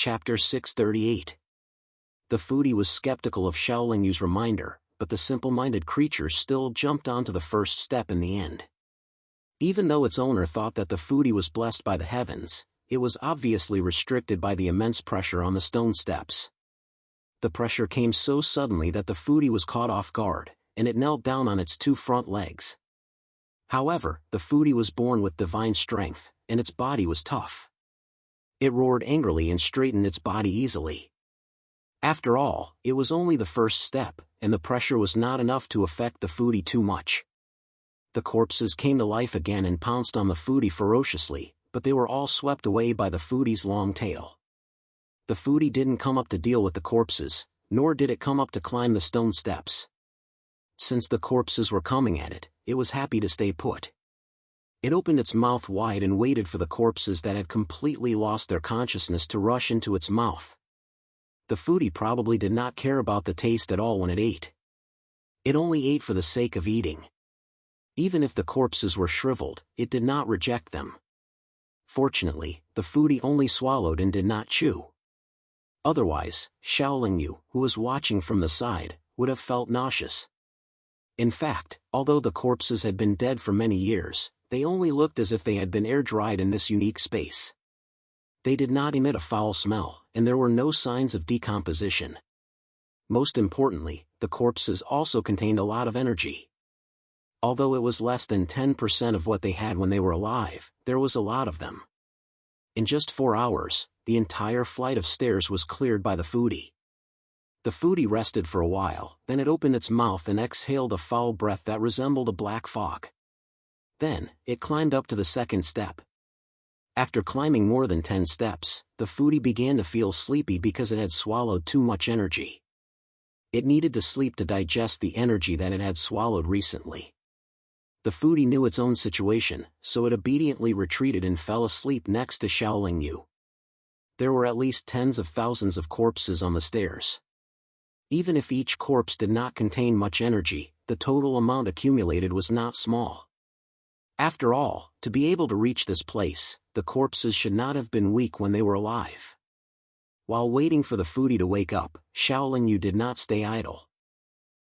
Chapter 638. The foodie was skeptical of Xiaolin Yu's reminder, but the simple-minded creature still jumped onto the first step in the end. Even though its owner thought that the foodie was blessed by the heavens, it was obviously restricted by the immense pressure on the stone steps. The pressure came so suddenly that the foodie was caught off guard, and it knelt down on its two front legs. However, the foodie was born with divine strength, and its body was tough. It roared angrily and straightened its body easily. After all, it was only the first step, and the pressure was not enough to affect the foodie too much. The corpses came to life again and pounced on the foodie ferociously, but they were all swept away by the foodie's long tail. The foodie didn't come up to deal with the corpses, nor did it come up to climb the stone steps. Since the corpses were coming at it, it was happy to stay put. It opened its mouth wide and waited for the corpses that had completely lost their consciousness to rush into its mouth. The foodie probably did not care about the taste at all when it ate. It only ate for the sake of eating. Even if the corpses were shriveled, it did not reject them. Fortunately, the foodie only swallowed and did not chew. Otherwise, Xiaolin Yu, who was watching from the side, would have felt nauseous. In fact, although the corpses had been dead for many years, they only looked as if they had been air-dried in this unique space. They did not emit a foul smell, and there were no signs of decomposition. Most importantly, the corpses also contained a lot of energy. Although it was less than 10% of what they had when they were alive, there was a lot of them. In just 4 hours, the entire flight of stairs was cleared by the foodie. The foodie rested for a while, then it opened its mouth and exhaled a foul breath that resembled a black fog. Then, it climbed up to the second step. After climbing more than 10 steps, the foodie began to feel sleepy because it had swallowed too much energy. It needed to sleep to digest the energy that it had swallowed recently. The foodie knew its own situation, so it obediently retreated and fell asleep next to Xiaolin Yu. There were at least tens of thousands of corpses on the stairs. Even if each corpse did not contain much energy, the total amount accumulated was not small. After all, to be able to reach this place, the corpses should not have been weak when they were alive. While waiting for the foodie to wake up, Xiaolin Yu did not stay idle.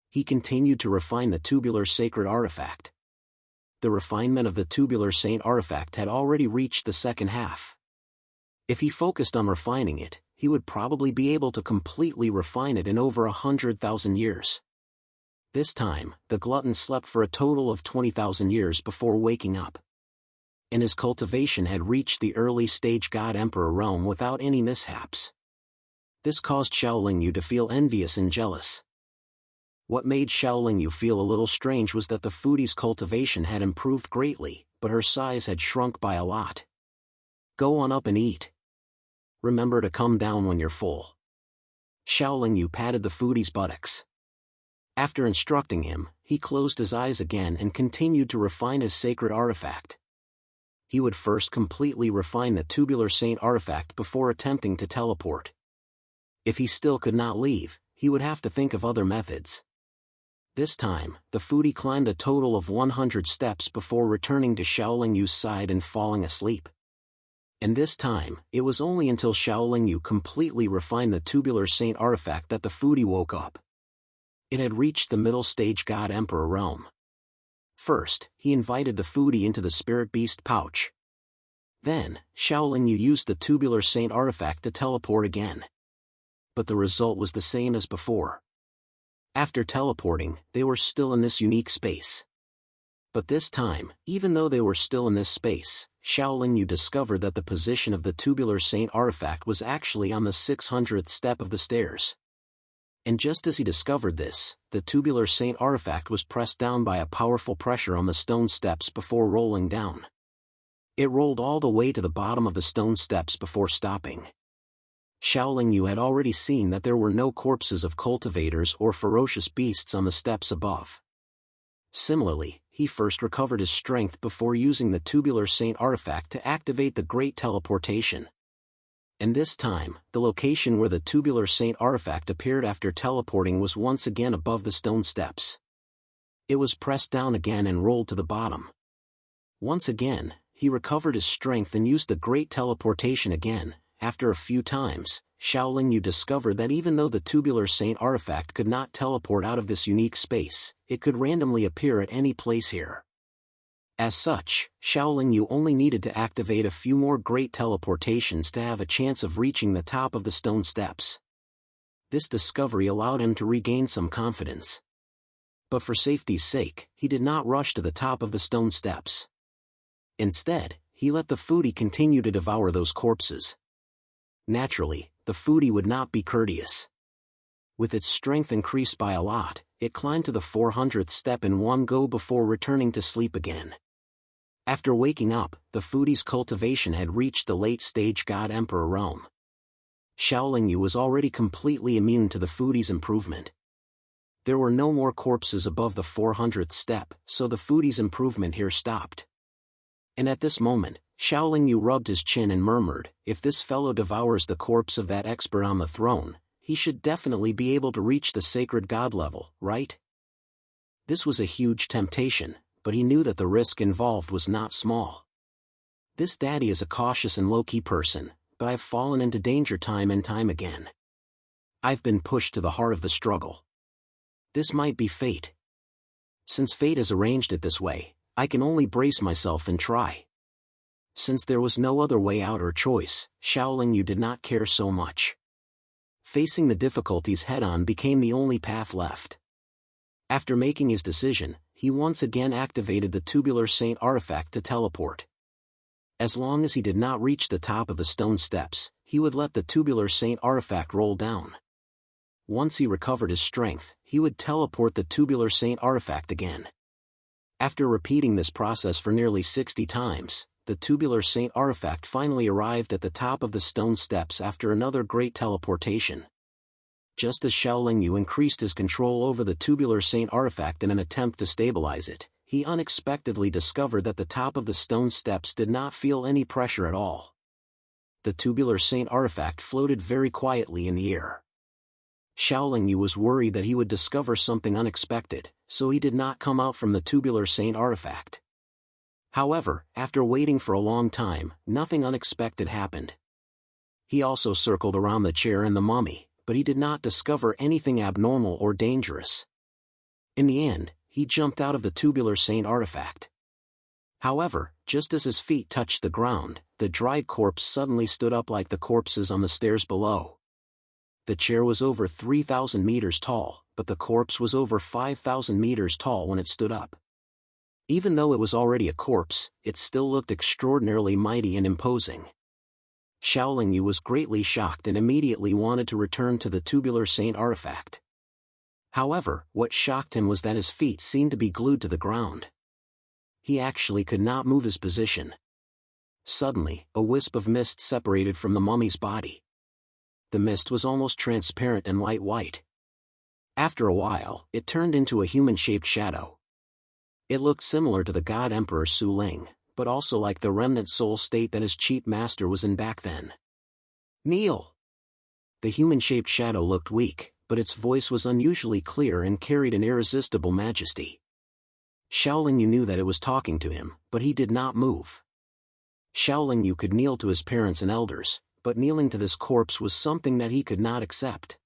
He continued to refine the tubular sacred artifact. The refinement of the tubular saint artifact had already reached the second half. If he focused on refining it, he would probably be able to completely refine it in over 100,000 years. This time, the glutton slept for a total of 20,000 years before waking up. And his cultivation had reached the early stage God-Emperor realm without any mishaps. This caused Xiaolin Yu to feel envious and jealous. What made Xiaolin Yu feel a little strange was that the foodie's cultivation had improved greatly, but her size had shrunk by a lot. Go on up and eat. Remember to come down when you're full. Xiaolin Yu patted the foodie's buttocks. After instructing him, he closed his eyes again and continued to refine his sacred artifact. He would first completely refine the tubular saint artifact before attempting to teleport. If he still could not leave, he would have to think of other methods. This time, the foodie climbed a total of 100 steps before returning to Xiaolin Yu's side and falling asleep. And this time, it was only until Xiaolin Yu completely refined the tubular saint artifact that the foodie woke up. It had reached the middle stage God-Emperor realm. First, he invited the foodie into the spirit beast pouch. Then, Xiaolin Yu used the tubular saint artifact to teleport again. But the result was the same as before. After teleporting, they were still in this unique space. But this time, even though they were still in this space, Xiaolin Yu discovered that the position of the tubular saint artifact was actually on the 600th step of the stairs. And just as he discovered this, the tubular saint artifact was pressed down by a powerful pressure on the stone steps before rolling down. It rolled all the way to the bottom of the stone steps before stopping. Xiaolin Yu had already seen that there were no corpses of cultivators or ferocious beasts on the steps above. Similarly, he first recovered his strength before using the tubular saint artifact to activate the great teleportation. And this time, the location where the tubular saint artifact appeared after teleporting was once again above the stone steps. It was pressed down again and rolled to the bottom. Once again, he recovered his strength and used the great teleportation again. After a few times, Xiaoling Yu discovered that even though the tubular saint artifact could not teleport out of this unique space, it could randomly appear at any place here. As such, Xiaoling Yu only needed to activate a few more great teleportations to have a chance of reaching the top of the stone steps. This discovery allowed him to regain some confidence. But for safety's sake, he did not rush to the top of the stone steps. Instead, he let the foodie continue to devour those corpses. Naturally, the foodie would not be courteous. With its strength increased by a lot, it climbed to the 400th step in one go before returning to sleep again. After waking up, the foodie's cultivation had reached the late-stage God-Emperor realm. Xiaoling Yu was already completely immune to the foodie's improvement. There were no more corpses above the 400th step, so the foodie's improvement here stopped. And at this moment, Xiaoling Yu rubbed his chin and murmured, if this fellow devours the corpse of that expert on the throne, he should definitely be able to reach the sacred god level, right? This was a huge temptation, but he knew that the risk involved was not small. This daddy is a cautious and low-key person, but I've fallen into danger time and time again. I've been pushed to the heart of the struggle. This might be fate. Since fate has arranged it this way, I can only brace myself and try. Since there was no other way out or choice, Xiaoling Yu did not care so much. Facing the difficulties head-on became the only path left. After making his decision, he once again activated the tubular saint artifact to teleport. As long as he did not reach the top of the stone steps, he would let the tubular saint artifact roll down. Once he recovered his strength, he would teleport the tubular saint artifact again. After repeating this process for nearly 60 times, the tubular saint artifact finally arrived at the top of the stone steps after another great teleportation. Just as Xiaoling Yu increased his control over the tubular saint artifact in an attempt to stabilize it, he unexpectedly discovered that the top of the stone steps did not feel any pressure at all. The tubular saint artifact floated very quietly in the air. Xiaoling Yu was worried that he would discover something unexpected, so he did not come out from the tubular saint artifact. However, after waiting for a long time, nothing unexpected happened. He also circled around the chair and the mummy, but he did not discover anything abnormal or dangerous. In the end, he jumped out of the tubular saint artifact. However, just as his feet touched the ground, the dried corpse suddenly stood up like the corpses on the stairs below. The chair was over 3,000 meters tall, but the corpse was over 5,000 meters tall when it stood up. Even though it was already a corpse, it still looked extraordinarily mighty and imposing. Xiaoling Yu was greatly shocked and immediately wanted to return to the tubular saint artifact. However, what shocked him was that his feet seemed to be glued to the ground. He actually could not move his position. Suddenly, a wisp of mist separated from the mummy's body. The mist was almost transparent and light white. After a while, it turned into a human-shaped shadow. It looked similar to the God Emperor Su Ling, but also like the remnant soul state that his cheap master was in back then. Kneel! The human-shaped shadow looked weak, but its voice was unusually clear and carried an irresistible majesty. Xiaoling Yu knew that it was talking to him, but he did not move. Xiaoling Yu could kneel to his parents and elders, but kneeling to this corpse was something that he could not accept.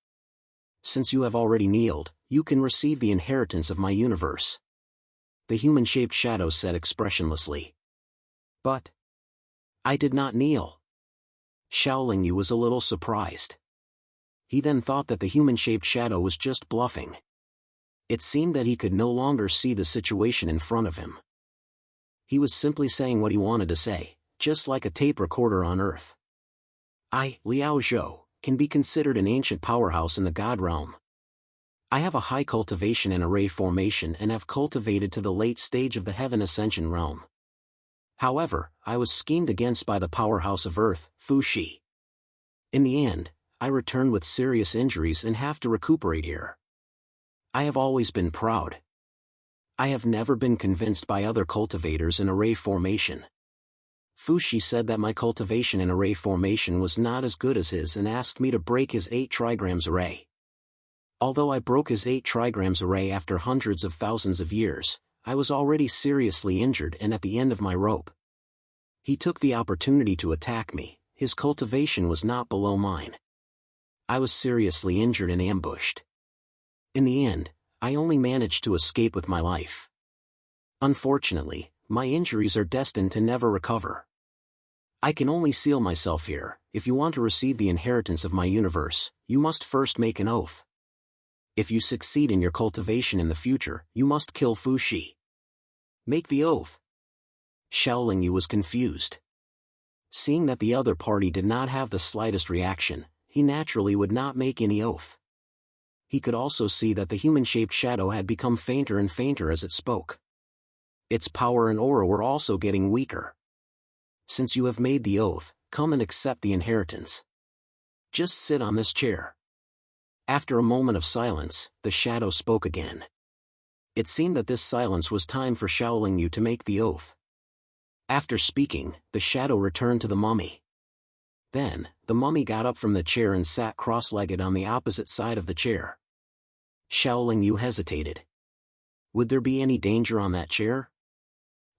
Since you have already kneeled, you can receive the inheritance of my universe. The human-shaped shadow said expressionlessly. But I did not kneel. Xiaoling Yu was a little surprised. He then thought that the human-shaped shadow was just bluffing. It seemed that he could no longer see the situation in front of him. He was simply saying what he wanted to say, just like a tape recorder on Earth. I, Liao Zhou, can be considered an ancient powerhouse in the God realm. I have a high cultivation and array formation and have cultivated to the late stage of the Heaven Ascension realm. However, I was schemed against by the powerhouse of Earth, Fu Shi. In the end, I return with serious injuries and have to recuperate here. I have always been proud. I have never been convinced by other cultivators in array formation. Fu Shi said that my cultivation in array formation was not as good as his and asked me to break his 8 trigrams array. Although I broke his 8 trigrams array after hundreds of thousands of years, I was already seriously injured and at the end of my rope. He took the opportunity to attack me. His cultivation was not below mine. I was seriously injured and ambushed. In the end, I only managed to escape with my life. Unfortunately, my injuries are destined to never recover. I can only seal myself here. If you want to receive the inheritance of my universe, you must first make an oath. If you succeed in your cultivation in the future, you must kill Fushi. Make the oath. Xiaolingyu was confused. Seeing that the other party did not have the slightest reaction, he naturally would not make any oath. He could also see that the human-shaped shadow had become fainter and fainter as it spoke. Its power and aura were also getting weaker. Since you have made the oath, come and accept the inheritance. Just sit on this chair. After a moment of silence, the shadow spoke again. It seemed that this silence was time for Xiaolingyu to make the oath. After speaking, the shadow returned to the mummy. Then, the mummy got up from the chair and sat cross-legged on the opposite side of the chair. Xiaolingyu hesitated. Would there be any danger on that chair?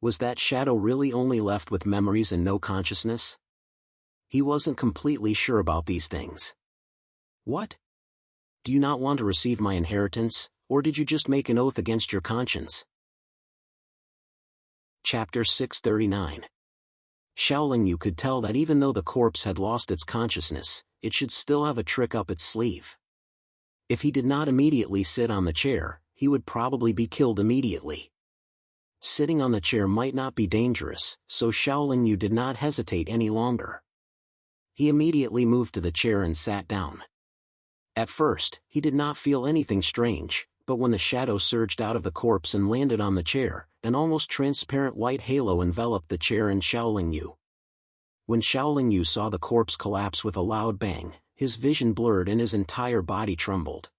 Was that shadow really only left with memories and no consciousness? He wasn't completely sure about these things. What? Do you not want to receive my inheritance, or did you just make an oath against your conscience? Chapter 639. Xiaolingyu could tell that even though the corpse had lost its consciousness, it should still have a trick up its sleeve. If he did not immediately sit on the chair, he would probably be killed immediately. Sitting on the chair might not be dangerous, so Xiaolingyu did not hesitate any longer. He immediately moved to the chair and sat down. At first, he did not feel anything strange, but when the shadow surged out of the corpse and landed on the chair, an almost transparent white halo enveloped the chair and Xiaolingyu. When Xiaolingyu saw the corpse collapse with a loud bang, his vision blurred and his entire body trembled.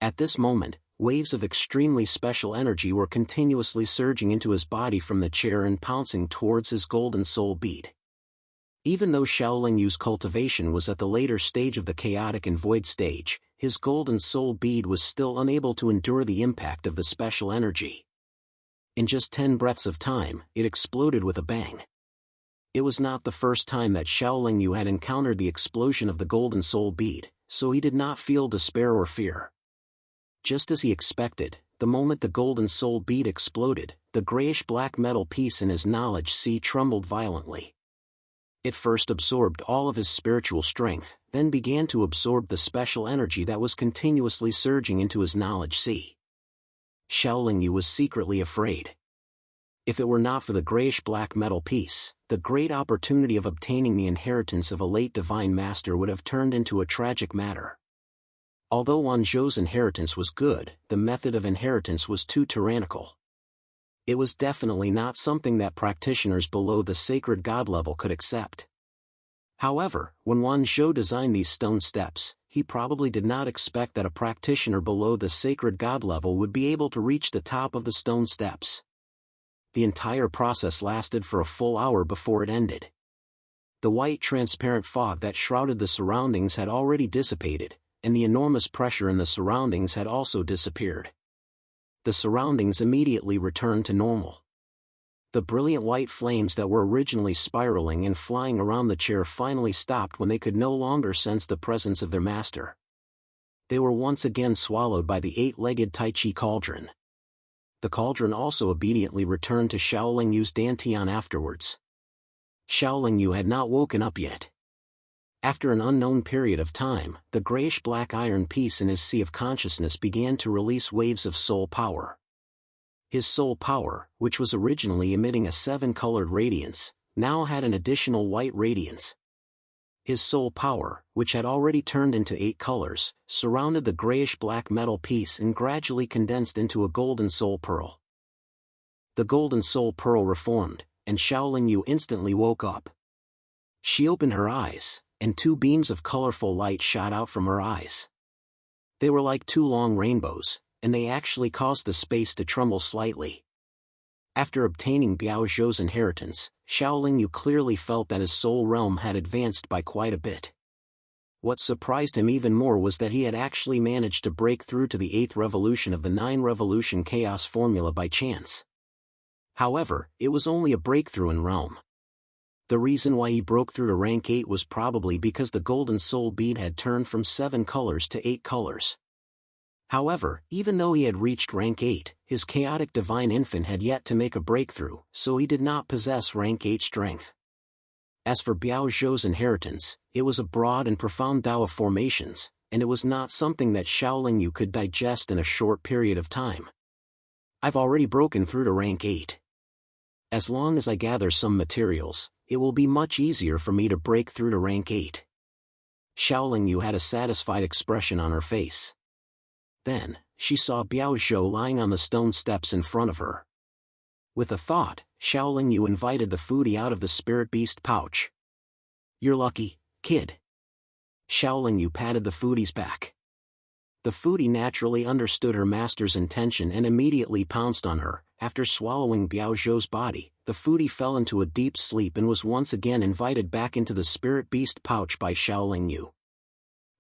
At this moment, waves of extremely special energy were continuously surging into his body from the chair and pouncing towards his golden soul bead. Even though Xiaolingyu's cultivation was at the later stage of the chaotic and void stage, his golden soul bead was still unable to endure the impact of the special energy. In just 10 breaths of time, it exploded with a bang. It was not the first time that Xiaolingyu had encountered the explosion of the golden soul bead, so he did not feel despair or fear. Just as he expected, the moment the golden soul bead exploded, the grayish-black metal piece in his knowledge sea trembled violently. It first absorbed all of his spiritual strength, then began to absorb the special energy that was continuously surging into his knowledge sea. Xiaolingyu was secretly afraid. If it were not for the grayish-black metal piece, the great opportunity of obtaining the inheritance of a late divine master would have turned into a tragic matter. Although Wanzhou's inheritance was good, the method of inheritance was too tyrannical. It was definitely not something that practitioners below the sacred god level could accept. However, when Wanzhou designed these stone steps, he probably did not expect that a practitioner below the sacred god level would be able to reach the top of the stone steps. The entire process lasted for a full hour before it ended. The white transparent fog that shrouded the surroundings had already dissipated, and the enormous pressure in the surroundings had also disappeared. The surroundings immediately returned to normal. The brilliant white flames that were originally spiraling and flying around the chair finally stopped when they could no longer sense the presence of their master. They were once again swallowed by the 8-legged Tai Chi cauldron. The cauldron also obediently returned to Xiaolingyu's dantian afterwards. Xiaolingyu had not woken up yet. After an unknown period of time, the grayish-black iron piece in his sea of consciousness began to release waves of soul power. His soul power, which was originally emitting a 7-colored radiance, now had an additional white radiance. His soul power, which had already turned into 8 colors, surrounded the grayish-black metal piece and gradually condensed into a golden soul pearl. The golden soul pearl reformed, and Xiaolingyu instantly woke up. She opened her eyes, and 2 beams of colorful light shot out from her eyes. They were like 2 long rainbows, and they actually caused the space to tremble slightly. After obtaining Biao Zhou's inheritance, Xiaolingyu clearly felt that his soul realm had advanced by quite a bit. What surprised him even more was that he had actually managed to break through to the 8th revolution of the 9-revolution chaos formula by chance. However, it was only a breakthrough in realm. The reason why he broke through to rank 8 was probably because the golden soul bead had turned from 7 colors to 8 colors. However, even though he had reached rank 8, his chaotic divine infant had yet to make a breakthrough, so he did not possess rank 8 strength. As for Biao Zhou's inheritance, it was a broad and profound Tao of formations, and it was not something that Xiaoling Yu could digest in a short period of time. I've already broken through to rank 8. As long as I gather some materials, it will be much easier for me to break through to rank 8. Xiaoling Yu had a satisfied expression on her face. Then, she saw Biao Zhou lying on the stone steps in front of her. With a thought, Xiaoling Yu invited the foodie out of the spirit beast pouch. "You're lucky, kid." Xiaoling Yu patted the foodie's back. The foodie naturally understood her master's intention and immediately pounced on her. After swallowing Biao Zhou's body, the foodie fell into a deep sleep and was once again invited back into the spirit beast pouch by Xiaoling Yu.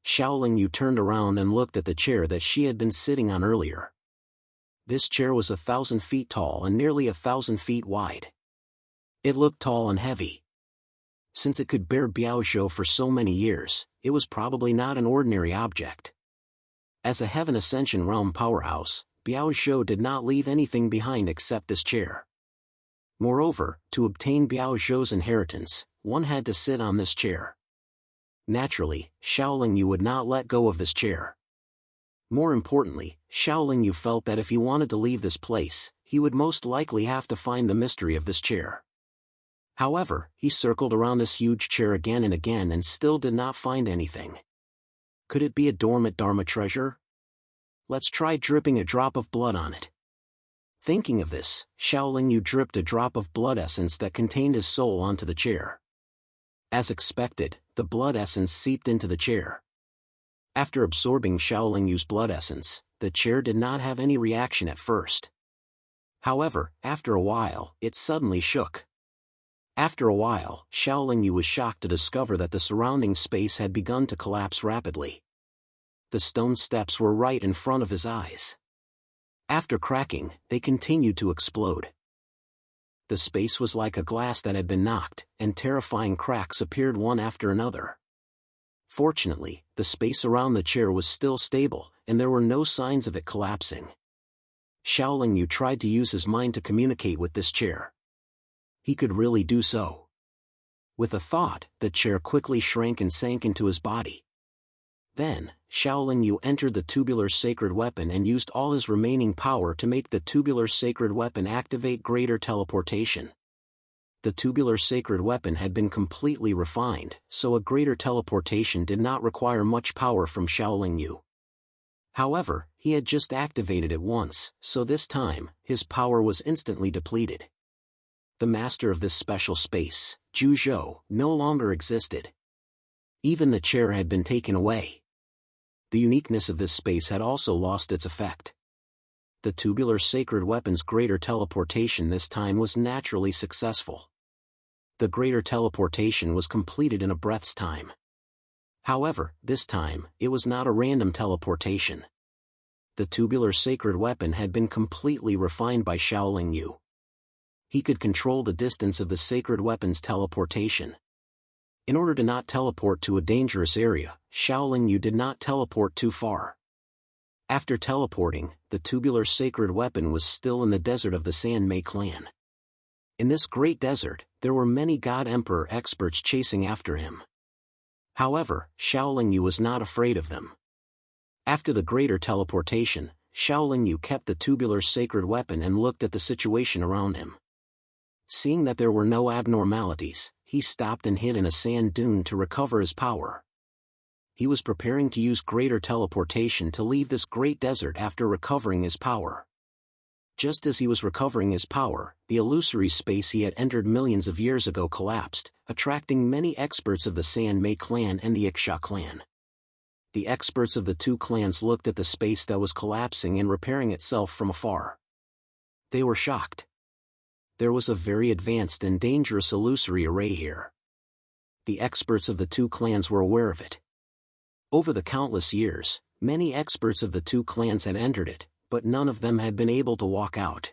Xiaoling Yu turned around and looked at the chair that she had been sitting on earlier. This chair was 1,000 feet tall and nearly 1,000 feet wide. It looked tall and heavy. Since it could bear Biao Zhou for so many years, it was probably not an ordinary object. As a Heaven Ascension Realm powerhouse, Biao Zhou did not leave anything behind except this chair. Moreover, to obtain Biao Zhou's inheritance, one had to sit on this chair. Naturally, Xiaoling Yu would not let go of this chair. More importantly, Xiaoling Yu felt that if he wanted to leave this place, he would most likely have to find the mystery of this chair. However, he circled around this huge chair again and again and still did not find anything. Could it be a dormant Dharma treasure? Let's try dripping a drop of blood on it. Thinking of this, Xiaoling Yu dripped a drop of blood essence that contained his soul onto the chair. As expected, the blood essence seeped into the chair. After absorbing Xiaoling Yu's blood essence, the chair did not have any reaction at first. However, after a while, it suddenly shook. After a while, Xiaoling Yu was shocked to discover that the surrounding space had begun to collapse rapidly. The stone steps were right in front of his eyes. After cracking, they continued to explode. The space was like a glass that had been knocked, and terrifying cracks appeared one after another. Fortunately, the space around the chair was still stable, and there were no signs of it collapsing. Xiaoling Yu tried to use his mind to communicate with this chair. He could really do so. With a thought, the chair quickly shrank and sank into his body. Then, Xiaoling Yu entered the tubular sacred weapon and used all his remaining power to make the tubular sacred weapon activate greater teleportation. The tubular sacred weapon had been completely refined, so a greater teleportation did not require much power from Xiaoling Yu. However, he had just activated it once, so this time, his power was instantly depleted. The master of this special space, Zhu Zhou, no longer existed. Even the chair had been taken away. The uniqueness of this space had also lost its effect. The tubular sacred weapon's greater teleportation this time was naturally successful. The greater teleportation was completed in a breath's time. However, this time, it was not a random teleportation. The tubular sacred weapon had been completely refined by Xiaoling Yu. He could control the distance of the sacred weapon's teleportation. In order to not teleport to a dangerous area, Xiaoling Yu did not teleport too far. After teleporting, the tubular sacred weapon was still in the desert of the Sanmei clan. In this great desert, there were many God Emperor experts chasing after him. However, Xiaoling Yu was not afraid of them. After the greater teleportation, Xiaoling Yu kept the tubular sacred weapon and looked at the situation around him. Seeing that there were no abnormalities, he stopped and hid in a sand dune to recover his power. He was preparing to use greater teleportation to leave this great desert after recovering his power. Just as he was recovering his power, the illusory space he had entered millions of years ago collapsed, attracting many experts of the Sanmei clan and the Ixia clan. The experts of the two clans looked at the space that was collapsing and repairing itself from afar. They were shocked. There was a very advanced and dangerous illusory array here. The experts of the two clans were aware of it. Over the countless years, many experts of the two clans had entered it, but none of them had been able to walk out.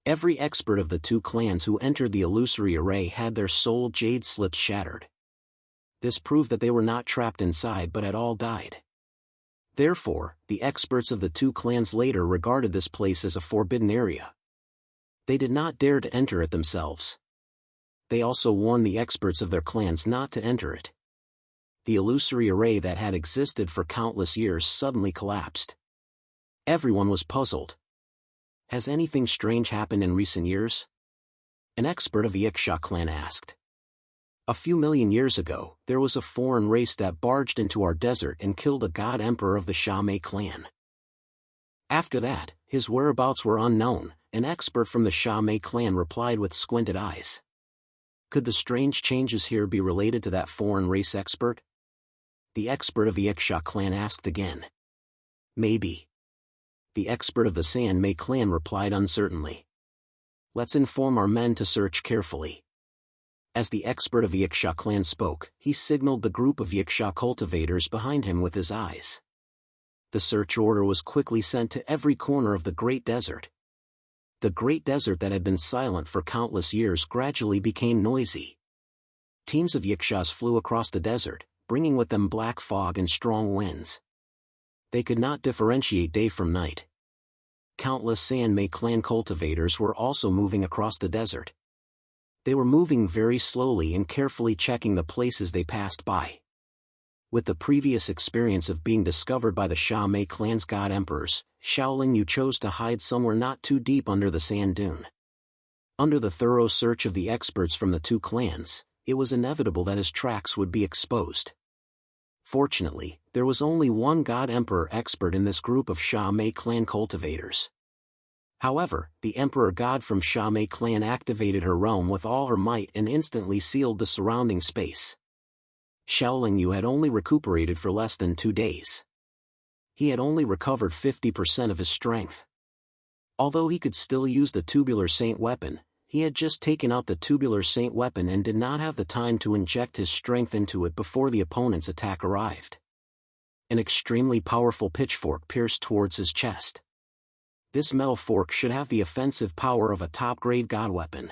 Every expert of the two clans who entered the illusory array had their soul jade slips shattered. This proved that they were not trapped inside but had all died. Therefore, the experts of the two clans later regarded this place as a forbidden area. They did not dare to enter it themselves. They also warned the experts of their clans not to enter it. The illusory array that had existed for countless years suddenly collapsed. Everyone was puzzled. Has anything strange happened in recent years? An expert of the Iksha clan asked. A few million years ago, there was a foreign race that barged into our desert and killed a god emperor of the Shamay clan. After that, his whereabouts were unknown, an expert from the Shamay clan replied with squinted eyes. Could the strange changes here be related to that foreign race expert? The expert of the Iksha clan asked again. Maybe. The expert of the Sanmei clan replied uncertainly. Let's inform our men to search carefully. As the expert of the Iksha clan spoke, he signaled the group of Iksha cultivators behind him with his eyes. The search order was quickly sent to every corner of the Great Desert. The Great Desert that had been silent for countless years gradually became noisy. Teams of Ikshas flew across the desert, bringing with them black fog and strong winds. They could not differentiate day from night. Countless Sanmei clan cultivators were also moving across the desert. They were moving very slowly and carefully checking the places they passed by. With the previous experience of being discovered by the Shamay clan's god emperors, Xiaolingyu chose to hide somewhere not too deep under the sand dune. Under the thorough search of the experts from the two clans, it was inevitable that his tracks would be exposed. Fortunately, there was only one god emperor expert in this group of Shamay clan cultivators. However, the emperor god from Shamay clan activated her realm with all her might and instantly sealed the surrounding space. Xiaolingyu had only recuperated for less than 2 days. He had only recovered 50% of his strength. Although he could still use the tubular saint weapon, he had just taken out the tubular saint weapon and did not have the time to inject his strength into it before the opponent's attack arrived. An extremely powerful pitchfork pierced towards his chest. This metal fork should have the offensive power of a top-grade god weapon.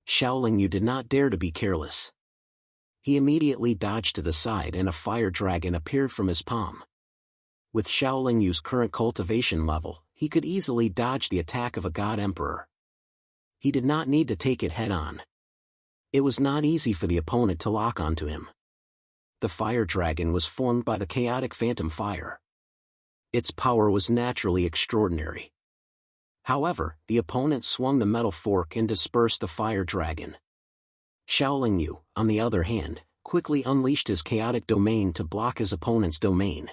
Xiaolingyu did not dare to be careless. He immediately dodged to the side and a fire dragon appeared from his palm. With Xiaolingyu's current cultivation level, he could easily dodge the attack of a god emperor. He did not need to take it head-on. It was not easy for the opponent to lock onto him. The fire dragon was formed by the chaotic phantom fire. Its power was naturally extraordinary. However, the opponent swung the metal fork and dispersed the fire dragon. Xiaolingyu, on the other hand, quickly unleashed his chaotic domain to block his opponent's domain.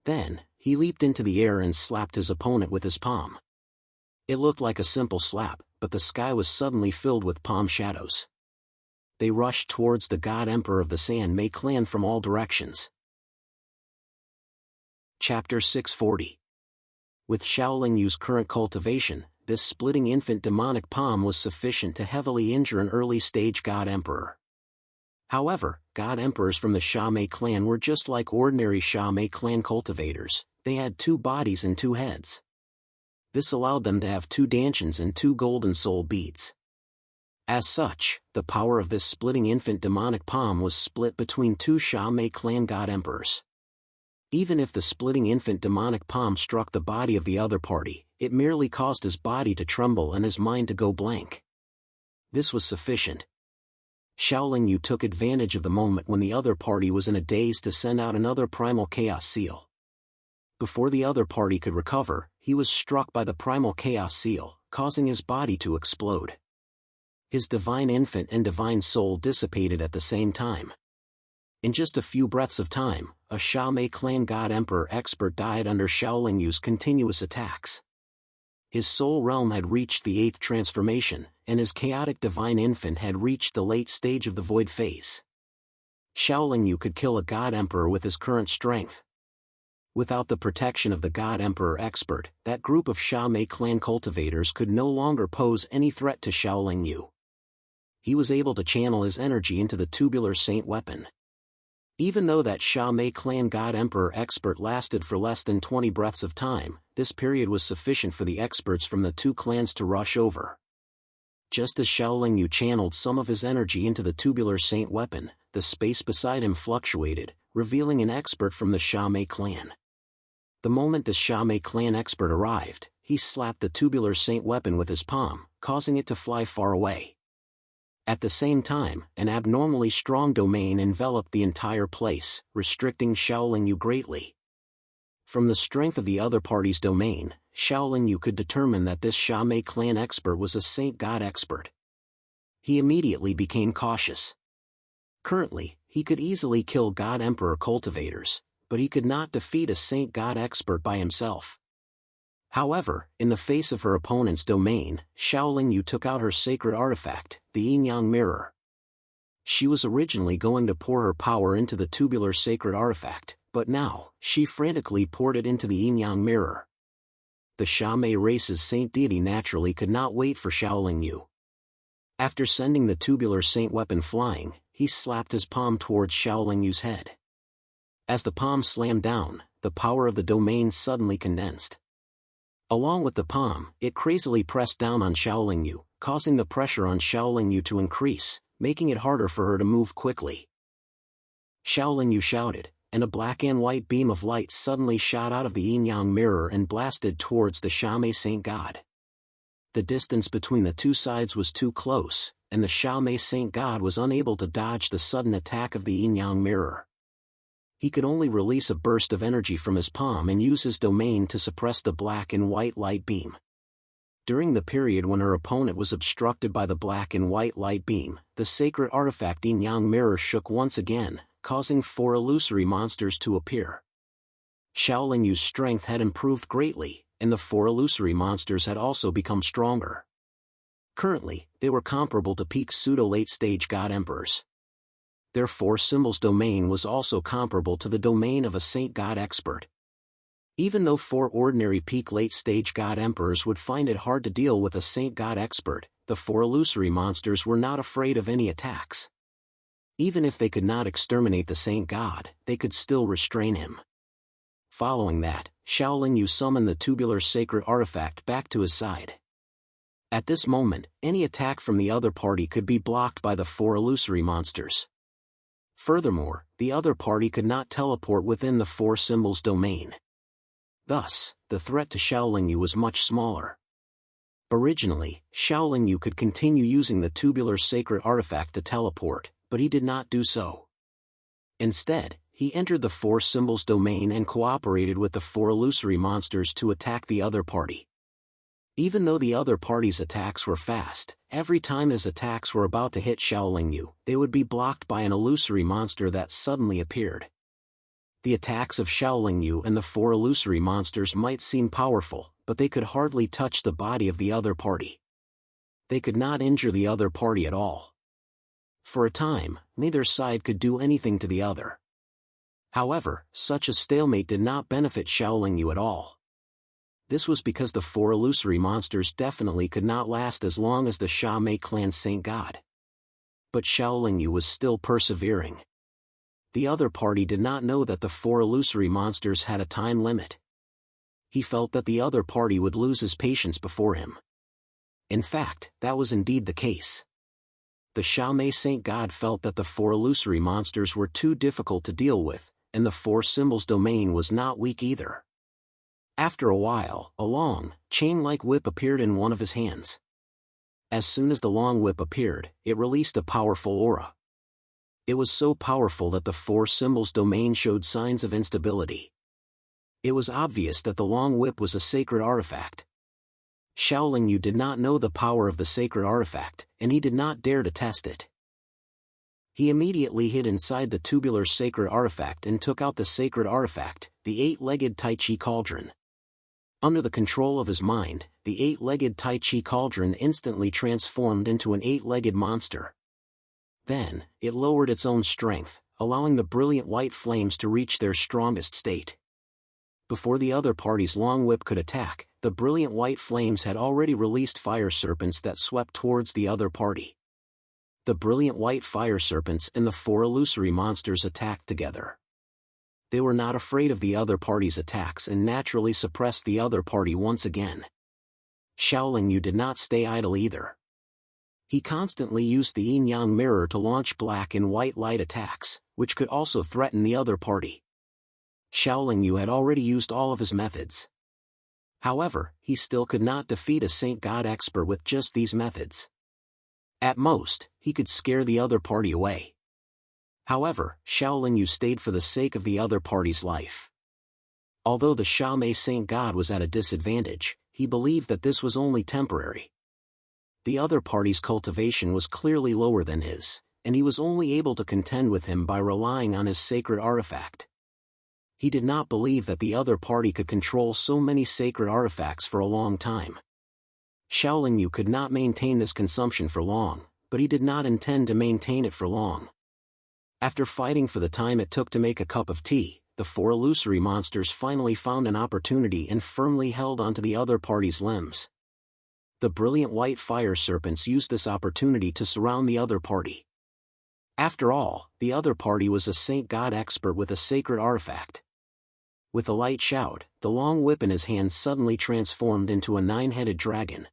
Then, he leaped into the air and slapped his opponent with his palm. It looked like a simple slap, but the sky was suddenly filled with palm shadows. They rushed towards the god emperor of the Sanmei clan from all directions. Chapter 640. With Xiaolingyu's current cultivation, this splitting infant demonic palm was sufficient to heavily injure an early-stage god emperor. However, god emperors from the Shamay clan were just like ordinary Shamay clan cultivators. They had 2 bodies and 2 heads. This allowed them to have 2 dantians and 2 golden soul beads. As such, the power of this splitting infant demonic palm was split between 2 Shamay clan god emperors. Even if the splitting infant demonic palm struck the body of the other party, it merely caused his body to tremble and his mind to go blank. This was sufficient. Xiaolingyu took advantage of the moment when the other party was in a daze to send out another primal chaos seal. Before the other party could recover, he was struck by the primal chaos seal, causing his body to explode. His divine infant and divine soul dissipated at the same time. In just a few breaths of time, a Shamay clan god emperor expert died under Xiaolingyu's continuous attacks. His soul realm had reached the 8th transformation, and his chaotic divine infant had reached the late stage of the void phase. Xiaolingyu could kill a god emperor with his current strength. Without the protection of the god emperor expert, that group of Shamay clan cultivators could no longer pose any threat to Xiaolingyu. He was able to channel his energy into the tubular saint weapon. Even though that Sha Mei clan God Emperor expert lasted for less than 20 breaths of time, this period was sufficient for the experts from the two clans to rush over. Just as Xiaoling Yu channeled some of his energy into the tubular saint weapon, the space beside him fluctuated, revealing an expert from the Sha Mei clan. The moment the Sha Mei clan expert arrived, he slapped the tubular saint weapon with his palm, causing it to fly far away. At the same time, an abnormally strong domain enveloped the entire place, restricting Xiaoling Yu greatly. From the strength of the other party's domain, Xiaoling Yu could determine that this Sha Mei clan expert was a saint god expert. He immediately became cautious. Currently, he could easily kill God Emperor cultivators, but he could not defeat a saint god expert by himself. However, in the face of her opponent's domain, Xiaoling Yu took out her sacred artifact, the yin-yang mirror. She was originally going to pour her power into the tubular sacred artifact, but now, she frantically poured it into the yin-yang mirror. The Sha Mei race's saint deity naturally could not wait for Xiaoling Yu. After sending the tubular saint weapon flying, he slapped his palm towards Xiaoling Yu's head. As the palm slammed down, the power of the domain suddenly condensed. Along with the palm, it crazily pressed down on Xiaoling Yu, causing the pressure on Xiaoling Yu to increase, making it harder for her to move quickly. Xiaoling Yu shouted, and a black and white beam of light suddenly shot out of the yin-yang mirror and blasted towards the Sha Mei saint god. The distance between the two sides was too close, and the Sha Mei saint god was unable to dodge the sudden attack of the yin-yang mirror. He could only release a burst of energy from his palm and use his domain to suppress the black and white light beam. During the period when her opponent was obstructed by the black and white light beam, the sacred artifact yin-yang mirror shook once again, causing 4 illusory monsters to appear. Xiaoling Yu's strength had improved greatly, and the 4 illusory monsters had also become stronger. Currently, they were comparable to peak pseudo-late-stage god emperors. Their 4 symbols domain was also comparable to the domain of a saint god expert. Even though 4 ordinary peak late-stage god emperors would find it hard to deal with a saint god expert, the 4 illusory monsters were not afraid of any attacks. Even if they could not exterminate the saint god, they could still restrain him. Following that, Xiaoling Yu summoned the tubular sacred artifact back to his side. At this moment, any attack from the other party could be blocked by the 4 illusory monsters. Furthermore, the other party could not teleport within the 4 symbols domain. Thus, the threat to Xiaoling Yu was much smaller. Originally, Xiaoling Yu could continue using the tubular sacred artifact to teleport, but he did not do so. Instead, he entered the 4 symbols domain and cooperated with the 4 illusory monsters to attack the other party. Even though the other party's attacks were fast, every time his attacks were about to hit Xiaoling Yu, they would be blocked by an illusory monster that suddenly appeared. The attacks of Xiaoling Yu and the 4 illusory monsters might seem powerful, but they could hardly touch the body of the other party. They could not injure the other party at all. For a time, neither side could do anything to the other. However, such a stalemate did not benefit Xiaoling Yu at all. This was because the 4 illusory monsters definitely could not last as long as the Sha Mei clan's saint god. But Xiaoling Yu was still persevering. The other party did not know that the 4 illusory monsters had a time limit. He felt that the other party would lose his patience before him. In fact, that was indeed the case. The Sha Mei saint god felt that the 4 illusory monsters were too difficult to deal with, and the 4 symbols domain was not weak either. After a while, a long, chain-like whip appeared in one of his hands. As soon as the long whip appeared, it released a powerful aura. It was so powerful that the 4 symbols domain showed signs of instability. It was obvious that the long whip was a sacred artifact. Xiaoling Yu did not know the power of the sacred artifact, and he did not dare to test it. He immediately hid inside the tubular sacred artifact and took out the sacred artifact, the 8-legged Tai Chi cauldron. Under the control of his mind, the 8-legged Tai Chi cauldron instantly transformed into an 8-legged monster. Then, it lowered its own strength, allowing the brilliant white flames to reach their strongest state. Before the other party's long whip could attack, the brilliant white flames had already released fire serpents that swept towards the other party. The brilliant white fire serpents and the 4 illusory monsters attacked together. They were not afraid of the other party's attacks and naturally suppressed the other party once again. Xiaoling Yu did not stay idle either. He constantly used the yin-yang mirror to launch black and white light attacks, which could also threaten the other party. Xiaoling Yu had already used all of his methods. However, he still could not defeat a Saint God expert with just these methods. At most, he could scare the other party away. However, Xiaoling Yu stayed for the sake of the other party's life. Although the Xiaomei Saint God was at a disadvantage, he believed that this was only temporary. The other party's cultivation was clearly lower than his, and he was only able to contend with him by relying on his sacred artifact. He did not believe that the other party could control so many sacred artifacts for a long time. Xiaoling Yu could not maintain this consumption for long, but he did not intend to maintain it for long. After fighting for the time it took to make a cup of tea, the 4 illusory monsters finally found an opportunity and firmly held onto the other party's limbs. The brilliant white fire serpents used this opportunity to surround the other party. After all, the other party was a Saint God expert with a sacred artifact. With a light shout, the long whip in his hand suddenly transformed into a 9-headed dragon.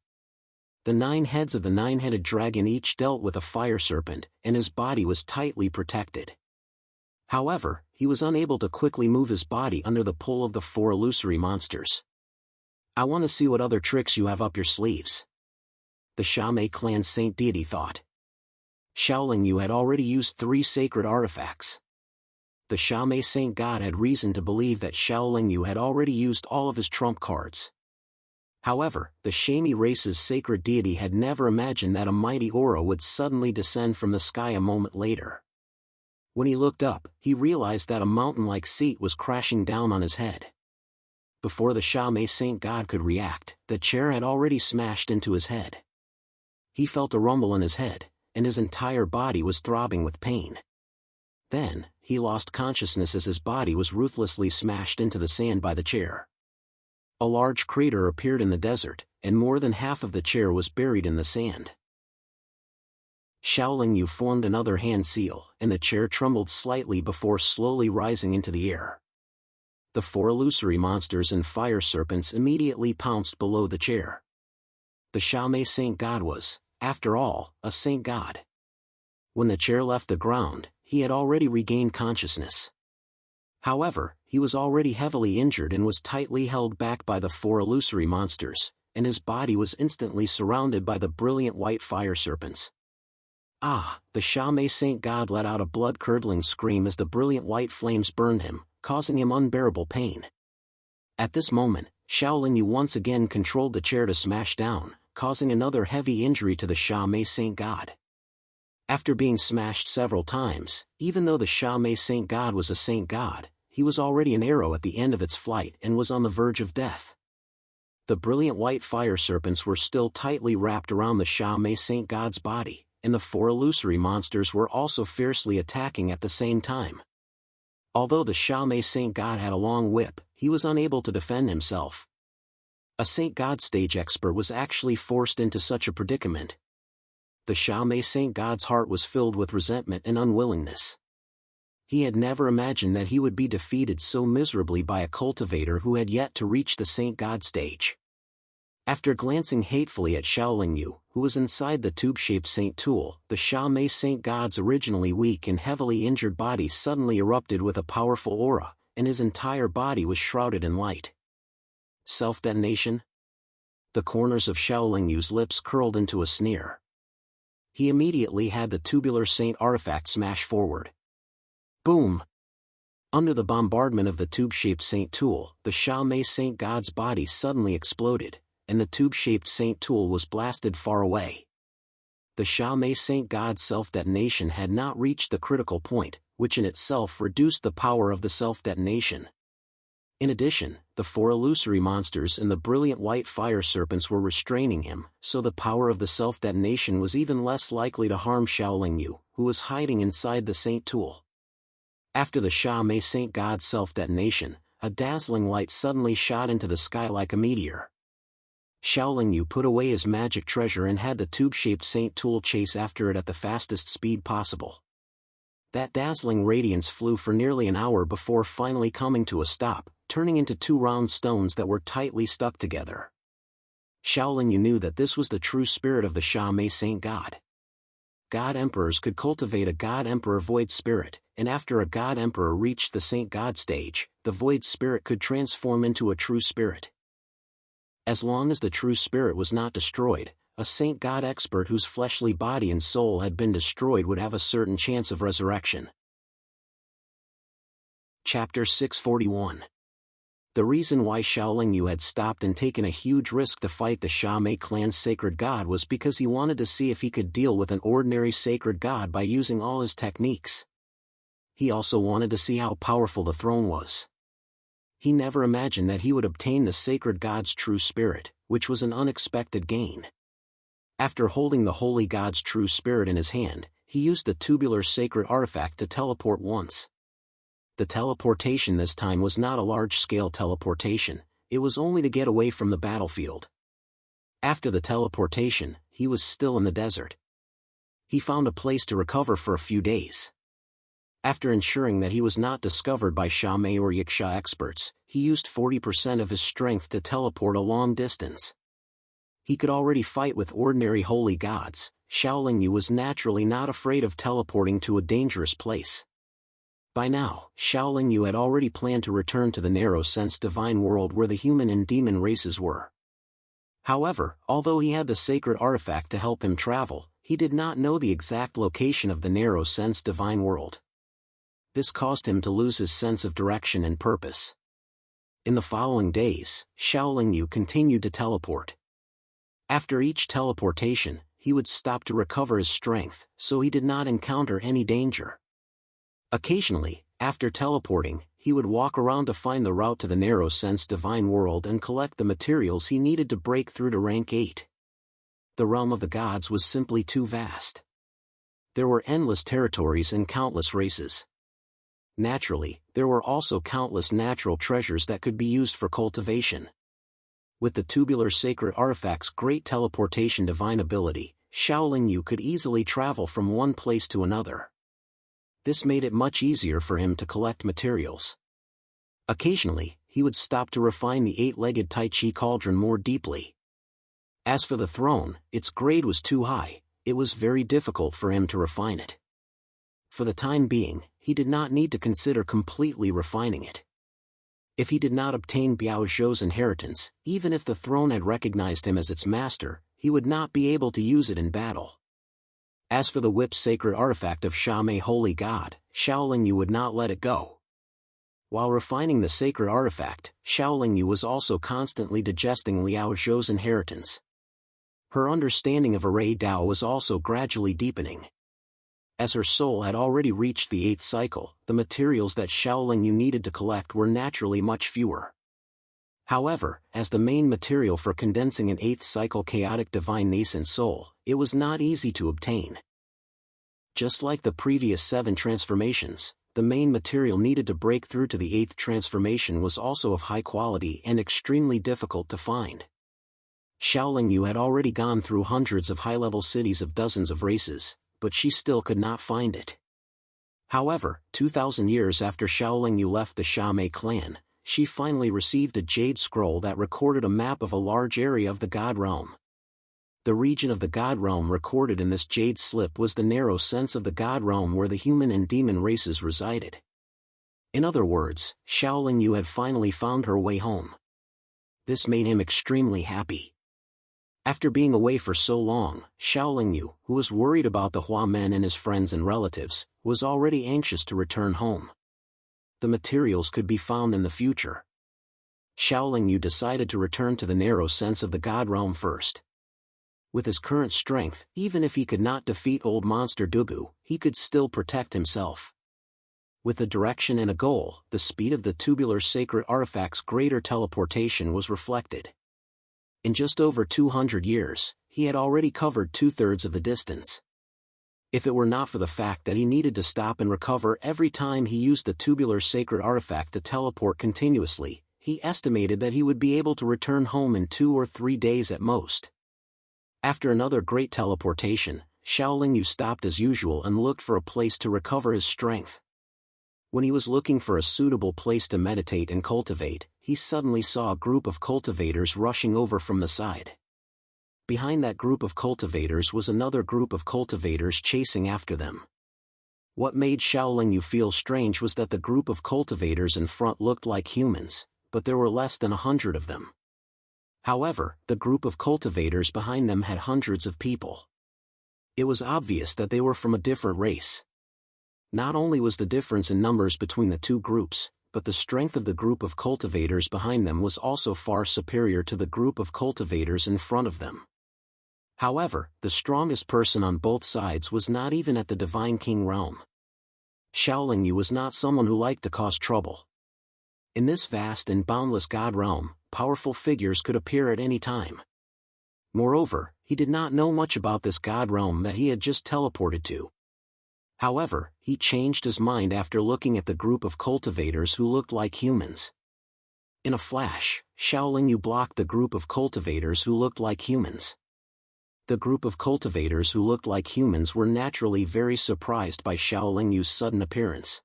The 9 heads of the 9-headed dragon each dealt with a fire serpent, and his body was tightly protected. However, he was unable to quickly move his body under the pull of the 4 illusory monsters. I want to see what other tricks you have up your sleeves. The Xiaomei clan saint deity thought. Xiaoling Yu had already used 3 sacred artifacts. The Xiaomei Saint God had reason to believe that Xiaoling Yu had already used all of his trump cards. However, the Xiaomei race's sacred deity had never imagined that a mighty aura would suddenly descend from the sky a moment later. When he looked up, he realized that a mountain-like seat was crashing down on his head. Before the Xiaomei Saint God could react, the chair had already smashed into his head. He felt a rumble in his head, and his entire body was throbbing with pain. Then, he lost consciousness as his body was ruthlessly smashed into the sand by the chair. A large crater appeared in the desert, and more than half of the chair was buried in the sand. Xiaoling Yu formed another hand seal, and the chair trembled slightly before slowly rising into the air. The 4 illusory monsters and fire serpents immediately pounced below the chair. The Xiaomei Saint God was, after all, a Saint God. When the chair left the ground, he had already regained consciousness. However, he was already heavily injured and was tightly held back by the 4 illusory monsters, and his body was instantly surrounded by the brilliant white fire serpents. Ah! The Xiaomei Saint God let out a blood-curdling scream as the brilliant white flames burned him, causing him unbearable pain. At this moment, Xiaoling Yu once again controlled the chair to smash down, causing another heavy injury to the Xiaomei Saint God. After being smashed several times, even though the Xiaomei Saint God was a Saint God, he was already an arrow at the end of its flight and was on the verge of death. The brilliant white fire serpents were still tightly wrapped around the Xiaomei Saint God's body, and the 4 illusory monsters were also fiercely attacking at the same time. Although the Xiaomei Saint God had a long whip, he was unable to defend himself. A Saint God stage expert was actually forced into such a predicament. The Xiaomei Saint God's heart was filled with resentment and unwillingness. He had never imagined that he would be defeated so miserably by a cultivator who had yet to reach the Saint God stage. After glancing hatefully at Xiaoling Yu, who was inside the tube-shaped Saint Tool, the Xiaomei Saint God's originally weak and heavily injured body suddenly erupted with a powerful aura, and his entire body was shrouded in light. Self-detonation? The corners of Xiaoling Yu's lips curled into a sneer. He immediately had the tubular Saint artifact smash forward. Boom! Under the bombardment of the tube-shaped Saint Tool, the Xiaomei Saint God's body suddenly exploded, and the tube-shaped Saint Tool was blasted far away. The Xiaomei Saint God's self-detonation had not reached the critical point, which in itself reduced the power of the self-detonation. In addition, the 4 illusory monsters and the brilliant white fire serpents were restraining him, so the power of the self-detonation was even less likely to harm Xiaoling Yu, who was hiding inside the Saint Tool. After the Xiaomei Saint God's self-detonation, a dazzling light suddenly shot into the sky like a meteor. Xiaoling Yu put away his magic treasure and had the tube-shaped Saint Tool chase after it at the fastest speed possible. That dazzling radiance flew for nearly an hour before finally coming to a stop, turning into two round stones that were tightly stuck together. Xiaoling Yu knew that this was the true spirit of the Sha-Mei Saint God. God Emperors could cultivate a God Emperor Void Spirit, and after a God Emperor reached the Saint God stage, the Void Spirit could transform into a true spirit. As long as the true spirit was not destroyed, a Saint God expert whose fleshly body and soul had been destroyed would have a certain chance of resurrection. Chapter 641. The reason why Xiaoling Yu had stopped and taken a huge risk to fight the Sha-Mei clan's sacred god was because he wanted to see if he could deal with an ordinary sacred god by using all his techniques. He also wanted to see how powerful the throne was. He never imagined that he would obtain the sacred god's true spirit, which was an unexpected gain. After holding the holy god's true spirit in his hand, he used the tubular sacred artifact to teleport once. The teleportation this time was not a large-scale teleportation, it was only to get away from the battlefield. After the teleportation, he was still in the desert. He found a place to recover for a few days. After ensuring that he was not discovered by Sha-Mei or Yiksha experts, he used 40% of his strength to teleport a long distance. He could already fight with ordinary holy gods. Xiaoling Yu was naturally not afraid of teleporting to a dangerous place. By now, Xiaoling Yu had already planned to return to the narrow-sense divine world where the human and demon races were. However, although he had the sacred artifact to help him travel, he did not know the exact location of the narrow-sense divine world. This caused him to lose his sense of direction and purpose. In the following days, Xiaoling Yu continued to teleport. After each teleportation, he would stop to recover his strength, so he did not encounter any danger. Occasionally, after teleporting, he would walk around to find the route to the narrow-sense divine world and collect the materials he needed to break through to rank 8. The realm of the gods was simply too vast. There were endless territories and countless races. Naturally, there were also countless natural treasures that could be used for cultivation. With the tubular sacred artifact's great teleportation divine ability, Xiaoling Yu could easily travel from one place to another. This made it much easier for him to collect materials. Occasionally, he would stop to refine the 8-legged Tai Chi cauldron more deeply. As for the throne, its grade was too high, it was very difficult for him to refine it. For the time being, he did not need to consider completely refining it. If he did not obtain Biao Zhou's inheritance, even if the throne had recognized him as its master, he would not be able to use it in battle. As for the whip sacred artifact of Sha-Mei Holy God, Xiaoling Yu would not let it go. While refining the sacred artifact, Xiaoling Yu was also constantly digesting Liao Zhou's inheritance. Her understanding of array Dao was also gradually deepening. As her soul had already reached the 8th cycle, the materials that Xiaoling Yu needed to collect were naturally much fewer. However, as the main material for condensing an 8th cycle chaotic divine nascent soul, it was not easy to obtain. Just like the previous 7 transformations, the main material needed to break through to the 8th transformation was also of high quality and extremely difficult to find. Xiaoling Yu had already gone through hundreds of high-level cities of dozens of races, but she still could not find it. However, 2,000 years after Xiaoling Yu left the Sha-Mei clan, she finally received a jade scroll that recorded a map of a large area of the God Realm. The region of the God Realm recorded in this jade slip was the narrow sense of the God Realm where the human and demon races resided. In other words, Xiaoling Yu had finally found her way home. This made him extremely happy. After being away for so long, Xiaoling Yu, who was worried about the Hua Men and his friends and relatives, was already anxious to return home. The materials could be found in the future. Xiaoling Yu decided to return to the narrow sense of the God Realm first. With his current strength, even if he could not defeat old monster Dugu, he could still protect himself. With a direction and a goal, the speed of the tubular sacred artifact's greater teleportation was reflected. In just over 200 years, he had already covered 2/3 of the distance. If it were not for the fact that he needed to stop and recover every time he used the tubular sacred artifact to teleport continuously, he estimated that he would be able to return home in 2 or 3 days at most. After another great teleportation, Xiaolingyu stopped as usual and looked for a place to recover his strength. When he was looking for a suitable place to meditate and cultivate, he suddenly saw a group of cultivators rushing over from the side. Behind that group of cultivators was another group of cultivators chasing after them. What made Xiaolingyu feel strange was that the group of cultivators in front looked like humans, but there were less than 100 of them. However, the group of cultivators behind them had hundreds of people. It was obvious that they were from a different race. Not only was the difference in numbers between the two groups, but the strength of the group of cultivators behind them was also far superior to the group of cultivators in front of them. However, the strongest person on both sides was not even at the Divine King realm. Xiaolingyu was not someone who liked to cause trouble. In this vast and boundless God realm, powerful figures could appear at any time. Moreover, he did not know much about this God realm that he had just teleported to. However, he changed his mind after looking at the group of cultivators who looked like humans. In a flash, Xiaolingyu blocked the group of cultivators who looked like humans. The group of cultivators who looked like humans were naturally very surprised by Xiaolingyu's sudden appearance.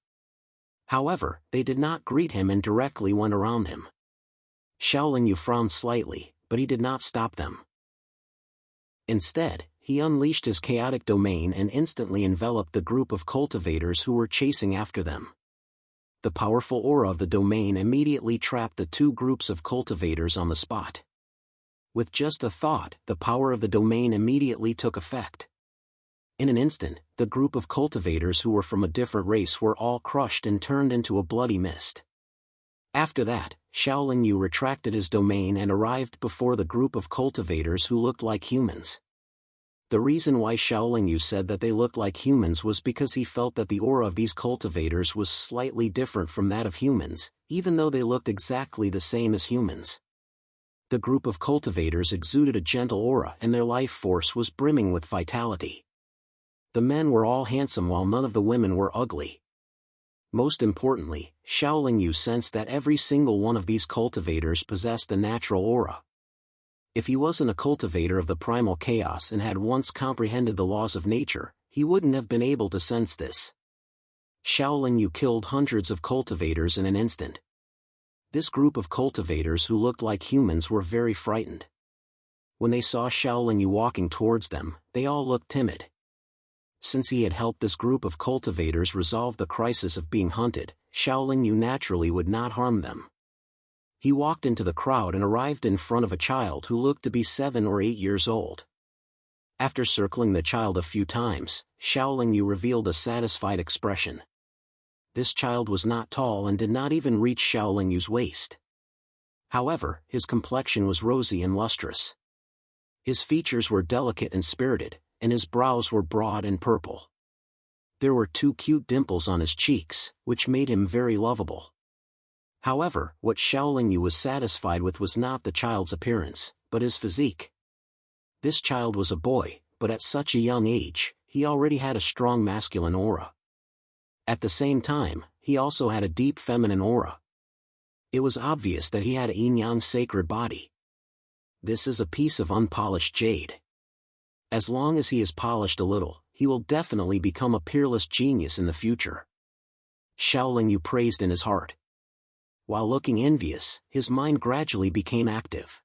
However, they did not greet him and directly went around him. Xiaolingyu frowned slightly, but he did not stop them. Instead, he unleashed his chaotic domain and instantly enveloped the group of cultivators who were chasing after them. The powerful aura of the domain immediately trapped the two groups of cultivators on the spot. With just a thought, the power of the domain immediately took effect. In an instant, the group of cultivators who were from a different race were all crushed and turned into a bloody mist. After that, Xiaolingyu retracted his domain and arrived before the group of cultivators who looked like humans. The reason why Xiaolingyu said that they looked like humans was because he felt that the aura of these cultivators was slightly different from that of humans, even though they looked exactly the same as humans. The group of cultivators exuded a gentle aura and their life force was brimming with vitality. The men were all handsome while none of the women were ugly. Most importantly, Xiaolingyu sensed that every single one of these cultivators possessed a natural aura. If he wasn't a cultivator of the primal chaos and had once comprehended the laws of nature, he wouldn't have been able to sense this. Xiaolingyu killed hundreds of cultivators in an instant. This group of cultivators who looked like humans were very frightened. When they saw Xiaolingyu walking towards them, they all looked timid. Since he had helped this group of cultivators resolve the crisis of being hunted, Xiaolingyu naturally would not harm them. He walked into the crowd and arrived in front of a child who looked to be 7 or 8 years old. After circling the child a few times, Xiaolingyu revealed a satisfied expression. This child was not tall and did not even reach Xiaolingyu's waist. However, his complexion was rosy and lustrous. His features were delicate and spirited, and his brows were broad and purple. There were 2 cute dimples on his cheeks, which made him very lovable. However, what Xiaolingyu was satisfied with was not the child's appearance, but his physique. This child was a boy, but at such a young age, he already had a strong masculine aura. At the same time, he also had a deep feminine aura. It was obvious that he had a yin-yang sacred body. This is a piece of unpolished jade. As long as he is polished a little, he will definitely become a peerless genius in the future. Xiaolingyu praised in his heart. While looking envious, his mind gradually became active.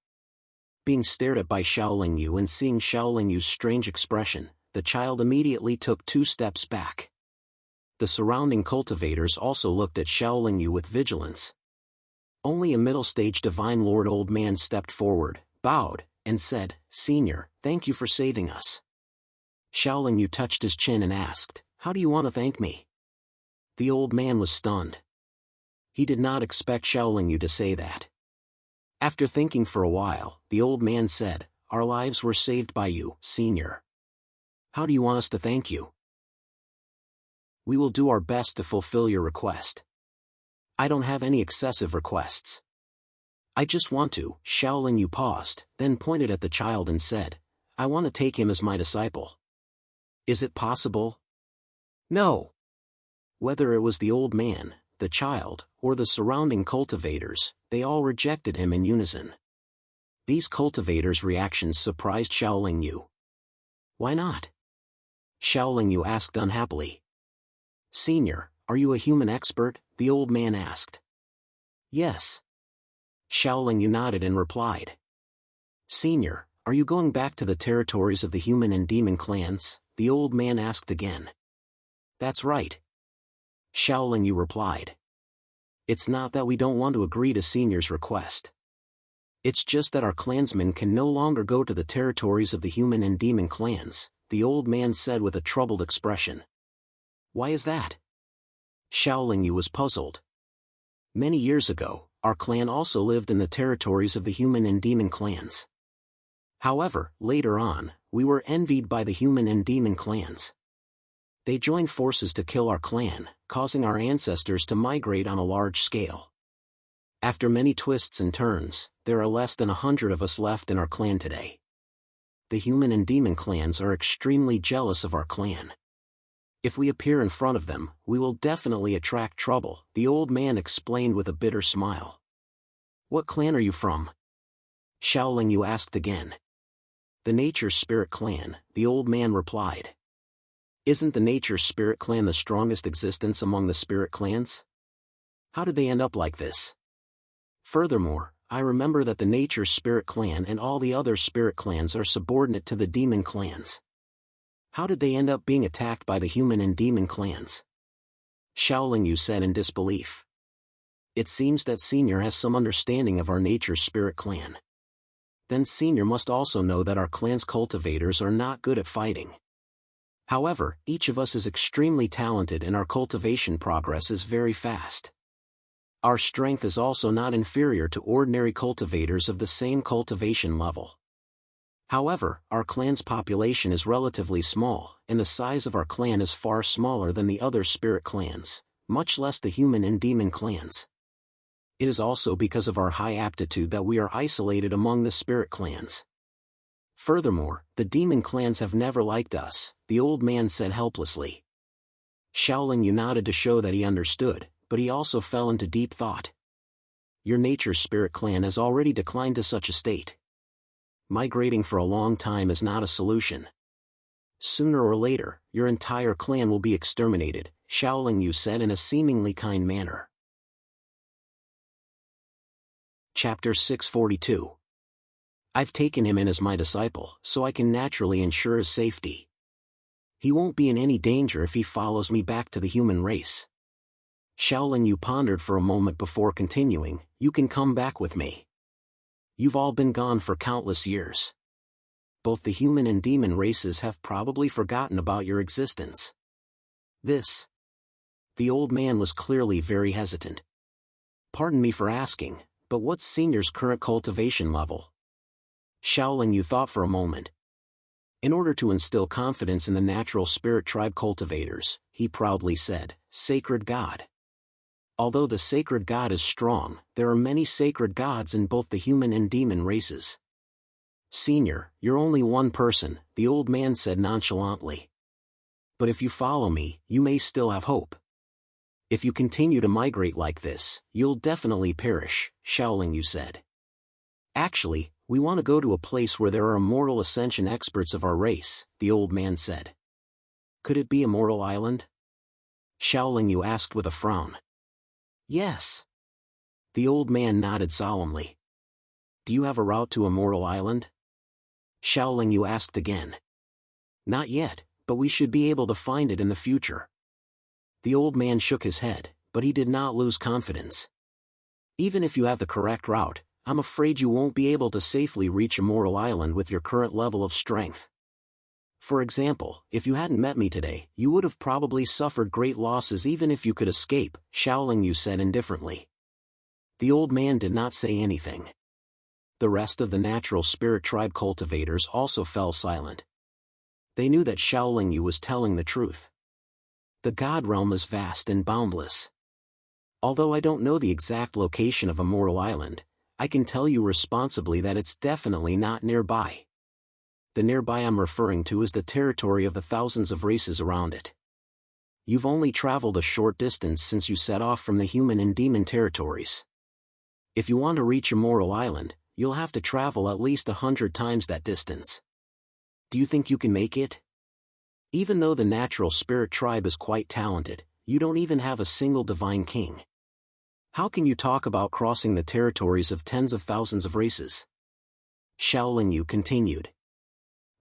Being stared at by Xiaolingyu and seeing Xiaolingyu's strange expression, the child immediately took 2 steps back. The surrounding cultivators also looked at Xiaolingyu with vigilance. Only a middle-stage divine lord old man stepped forward, bowed, and said, "Senior, thank you for saving us." Xiaolingyu touched his chin and asked, "How do you want to thank me?" The old man was stunned. He did not expect Xiaolingyu to say that. After thinking for a while, the old man said, "Our lives were saved by you, Senior. How do you want us to thank you?" "We will do our best to fulfill your request. I don't have any excessive requests. I just want to." Xiaolingyu paused, then pointed at the child and said, "I want to take him as my disciple. Is it possible?" "No." Whether it was the old man, the child, or the surrounding cultivators, they all rejected him in unison. These cultivators' reactions surprised Xiaoling Yu. Why not? Xiaoling Yu asked unhappily. Senior, are you a human expert? The old man asked. Yes. Xiaoling Yu nodded and replied. Senior, are you going back to the territories of the human and demon clans? The old man asked again. That's right. Xiaoling Yu replied. It's not that we don't want to agree to Senior's request. It's just that our clansmen can no longer go to the territories of the human and demon clans, the old man said with a troubled expression. Why is that? Xiaoling Yu was puzzled. Many years ago, our clan also lived in the territories of the human and demon clans. However, later on, we were envied by the human and demon clans. They joined forces to kill our clan, causing our ancestors to migrate on a large scale. After many twists and turns, there are less than 100 of us left in our clan today. The human and demon clans are extremely jealous of our clan. If we appear in front of them, we will definitely attract trouble, the old man explained with a bitter smile. What clan are you from? Xiaoling Yu asked again. The Nature Spirit Clan, the old man replied. Isn't the Nature Spirit Clan the strongest existence among the spirit clans? How did they end up like this? Furthermore, I remember that the Nature Spirit Clan and all the other spirit clans are subordinate to the demon clans. How did they end up being attacked by the human and demon clans? Xiaoling Yu said in disbelief. It seems that Senior has some understanding of our Nature Spirit Clan. Then Senior must also know that our clan's cultivators are not good at fighting. However, each of us is extremely talented and our cultivation progress is very fast. Our strength is also not inferior to ordinary cultivators of the same cultivation level. However, our clan's population is relatively small, and the size of our clan is far smaller than the other spirit clans, much less the human and demon clans. It is also because of our high aptitude that we are isolated among the spirit clans. Furthermore, the demon clans have never liked us, the old man said helplessly. Xiaoling Yu nodded to show that he understood, but he also fell into deep thought. Your Nature Spirit Clan has already declined to such a state. Migrating for a long time is not a solution. Sooner or later, your entire clan will be exterminated, Xiaoling Yu said in a seemingly kind manner. Chapter 642. I've taken him in as my disciple, so I can naturally ensure his safety. He won't be in any danger if he follows me back to the human race. Xiaoling Yu pondered for a moment before continuing, you can come back with me. You've all been gone for countless years. Both the human and demon races have probably forgotten about your existence. This. The old man was clearly very hesitant. Pardon me for asking, but what's Senior's current cultivation level? Xiaoling Yu thought for a moment. In order to instill confidence in the natural spirit tribe cultivators, he proudly said, Sacred God. Although the sacred god is strong, there are many sacred gods in both the human and demon races. Senior, you're only one person, the old man said nonchalantly. But if you follow me, you may still have hope. If you continue to migrate like this, you'll definitely perish, Xiaoling Yu said. Actually, we want to go to a place where there are immortal ascension experts of our race, the old man said. Could it be Immortal Island? Xiaoling Yu asked with a frown. Yes. The old man nodded solemnly. Do you have a route to Immortal Island? Xiaoling Yu asked again. Not yet, but we should be able to find it in the future. The old man shook his head, but he did not lose confidence. Even if you have the correct route, I'm afraid you won't be able to safely reach Immortal Island with your current level of strength. For example, if you hadn't met me today, you would have probably suffered great losses even if you could escape, Xiaoling Yu said indifferently. The old man did not say anything. The rest of the natural spirit tribe cultivators also fell silent. They knew that Xiaoling Yu was telling the truth. The God realm is vast and boundless. Although I don't know the exact location of Immortal Island, I can tell you responsibly that it's definitely not nearby. The nearby I'm referring to is the territory of the thousands of races around it. You've only traveled a short distance since you set off from the human and demon territories. If you want to reach Immortal Island, you'll have to travel at least 100 times that distance. Do you think you can make it? Even though the natural spirit tribe is quite talented, you don't even have a single divine king. How can you talk about crossing the territories of tens of thousands of races? Xiaoling Yu continued.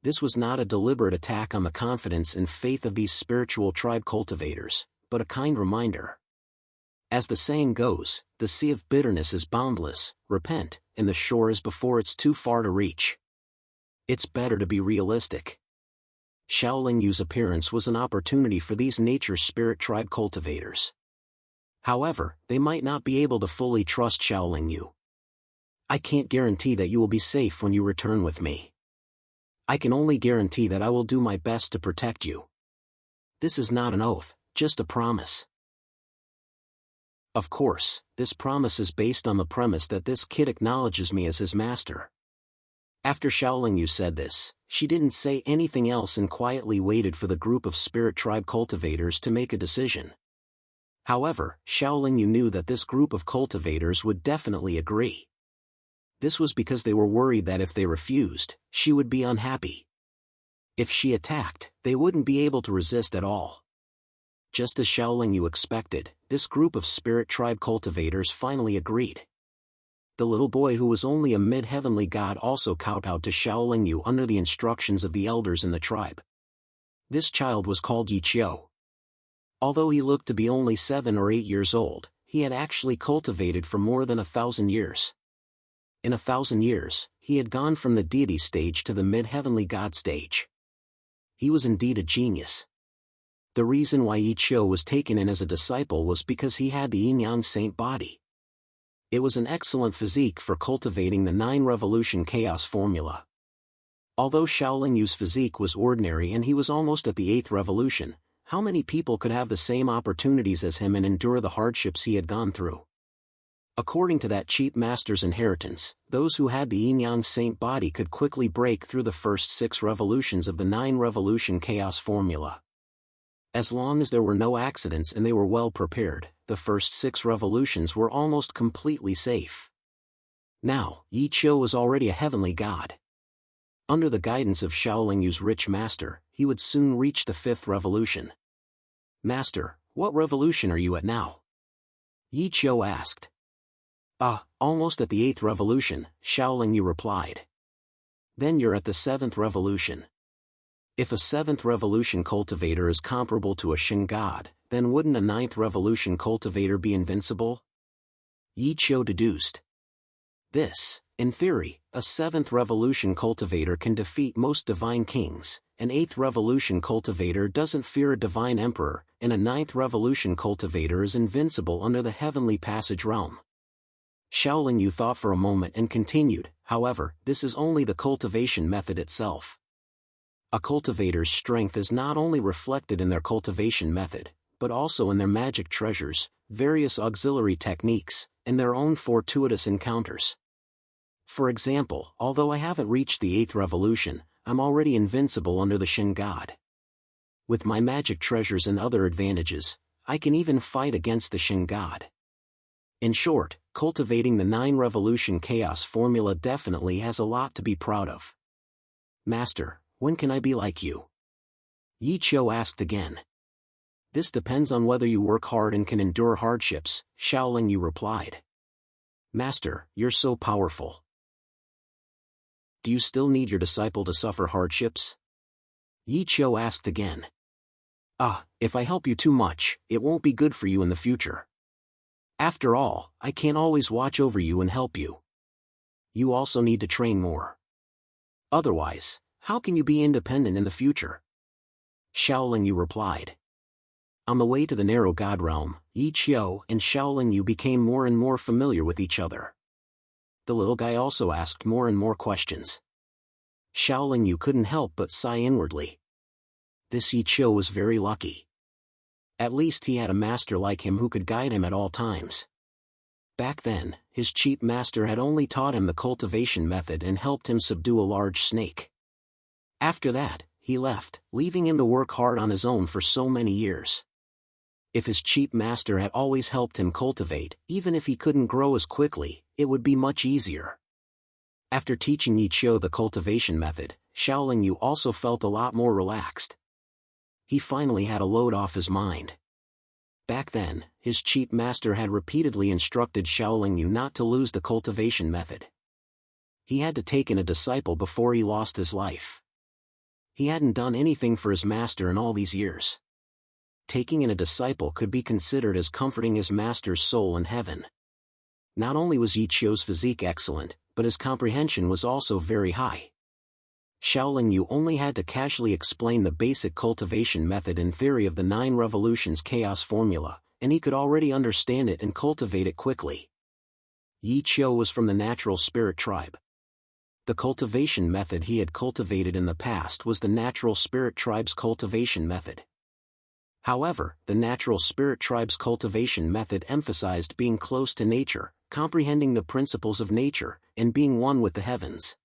This was not a deliberate attack on the confidence and faith of these spiritual tribe cultivators, but a kind reminder. As the saying goes, the sea of bitterness is boundless, repent, and the shore is before it's too far to reach. It's better to be realistic. Xiaoling Yu's appearance was an opportunity for these nature spirit tribe cultivators. However, they might not be able to fully trust Xiaoling Yu. I can't guarantee that you will be safe when you return with me. I can only guarantee that I will do my best to protect you. This is not an oath, just a promise. Of course, this promise is based on the premise that this kid acknowledges me as his master. After Xiaoling Yu said this, she didn't say anything else and quietly waited for the group of spirit tribe cultivators to make a decision. However, Xiaoling Yu knew that this group of cultivators would definitely agree. This was because they were worried that if they refused, she would be unhappy. If she attacked, they wouldn't be able to resist at all. Just as Xiaoling Yu expected, this group of spirit tribe cultivators finally agreed. The little boy who was only a mid-heavenly god also kowtowed to Xiaoling Yu under the instructions of the elders in the tribe. This child was called Yi Qiu. Although he looked to be only 7 or 8 years old, he had actually cultivated for more than 1,000 years. In 1,000 years, he had gone from the deity stage to the mid-heavenly god stage. He was indeed a genius. The reason why Yi Qiu was taken in as a disciple was because he had the yin-yang saint body. It was an excellent physique for cultivating the 9-revolution chaos formula. Although Xiaoling Yu's physique was ordinary and he was almost at the 8th revolution, how many people could have the same opportunities as him and endure the hardships he had gone through? According to that cheap master's inheritance, those who had the yin-yang saint body could quickly break through the first 6 revolutions of the 9-revolution chaos formula. As long as there were no accidents and they were well prepared, the first 6 revolutions were almost completely safe. Now, Yi Qiu was already a heavenly god. Under the guidance of Xiaoling Yu's rich master, he would soon reach the 5th revolution. Master, what revolution are you at now? Yi Qiu asked. Almost at the 8th revolution, Xiaoling Yu replied. Then you're at the 7th revolution. If a 7th revolution cultivator is comparable to a Shin god, then wouldn't a 9th revolution cultivator be invincible? Yi Qiu deduced. This, in theory, a 7th revolution cultivator can defeat most divine kings, an 8th revolution cultivator doesn't fear a divine emperor, and a 9th revolution cultivator is invincible under the heavenly passage realm. Xiaoling Yu thought for a moment and continued, however, this is only the cultivation method itself. A cultivator's strength is not only reflected in their cultivation method, but also in their magic treasures, various auxiliary techniques, and their own fortuitous encounters. For example, although I haven't reached the 8th revolution, I'm already invincible under the Shin god. With my magic treasures and other advantages, I can even fight against the Shin god. In short, cultivating the 9-revolution chaos formula definitely has a lot to be proud of. Master, when can I be like you? Yi Qiu asked again. This depends on whether you work hard and can endure hardships, Xiaoling Yu replied. Master, you're so powerful. Do you still need your disciple to suffer hardships? Yi Qiu asked again. If I help you too much, it won't be good for you in the future. After all, I can't always watch over you and help you. You also need to train more. Otherwise, how can you be independent in the future? Xiaoling Yu replied. On the way to the narrow god realm, Yi Qiu and Xiaoling Yu became more and more familiar with each other. The little guy also asked more and more questions. Xiaoling Yu couldn't help but sigh inwardly. This Yi Qiu was very lucky. At least he had a master like him who could guide him at all times. Back then, his cheap master had only taught him the cultivation method and helped him subdue a large snake. After that, he left, leaving him to work hard on his own for so many years. If his cheap master had always helped him cultivate, even if he couldn't grow as quickly, it would be much easier. After teaching Yi Qiu the cultivation method, Xiaoling Yu also felt a lot more relaxed. He finally had a load off his mind. Back then, his cheap master had repeatedly instructed Xiaoling Yu not to lose the cultivation method. He had to take in a disciple before he lost his life. He hadn't done anything for his master in all these years. Taking in a disciple could be considered as comforting his master's soul in heaven. Not only was Yi Qiu's physique excellent, but his comprehension was also very high. Xiaoling Yu only had to casually explain the basic cultivation method in theory of the 9 revolutions chaos formula, and he could already understand it and cultivate it quickly. Yi Qiu was from the natural spirit tribe. The cultivation method he had cultivated in the past was the natural spirit tribe's cultivation method. However, the natural spirit tribe's cultivation method emphasized being close to nature, comprehending the principles of nature, and being one with the heavens.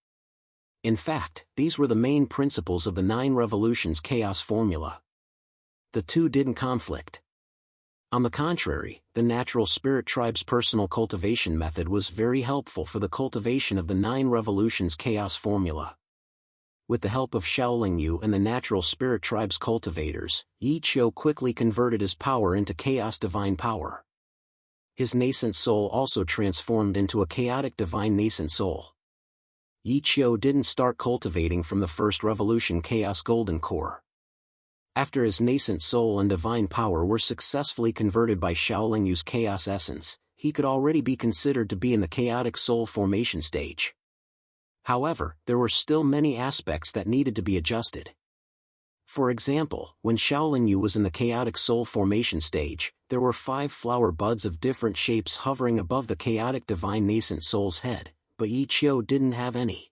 In fact, these were the main principles of the 9 revolutions chaos formula. The two didn't conflict. On the contrary, the natural spirit tribe's personal cultivation method was very helpful for the cultivation of the 9 revolutions chaos formula. With the help of Xiaoling Yu and the natural spirit tribe's cultivators, Yi Qiu quickly converted his power into chaos divine power. His nascent soul also transformed into a chaotic divine nascent soul. Yi Qiu didn't start cultivating from the first revolution chaos golden core. After his nascent soul and divine power were successfully converted by Xiaoling Yu's chaos essence, he could already be considered to be in the chaotic soul formation stage. However, there were still many aspects that needed to be adjusted. For example, when Xiaoling Yu was in the chaotic soul formation stage, there were 5 flower buds of different shapes hovering above the chaotic divine nascent soul's head, but Yi Qiu didn't have any.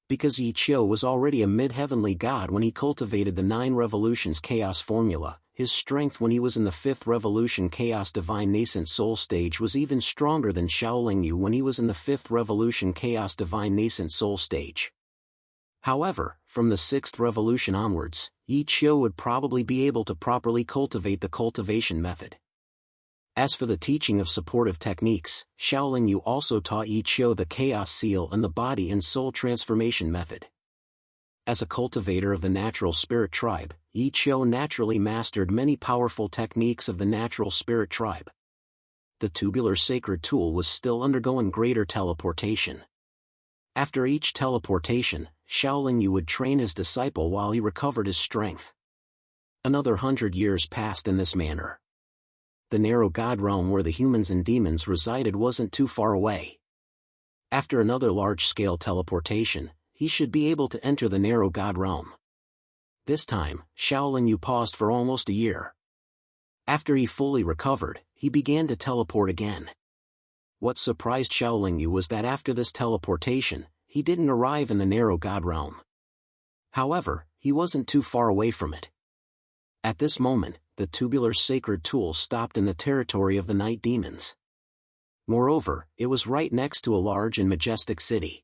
Because Yi Qiu was already a mid-heavenly god when he cultivated the 9 revolutions chaos formula, his strength when he was in the 5th revolution chaos divine nascent soul stage was even stronger than Xiaoling Yu when he was in the 5th revolution chaos divine nascent soul stage. However, from the 6th revolution onwards, Yi Qiu would probably be able to properly cultivate the cultivation method. As for the teaching of supportive techniques, Xiaoling Yu also taught Yi Qiu the chaos seal and the body and soul transformation method. As a cultivator of the natural spirit tribe, Yi Qiu naturally mastered many powerful techniques of the natural spirit tribe. The tubular sacred tool was still undergoing greater teleportation. After each teleportation, Xiaoling Yu would train his disciple while he recovered his strength. Another 100 years passed in this manner. The narrow god realm where the humans and demons resided wasn't too far away. After another large-scale teleportation, he should be able to enter the narrow god realm. This time, Xiaoling Yu paused for almost a year. After he fully recovered, he began to teleport again. What surprised Xiaoling Yu was that after this teleportation, he didn't arrive in the narrow god realm. However, he wasn't too far away from it. At this moment, the tubular sacred tool stopped in the territory of the night demons. Moreover, it was right next to a large and majestic city.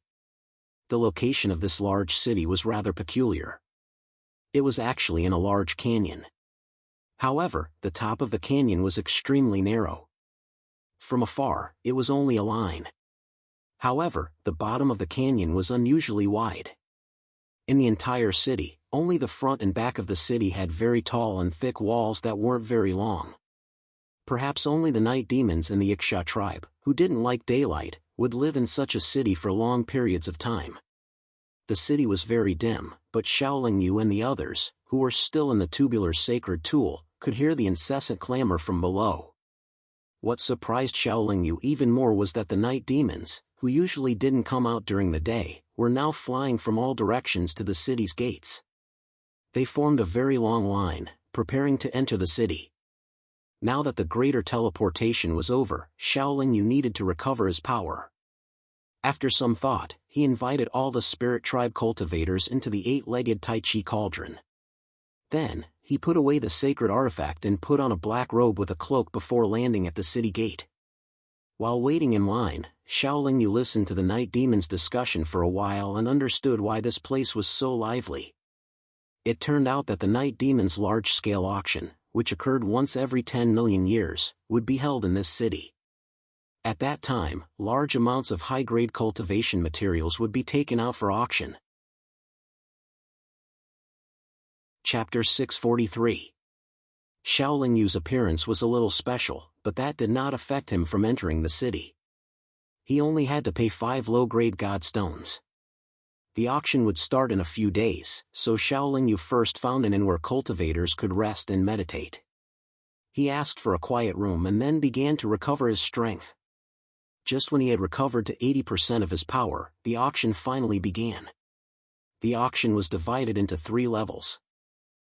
The location of this large city was rather peculiar. It was actually in a large canyon. However, the top of the canyon was extremely narrow. From afar, it was only a line. However, the bottom of the canyon was unusually wide. In the entire city, only the front and back of the city had very tall and thick walls that weren't very long. Perhaps only the night demons and the Iksha tribe, who didn't like daylight, would live in such a city for long periods of time. The city was very dim, but Xiaoling Yu and the others, who were still in the tubular sacred tool, could hear the incessant clamor from below. What surprised Xiaoling Yu even more was that the night demons, who usually didn't come out during the day, were now flying from all directions to the city's gates. They formed a very long line, preparing to enter the city. Now that the greater teleportation was over, Xiaoling Yu needed to recover his power. After some thought, he invited all the spirit tribe cultivators into the 8-legged Tai Chi cauldron. Then, he put away the sacred artifact and put on a black robe with a cloak before landing at the city gate. While waiting in line, Xiaoling Yu listened to the night demons' discussion for a while and understood why this place was so lively. It turned out that the night demons' large-scale auction, which occurred once every 10 million years, would be held in this city. At that time, large amounts of high-grade cultivation materials would be taken out for auction. Chapter 643. Xiaoling Yu's appearance was a little special, but that did not affect him from entering the city. He only had to pay 5 low-grade god stones. The auction would start in a few days, so Xiaoling Yu first found an inn where cultivators could rest and meditate. He asked for a quiet room and then began to recover his strength. Just when he had recovered to 80% of his power, the auction finally began. The auction was divided into 3 levels.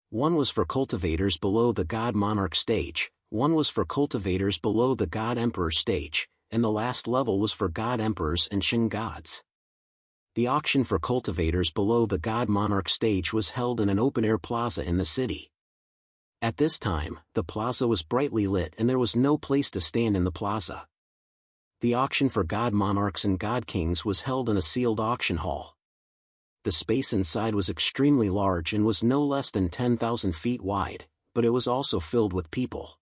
One was for cultivators below the God Monarch stage, one was for cultivators below the God Emperor stage, and the last level was for God Emperors and Shen gods. The auction for cultivators below the God Monarch stage was held in an open-air plaza in the city. At this time, the plaza was brightly lit and there was no place to stand in the plaza. The auction for God Monarchs and God Kings was held in a sealed auction hall. The space inside was extremely large and was no less than 10,000 feet wide, but it was also filled with people.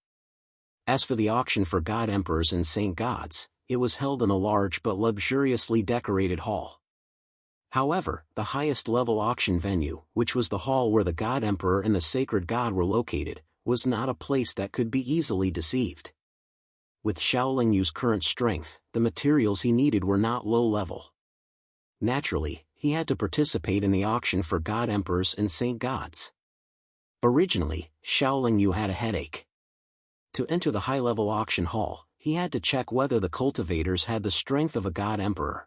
As for the auction for God Emperors and Saint Gods, it was held in a large but luxuriously decorated hall. However, the highest level auction venue, which was the hall where the God Emperor and the Sacred God were located, was not a place that could be easily deceived. With Xiaoling Yu's current strength, the materials he needed were not low level. Naturally, he had to participate in the auction for God Emperors and Saint Gods. Originally, Xiaoling Yu had a headache. To enter the high-level auction hall, he had to check whether the cultivators had the strength of a God Emperor.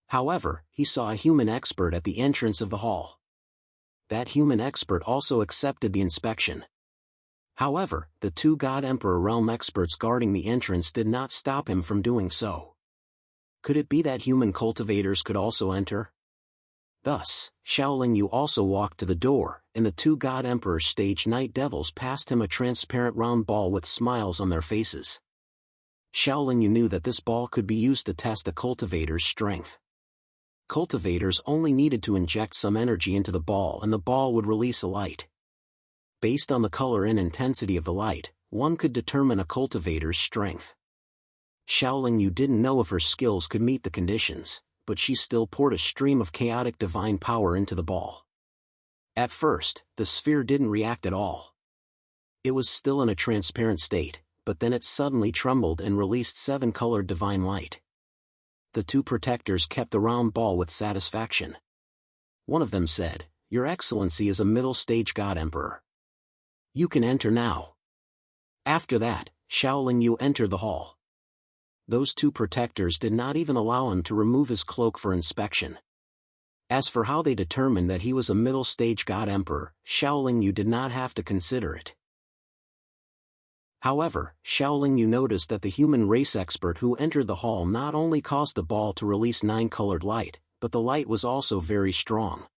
However, he saw a human expert at the entrance of the hall. That human expert also accepted the inspection. However, the 2 God Emperor realm experts guarding the entrance did not stop him from doing so. Could it be that human cultivators could also enter? Thus, Xiaoling Yu also walked to the door, and the 2 God Emperor stage Night Devils passed him a transparent round ball with smiles on their faces. Xiaoling Yu knew that this ball could be used to test a cultivator's strength. Cultivators only needed to inject some energy into the ball and the ball would release a light. Based on the color and intensity of the light, one could determine a cultivator's strength. Xiaoling Yu didn't know if her skills could meet the conditions, but she still poured a stream of chaotic divine power into the ball. At first, the sphere didn't react at all. It was still in a transparent state, but then it suddenly trembled and released 7-colored divine light. The 2 protectors kept the round ball with satisfaction. One of them said, "Your Excellency is a middle-stage God Emperor. You can enter now." After that, Xiaoling Yu entered the hall. Those 2 protectors did not even allow him to remove his cloak for inspection. As for how they determined that he was a middle-stage God Emperor, Xiaoling Yu did not have to consider it. However, Xiaoling Yu noticed that the human race expert who entered the hall not only caused the ball to release 9-colored light, but the light was also very strong.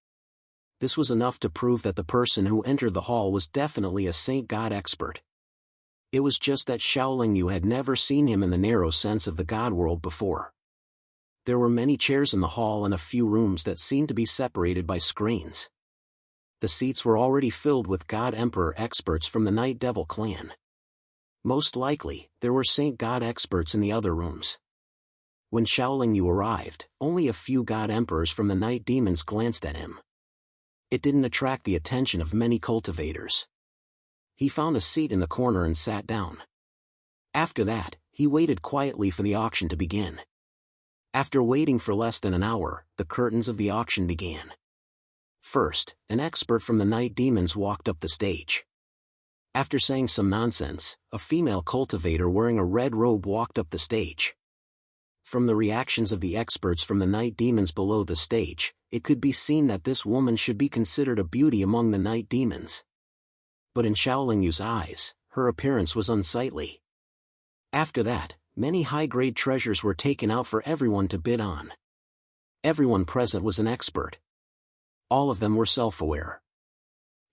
This was enough to prove that the person who entered the hall was definitely a Saint God expert. It was just that Xiaoling Yu had never seen him in the narrow sense of the God world before. There were many chairs in the hall and a few rooms that seemed to be separated by screens. The seats were already filled with God Emperor experts from the Night Devil clan. Most likely, there were Saint God experts in the other rooms. When Xiaoling Yu arrived, only a few God Emperors from the Night Demons glanced at him. It didn't attract the attention of many cultivators. He found a seat in the corner and sat down. After that, he waited quietly for the auction to begin. After waiting for less than an hour, the curtains of the auction began. First, an expert from the Night Demons walked up the stage. After saying some nonsense, a female cultivator wearing a red robe walked up the stage. From the reactions of the experts from the Night Demons below the stage, it could be seen that this woman should be considered a beauty among the Night Demons. But in Xiaoling Yu's eyes, her appearance was unsightly. After that, many high-grade treasures were taken out for everyone to bid on. Everyone present was an expert. All of them were self-aware.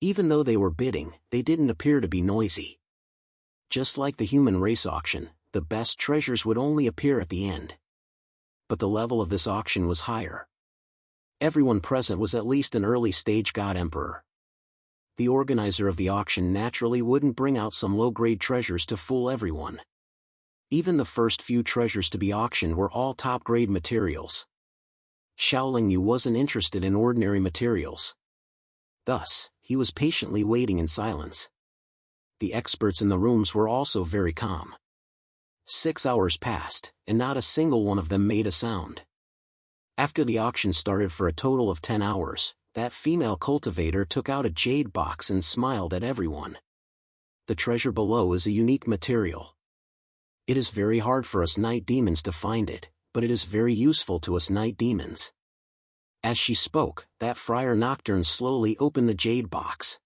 Even though they were bidding, they didn't appear to be noisy. Just like the human race auction, the best treasures would only appear at the end. But the level of this auction was higher. Everyone present was at least an early-stage God Emperor. The organizer of the auction naturally wouldn't bring out some low-grade treasures to fool everyone. Even the first few treasures to be auctioned were all top-grade materials. Xiaolingyu wasn't interested in ordinary materials. Thus, he was patiently waiting in silence. The experts in the rooms were also very calm. 6 hours passed, and not a single one of them made a sound. After the auction started for a total of 10 hours, that female cultivator took out a jade box and smiled at everyone. The treasure below is a unique material. It is very hard for us night demons to find it, but it is very useful to us night demons. As she spoke, that Friar Nocturne slowly opened the jade box.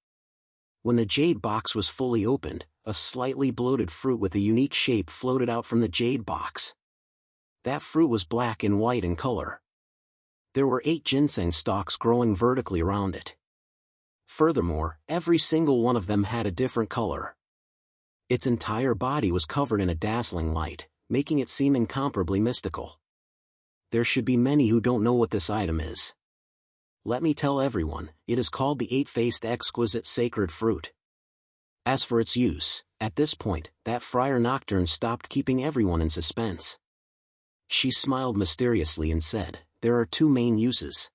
When the jade box was fully opened, a slightly bloated fruit with a unique shape floated out from the jade box. That fruit was black and white in color. There were 8 ginseng stalks growing vertically around it. Furthermore, every single one of them had a different color. Its entire body was covered in a dazzling light, making it seem incomparably mystical. There should be many who don't know what this item is. Let me tell everyone, it is called the 8-faced exquisite sacred fruit. As for its use, at this point, that Friar Nocturne stopped keeping everyone in suspense. She smiled mysteriously and said, there are 2 main uses.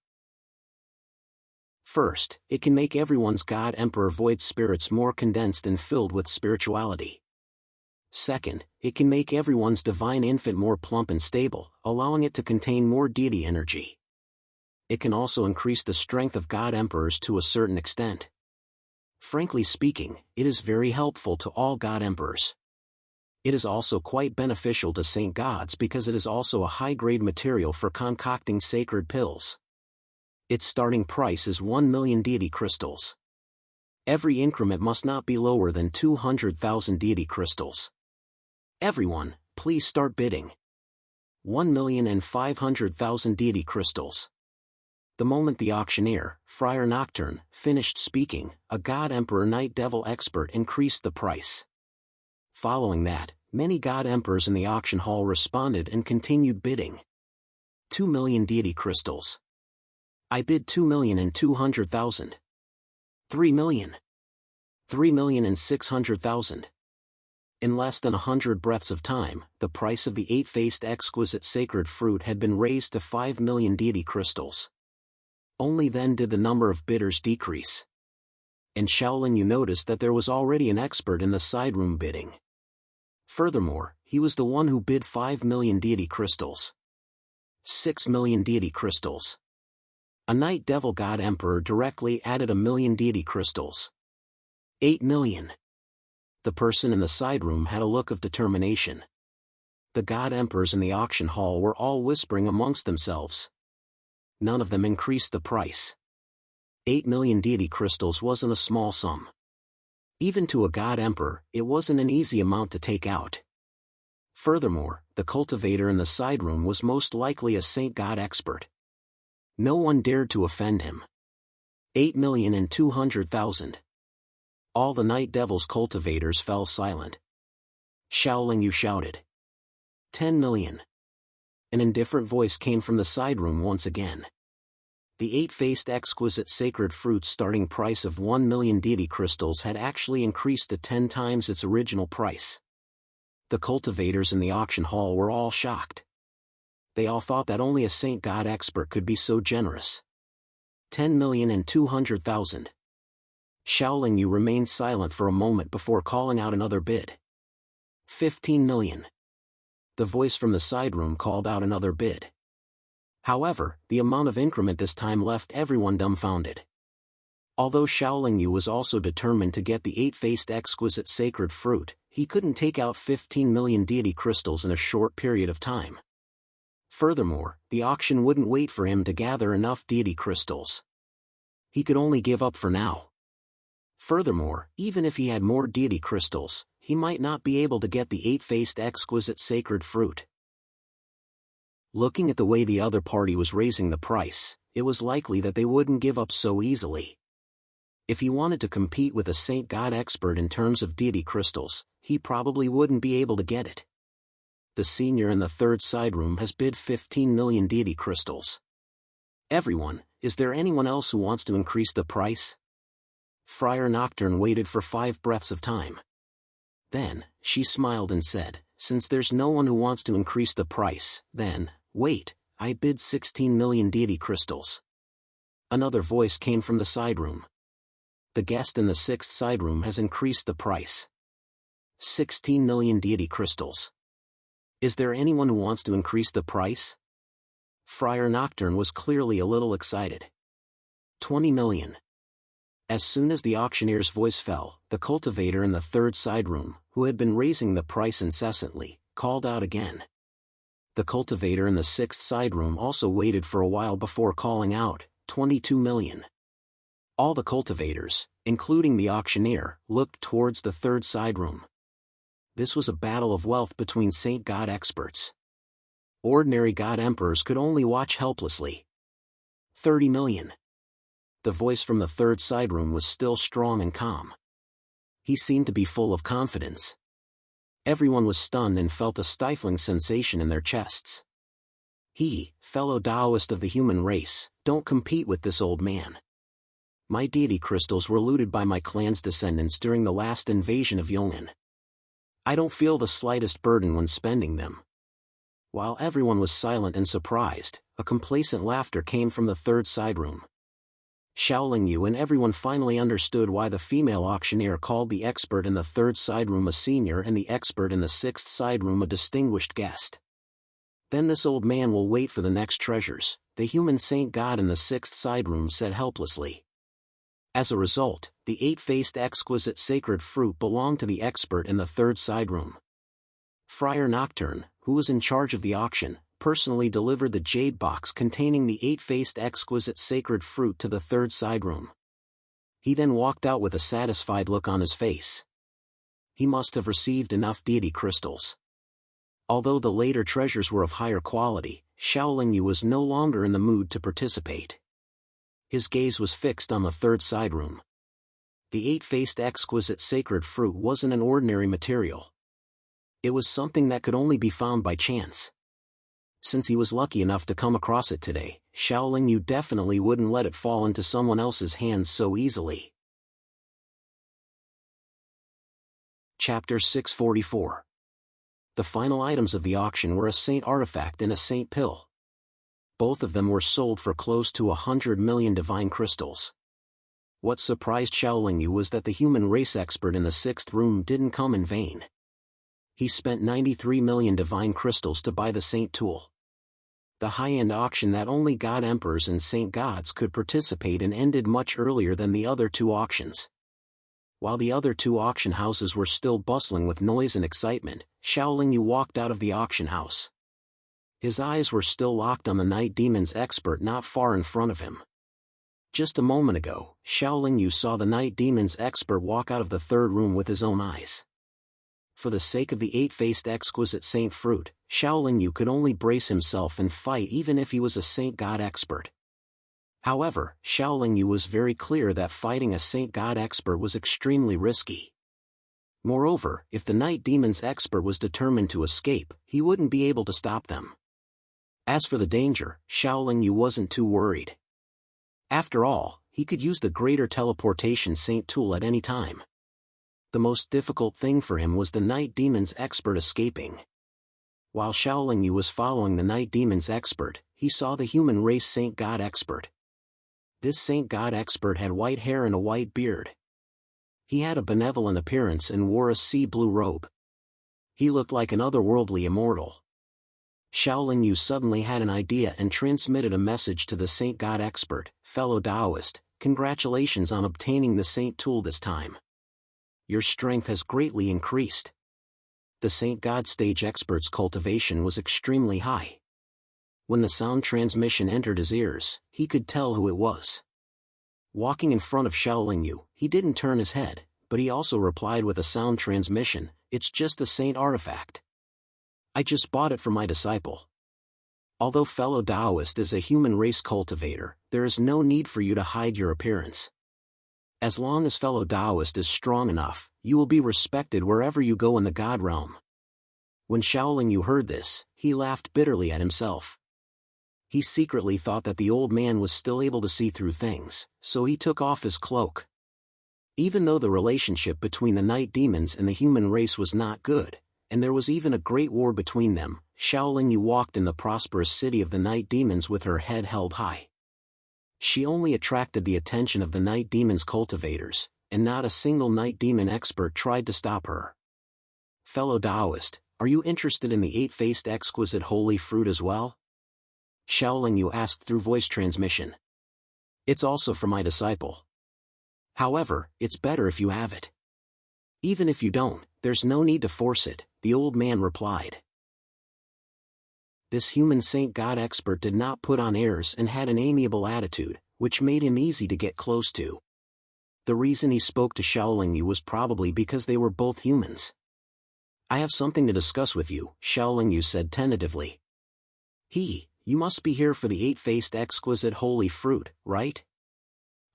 First, it can make everyone's God Emperor void spirits more condensed and filled with spirituality. Second, it can make everyone's divine infant more plump and stable, allowing it to contain more deity energy. It can also increase the strength of God Emperors to a certain extent. Frankly speaking, it is very helpful to all God Emperors. It is also quite beneficial to Saint Gods because it is also a high-grade material for concocting sacred pills. Its starting price is 1 million deity crystals. Every increment must not be lower than 200,000 deity crystals. Everyone, please start bidding. 1,500,000 deity crystals. The moment the auctioneer, Friar Nocturne, finished speaking, a God Emperor Night Devil expert increased the price. Following that, many God Emperors in the auction hall responded and continued bidding. 2 million deity crystals. I bid 2,200,000. 3 million. 3,600,000. In less than 100 breaths of time, the price of the 8-faced exquisite sacred fruit had been raised to 5 million deity crystals. Only then did the number of bidders decrease. And Xiaolingyu noticed that there was already an expert in the side room bidding. Furthermore, he was the one who bid 5 million deity crystals. 6 million deity crystals. A Night Devil God Emperor directly added 1 million deity crystals. 8 million. The person in the side room had a look of determination. The God Emperors in the auction hall were all whispering amongst themselves. None of them increased the price. 8 million deity crystals wasn't a small sum. Even to a God Emperor, it wasn't an easy amount to take out. Furthermore, the cultivator in the side room was most likely a Saint God expert. No one dared to offend him. 8,200,000. All the Night Devil's cultivators fell silent. Xiaolingyu shouted. 10 million. An indifferent voice came from the side room once again. The 8-faced exquisite sacred fruit's starting price of 1 million deity crystals had actually increased to 10 times its original price. The cultivators in the auction hall were all shocked. They all thought that only a Saint God expert could be so generous. 10,200,000. Xiaolingyu remained silent for a moment before calling out another bid. 15 million. The voice from the side room called out another bid. However, the amount of increment this time left everyone dumbfounded. Although Xiaolingyu was also determined to get the 8-faced exquisite sacred fruit, he couldn't take out 15 million deity crystals in a short period of time. Furthermore, the auction wouldn't wait for him to gather enough deity crystals. He could only give up for now. Furthermore, even if he had more deity crystals, he might not be able to get the 8-faced exquisite sacred fruit. Looking at the way the other party was raising the price, it was likely that they wouldn't give up so easily. If he wanted to compete with a Saint God expert in terms of deity crystals, he probably wouldn't be able to get it. The senior in the third side room has bid 15 million deity crystals. Everyone, is there anyone else who wants to increase the price? Friar Nocturne waited for 5 breaths of time. Then, she smiled and said, "Since there's no one who wants to increase the price, then, wait, I bid 16 million deity crystals." Another voice came from the side room. "The guest in the 6th side room has increased the price. 16 million deity crystals. Is there anyone who wants to increase the price?" Friar Nocturne was clearly a little excited. 20 million. As soon as the auctioneer's voice fell, the cultivator in the 3rd side room, who had been raising the price incessantly, called out again. The cultivator in the 6th side room also waited for a while before calling out, 22 million. All the cultivators, including the auctioneer, looked towards the 3rd side room. This was a battle of wealth between Saint God experts. Ordinary God emperors could only watch helplessly. 30 million. The voice from the 3rd side room was still strong and calm. He seemed to be full of confidence. Everyone was stunned and felt a stifling sensation in their chests. Fellow Taoist of the human race, don't compete with this old man. My deity crystals were looted by my clan's descendants during the last invasion of Yulin. I don't feel the slightest burden when spending them." While everyone was silent and surprised, a complacent laughter came from the 3rd side room. Shaolin Yu and everyone finally understood why the female auctioneer called the expert in the 3rd side room a senior and the expert in the 6th side room a distinguished guest. "Then this old man will wait for the next treasures," the human saint god in the 6th side room said helplessly. As a result, the 8-faced exquisite sacred fruit belonged to the expert in the 3rd side room. Friar Nocturne, who was in charge of the auction, personally delivered the jade box containing the 8-faced exquisite sacred fruit to the 3rd side room. He then walked out with a satisfied look on his face. He must have received enough deity crystals. Although the later treasures were of higher quality, Shaolin Yu was no longer in the mood to participate. His gaze was fixed on the 3rd side room. The 8-faced exquisite sacred fruit wasn't an ordinary material. It was something that could only be found by chance. Since he was lucky enough to come across it today, Shaolin Yu definitely wouldn't let it fall into someone else's hands so easily. Chapter 644. The final items of the auction were a saint artifact and a saint pill. Both of them were sold for close to 100 million divine crystals. What surprised Shaolin Yu was that the human race expert in the 6th room didn't come in vain. He spent 93 million divine crystals to buy the saint tool. The high-end auction that only god emperors and saint gods could participate in ended much earlier than the other 2 auctions. While the other 2 auction houses were still bustling with noise and excitement, Shaolin Yu walked out of the auction house. His eyes were still locked on the night demon's expert not far in front of him. Just a moment ago, Shaolin Yu saw the night demon's expert walk out of the 3rd room with his own eyes. For the sake of the 8-faced exquisite saint fruit, Shaolin Yu could only brace himself and fight even if he was a saint god expert. However, Shaolin Yu was very clear that fighting a saint god expert was extremely risky. Moreover, if the night demon's expert was determined to escape, he wouldn't be able to stop them. As for the danger, Shaolin Yu wasn't too worried. After all, he could use the greater teleportation saint tool at any time. The most difficult thing for him was the night demon's expert escaping. While Shaolin Yu was following the night demon's expert, he saw the human race saint god expert. This saint god expert had white hair and a white beard. He had a benevolent appearance and wore a sea blue robe. He looked like an otherworldly immortal. Shaolin Yu suddenly had an idea and transmitted a message to the saint god expert, "Fellow Taoist, congratulations on obtaining the saint tool this time. Your strength has greatly increased." The saint god stage expert's cultivation was extremely high. When the sound transmission entered his ears, he could tell who it was. Walking in front of Shaolin Yu, he didn't turn his head, but he also replied with a sound transmission, "It's just a saint artifact. I just bought it for my disciple." Although fellow Taoist is a human race cultivator, there is no need for you to hide your appearance. As long as fellow Taoist is strong enough, you will be respected wherever you go in the God realm. When Shaolin Yu heard this, he laughed bitterly at himself. He secretly thought that the old man was still able to see through things, so he took off his cloak. Even though the relationship between the night demons and the human race was not good, and there was even a great war between them, Xiaolingyu walked in the prosperous city of the night demons with her head held high. She only attracted the attention of the night demons' cultivators, and not a single night demon expert tried to stop her. Fellow Taoist, are you interested in the eight-faced exquisite holy fruit as well? Xiaolingyu asked through voice transmission. It's also for my disciple. However, it's better if you have it. Even if you don't, there's no need to force it, the old man replied. This human saint god expert did not put on airs and had an amiable attitude, which made him easy to get close to. The reason he spoke to Xiaolingyu was probably because they were both humans. I have something to discuss with you, Xiaolingyu said tentatively. You must be here for the eight-faced exquisite holy fruit, right?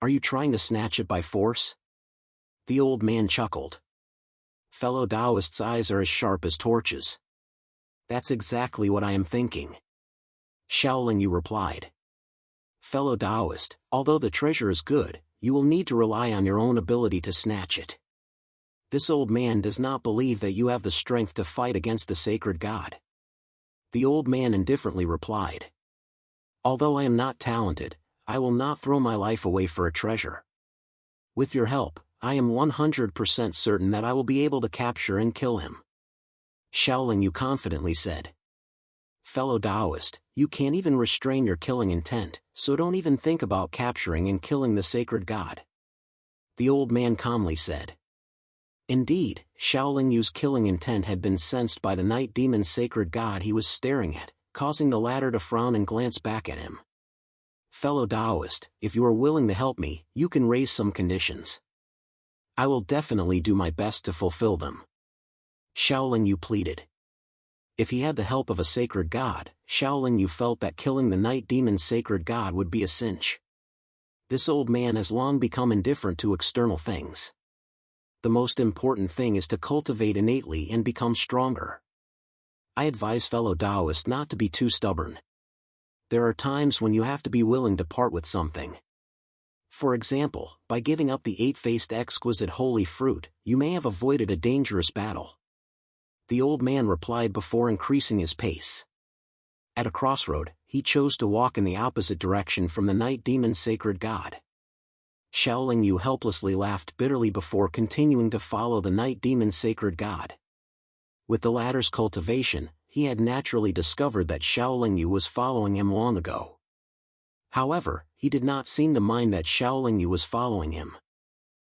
Are you trying to snatch it by force? The old man chuckled. Fellow Taoist's eyes are as sharp as torches. That's exactly what I am thinking. Xiaolingyu replied. Fellow Taoist, although the treasure is good, you will need to rely on your own ability to snatch it. This old man does not believe that you have the strength to fight against the sacred god. The old man indifferently replied. Although I am not talented, I will not throw my life away for a treasure. With your help, I am 100% certain that I will be able to capture and kill him. Xiaolingyu confidently said. Fellow Taoist, you can't even restrain your killing intent, so don't even think about capturing and killing the sacred god. The old man calmly said. Indeed, Xiaolingyu's killing intent had been sensed by the night demon's sacred god he was staring at, causing the latter to frown and glance back at him. Fellow Taoist, if you are willing to help me, you can raise some conditions. I will definitely do my best to fulfill them. Xiaolingyu pleaded. If he had the help of a sacred god, Xiaolingyu felt that killing the night demon's sacred god would be a cinch. This old man has long become indifferent to external things. The most important thing is to cultivate innately and become stronger. I advise fellow Taoists not to be too stubborn. There are times when you have to be willing to part with something. For example, by giving up the eight-faced exquisite holy fruit, you may have avoided a dangerous battle. The old man replied before increasing his pace. At a crossroad, he chose to walk in the opposite direction from the night demon's sacred god. Xiaolingyu helplessly laughed bitterly before continuing to follow the night demon's sacred god. With the latter's cultivation, he had naturally discovered that Xiaolingyu was following him long ago. However, he did not seem to mind that Xiaolingyu was following him.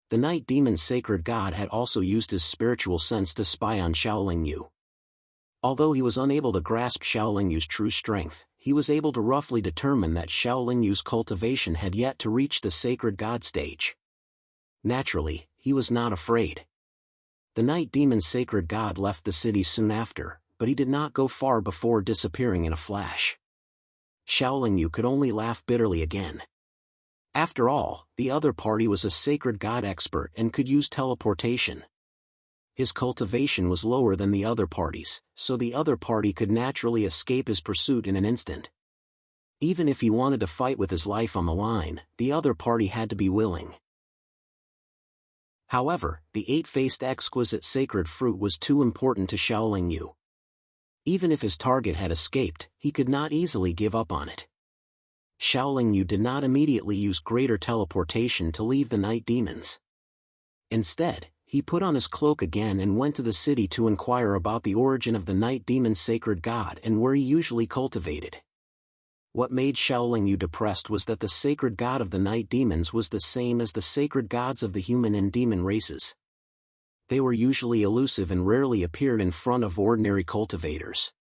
The night demon's sacred god had also used his spiritual sense to spy on Xiaolingyu. Although he was unable to grasp Xiaolingyu's true strength, he was able to roughly determine that Xiaolingyu's cultivation had yet to reach the sacred god stage. Naturally, he was not afraid. The night demon's sacred god left the city soon after, but he did not go far before disappearing in a flash. Xiaolingyu could only laugh bitterly again. After all, the other party was a sacred god expert and could use teleportation. His cultivation was lower than the other party's, so the other party could naturally escape his pursuit in an instant. Even if he wanted to fight with his life on the line, the other party had to be willing. However, the eight-faced exquisite sacred fruit was too important to Xiaolingyu. Even if his target had escaped, he could not easily give up on it. Xiaolingyu did not immediately use greater teleportation to leave the night demons. Instead, he put on his cloak again and went to the city to inquire about the origin of the night demon's sacred god and where he usually cultivated. What made Xiaolingyu depressed was that the sacred god of the night demons was the same as the sacred gods of the human and demon races. They were usually elusive and rarely appeared in front of ordinary cultivators.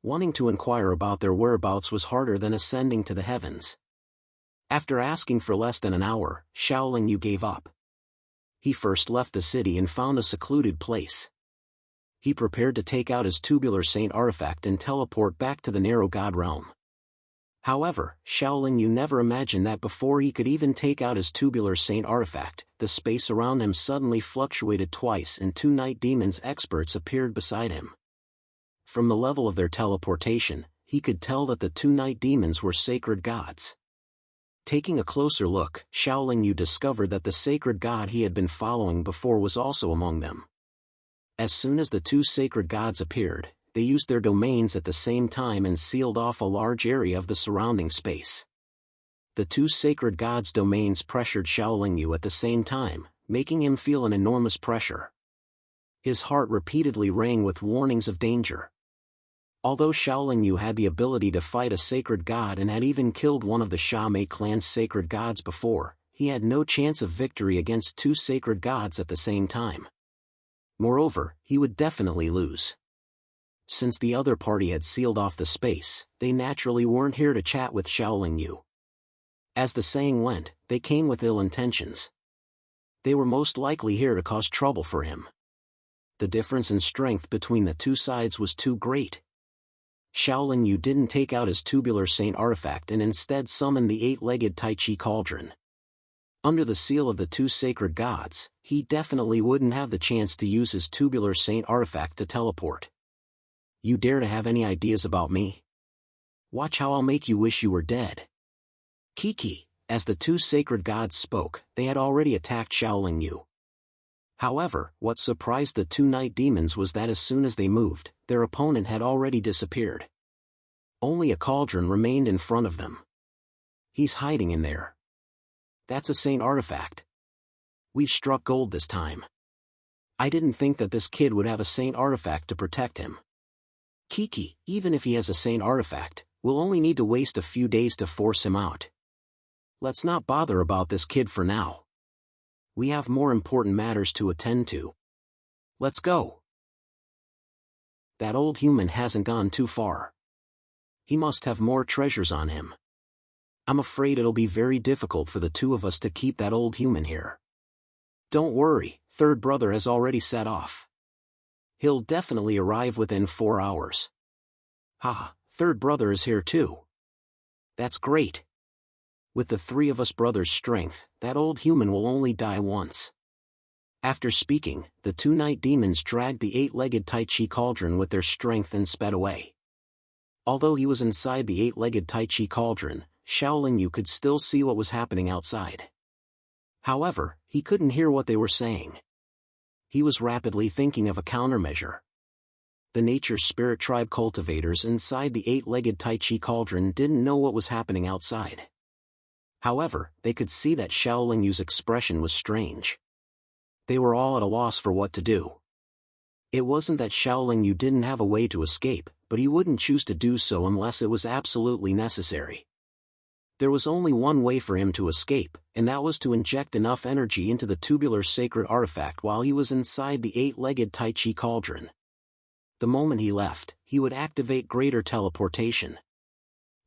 Wanting to inquire about their whereabouts was harder than ascending to the heavens. After asking for less than an hour, Xiaolingyu gave up. He first left the city and found a secluded place. He prepared to take out his tubular saint artifact and teleport back to the narrow god realm. However, Xiaolingyu never imagined that before he could even take out his tubular saint artifact, the space around him suddenly fluctuated twice and two night demons experts appeared beside him. From the level of their teleportation, he could tell that the two night demons were sacred gods. Taking a closer look, Xiaoling Yu discovered that the sacred god he had been following before was also among them. As soon as the two sacred gods appeared, they used their domains at the same time and sealed off a large area of the surrounding space. The two sacred gods' domains pressured Xiaoling Yu at the same time, making him feel an enormous pressure. His heart repeatedly rang with warnings of danger. Although Xiaoling Yu had the ability to fight a sacred god and had even killed one of the Sha-Mei clan's sacred gods before, he had no chance of victory against two sacred gods at the same time. Moreover, he would definitely lose. Since the other party had sealed off the space, they naturally weren't here to chat with Xiaoling Yu. As the saying went, they came with ill intentions. They were most likely here to cause trouble for him. The difference in strength between the two sides was too great. Xiaoling Yu didn't take out his tubular saint artifact and instead summoned the eight-legged Tai Chi cauldron. Under the seal of the two sacred gods, he definitely wouldn't have the chance to use his tubular saint artifact to teleport. You dare to have any ideas about me? Watch how I'll make you wish you were dead. Kiki, as the two sacred gods spoke, they had already attacked Xiaoling Yu. However, what surprised the two night demons was that as soon as they moved, their opponent had already disappeared. Only a cauldron remained in front of them. He's hiding in there. That's a saint artifact. We've struck gold this time. I didn't think that this kid would have a saint artifact to protect him. Kiki, even if he has a saint artifact, we'll only need to waste a few days to force him out. Let's not bother about this kid for now. We have more important matters to attend to. Let's go. That old human hasn't gone too far. He must have more treasures on him. I'm afraid it'll be very difficult for the two of us to keep that old human here. Don't worry, third brother has already set off. He'll definitely arrive within 4 hours. Haha, third brother is here too. That's great. With the three of us brothers' strength, that old human will only die once. After speaking, the two night demons dragged the eight-legged Tai Chi cauldron with their strength and sped away. Although he was inside the eight-legged Tai Chi cauldron, Xiaoling Yu could still see what was happening outside. However, he couldn't hear what they were saying. He was rapidly thinking of a countermeasure. The Nature Spirit Tribe cultivators inside the eight-legged Tai Chi cauldron didn't know what was happening outside. However, they could see that Xiaoling Yu's expression was strange. They were all at a loss for what to do. It wasn't that Xiaoling Yu didn't have a way to escape, but he wouldn't choose to do so unless it was absolutely necessary. There was only one way for him to escape, and that was to inject enough energy into the tubular sacred artifact while he was inside the eight-legged Tai Chi cauldron. The moment he left, he would activate greater teleportation.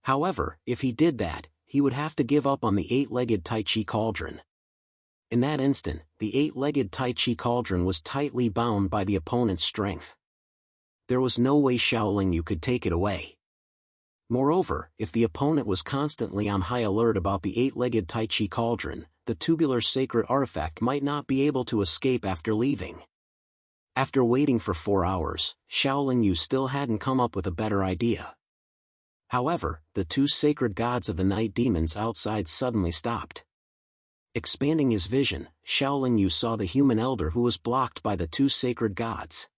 However, if he did that, he would have to give up on the eight-legged Tai Chi cauldron. In that instant, the eight-legged Tai Chi cauldron was tightly bound by the opponent's strength. There was no way Xiaoling Yu could take it away. Moreover, if the opponent was constantly on high alert about the eight-legged Tai Chi cauldron, the tubular sacred artifact might not be able to escape after leaving. After waiting for 4 hours, Xiaoling Yu still hadn't come up with a better idea. However, the two sacred gods of the night demons outside suddenly stopped. Expanding his vision, Xiaoling Yu saw the human elder who was blocked by the two sacred gods.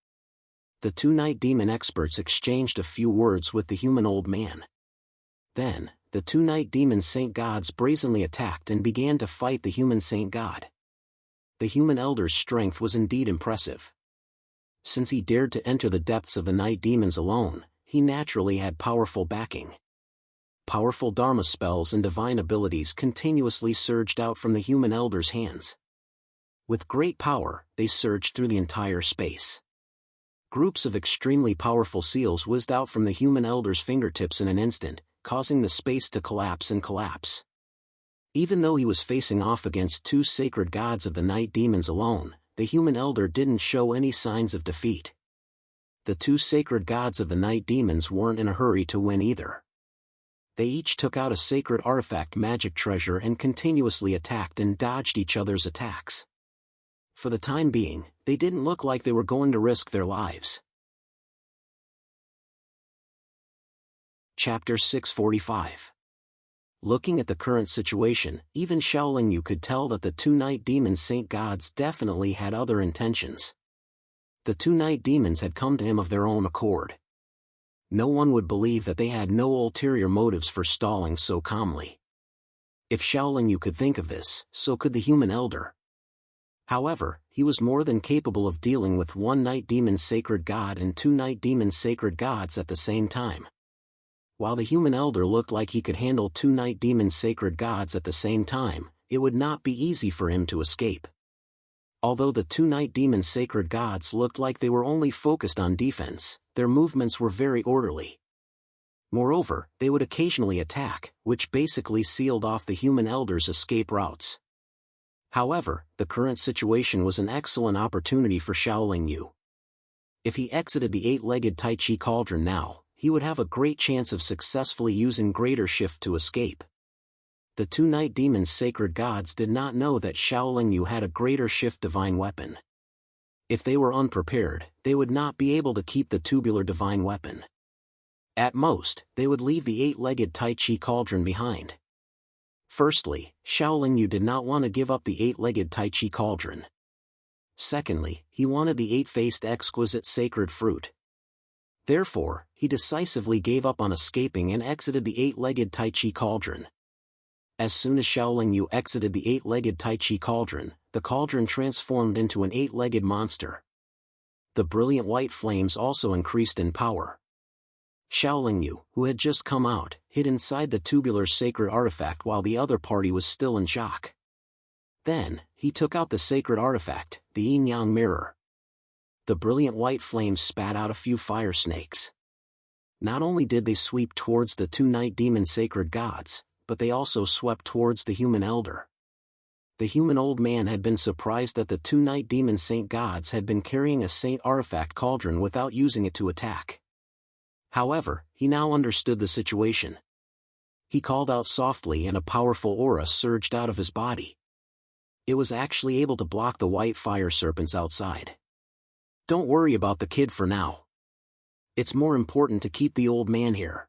The two night demon experts exchanged a few words with the human old man. Then, the two night demon saint gods brazenly attacked and began to fight the human saint god. The human elder's strength was indeed impressive. Since he dared to enter the depths of the night demons alone, he naturally had powerful backing. Powerful Dharma spells and divine abilities continuously surged out from the human elder's hands. With great power, they surged through the entire space. Groups of extremely powerful seals whizzed out from the human elder's fingertips in an instant, causing the space to collapse and collapse. Even though he was facing off against two sacred gods of the night demons alone, the human elder didn't show any signs of defeat. The two sacred gods of the night demons weren't in a hurry to win either. They each took out a sacred artifact magic treasure and continuously attacked and dodged each other's attacks. For the time being, they didn't look like they were going to risk their lives. Chapter 645. Looking at the current situation, even Xiaoling Yu could tell that the two night demon saint gods definitely had other intentions. The two night demons had come to him of their own accord. No one would believe that they had no ulterior motives for stalling so calmly. If Xiaoling Yu could think of this, so could the human elder. However, he was more than capable of dealing with one night demon sacred god and two night demon sacred gods at the same time. While the human elder looked like he could handle two night demon sacred gods at the same time, it would not be easy for him to escape. Although the two night demon sacred gods looked like they were only focused on defense, their movements were very orderly. Moreover, they would occasionally attack, which basically sealed off the human elder's escape routes. However, the current situation was an excellent opportunity for Xiaoling Yu. If he exited the eight-legged Tai Chi cauldron now, he would have a great chance of successfully using Greater Shift to escape. The two night demons sacred gods did not know that Xiaoling Yu had a Greater Shift divine weapon. If they were unprepared, they would not be able to keep the tubular divine weapon. At most, they would leave the eight-legged Tai Chi cauldron behind. Firstly, Xiaoling Yu did not want to give up the eight-legged Tai Chi cauldron. Secondly, he wanted the eight-faced exquisite sacred fruit. Therefore, he decisively gave up on escaping and exited the eight-legged Tai Chi cauldron. As soon as Xiaoling Yu exited the eight-legged Tai Chi cauldron, the cauldron transformed into an eight-legged monster. The brilliant white flames also increased in power. Xiaoling Yu, who had just come out, hid inside the tubular sacred artifact while the other party was still in shock. Then, he took out the sacred artifact, the yin-yang mirror. The brilliant white flames spat out a few fire snakes. Not only did they sweep towards the two night demon sacred gods, but they also swept towards the human elder. The human old man had been surprised that the two night demon saint gods had been carrying a saint artifact cauldron without using it to attack. However, he now understood the situation. He called out softly and a powerful aura surged out of his body. It was actually able to block the white fire serpents outside. Don't worry about the kid for now. It's more important to keep the old man here.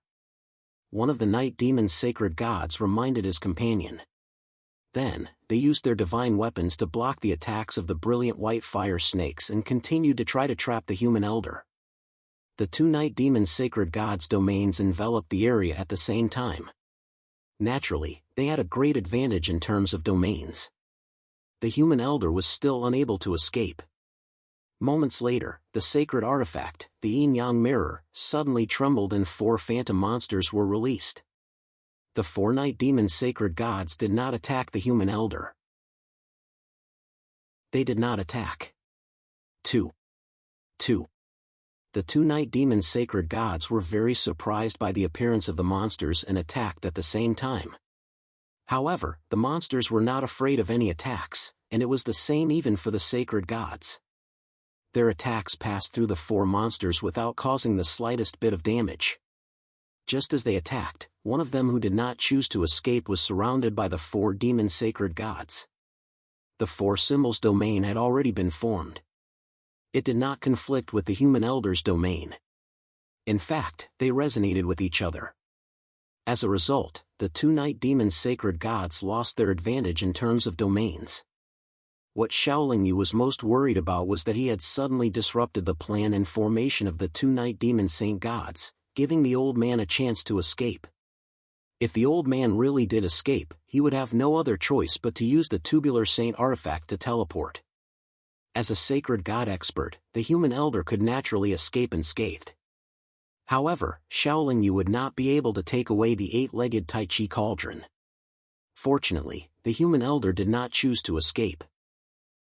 One of the night demon's sacred gods reminded his companion. Then, they used their divine weapons to block the attacks of the brilliant white fire snakes and continued to try to trap the human elder. The two night demon sacred gods' domains enveloped the area at the same time. Naturally, they had a great advantage in terms of domains. The human elder was still unable to escape. Moments later, the sacred artifact, the yin-yang mirror, suddenly trembled and 4 phantom monsters were released. The 4 night demon sacred gods did not attack the human elder. They did not attack. 2. The 2 night demon sacred gods were very surprised by the appearance of the monsters and attacked at the same time. However, the monsters were not afraid of any attacks, and it was the same even for the sacred gods. Their attacks passed through the 4 monsters without causing the slightest bit of damage. Just as they attacked, one of them who did not choose to escape was surrounded by the 4 demon sacred gods. The 4 symbols domain had already been formed. It did not conflict with the human elder's domain. In fact, they resonated with each other. As a result, the 2 night demon sacred gods lost their advantage in terms of domains. What Xiaoling Yu was most worried about was that he had suddenly disrupted the plan and formation of the 2 night demon saint gods, giving the old man a chance to escape. If the old man really did escape, he would have no other choice but to use the tubular saint artifact to teleport. As a sacred god expert, the human elder could naturally escape unscathed. However, Xiaoling Yu would not be able to take away the 8-legged Tai Chi cauldron. Fortunately, the human elder did not choose to escape.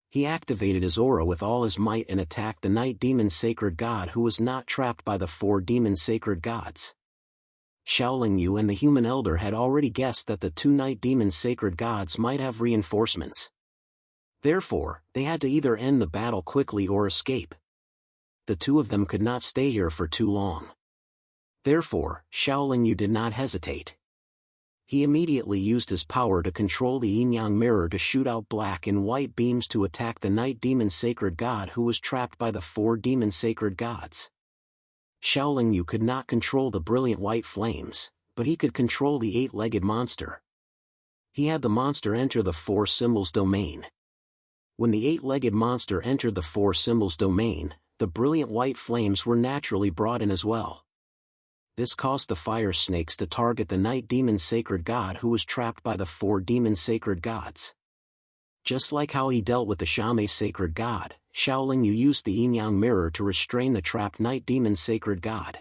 He activated his aura with all his might and attacked the night demon sacred god who was not trapped by the 4 demon sacred gods. Xiaoling Yu and the human elder had already guessed that the 2 night demon sacred gods might have reinforcements. Therefore, they had to either end the battle quickly or escape. The 2 of them could not stay here for too long. Therefore, Xiaoling Yu did not hesitate. He immediately used his power to control the yin-yang mirror to shoot out black and white beams to attack the night demon sacred god who was trapped by the 4 demon sacred gods. Xiaoling Yu could not control the brilliant white flames, but he could control the eight-legged monster. He had the monster enter the four symbols domain. When the eight-legged monster entered the four symbols domain, the brilliant white flames were naturally brought in as well. This caused the fire snakes to target the night demon sacred god who was trapped by the four demon sacred gods. Just like how he dealt with the Shame sacred god, Xiaoling Yu used the yin-yang mirror to restrain the trapped night demon sacred god.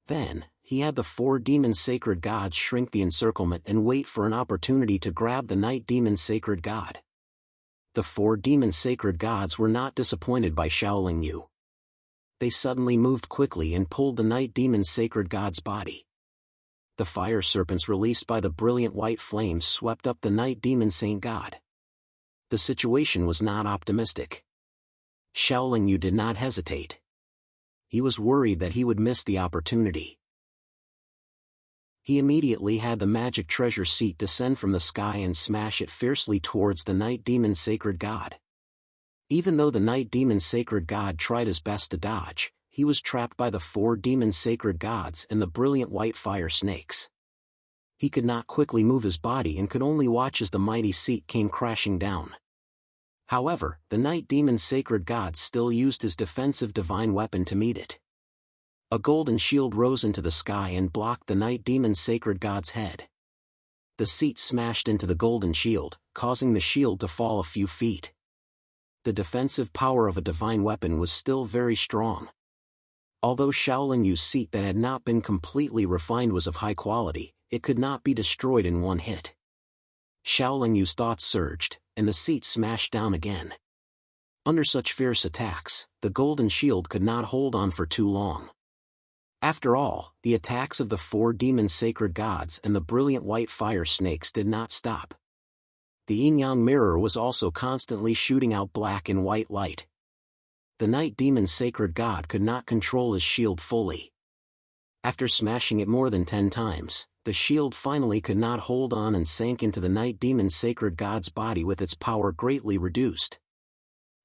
Then, he had the four demon sacred gods shrink the encirclement and wait for an opportunity to grab the night demon sacred god. The four demon sacred gods were not disappointed by Xiaoling Yu. They suddenly moved quickly and pulled the night demon sacred god's body. The fire serpents released by the brilliant white flames swept up the night demon saint god. The situation was not optimistic. Xiaoling Yu did not hesitate. He was worried that he would miss the opportunity. He immediately had the magic treasure seat descend from the sky and smash it fiercely towards the night demon sacred god. Even though the night demon sacred god tried his best to dodge, he was trapped by the four demon sacred gods and the brilliant white fire snakes. He could not quickly move his body and could only watch as the mighty seat came crashing down. However, the night demon sacred god still used his defensive divine weapon to meet it. A golden shield rose into the sky and blocked the night demon sacred god's head. The seat smashed into the golden shield, causing the shield to fall a few feet. The defensive power of a divine weapon was still very strong. Although Xiaoling Yu's seat that had not been completely refined was of high quality, it could not be destroyed in one hit. Xiaoling Yu's thoughts surged, and the seat smashed down again. Under such fierce attacks, the golden shield could not hold on for too long. After all, the attacks of the four demon sacred gods and the brilliant white fire snakes did not stop. The yin-yang mirror was also constantly shooting out black and white light. The night demon sacred god could not control his shield fully. After smashing it more than 10 times, the shield finally could not hold on and sank into the night demon sacred god's body with its power greatly reduced.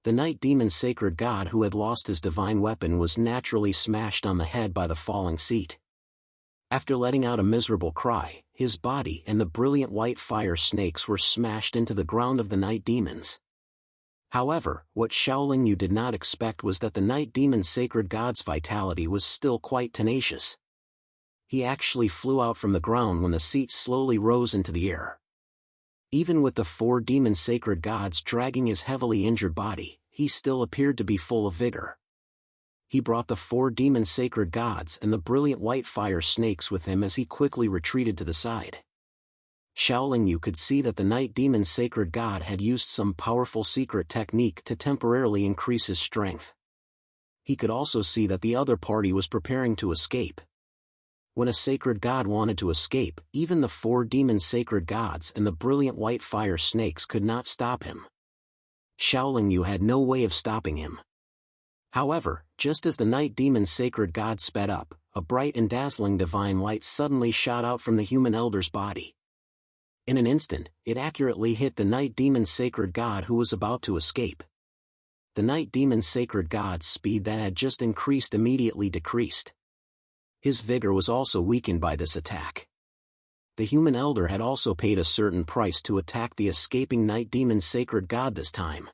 The night demon sacred god who had lost his divine weapon was naturally smashed on the head by the falling seat. After letting out a miserable cry, his body and the brilliant white fire snakes were smashed into the ground of the night demons. However, what Xiaoling Yu did not expect was that the night demon sacred god's vitality was still quite tenacious. He actually flew out from the ground when the seat slowly rose into the air. Even with the four demon sacred gods dragging his heavily injured body, he still appeared to be full of vigor. He brought the four demon sacred gods and the brilliant white fire snakes with him as he quickly retreated to the side. Xiaoling Yu could see that the night demon sacred god had used some powerful secret technique to temporarily increase his strength. He could also see that the other party was preparing to escape. When a sacred god wanted to escape, even the four demon sacred gods and the brilliant white fire snakes could not stop him. Xiaoling Yu had no way of stopping him. However, just as the night demon sacred god sped up, a bright and dazzling divine light suddenly shot out from the human elder's body. In an instant, it accurately hit the night demon sacred god who was about to escape. The night demon sacred god's speed that had just increased immediately decreased. His vigor was also weakened by this attack. The human elder had also paid a certain price to attack the escaping night demon sacred god this time.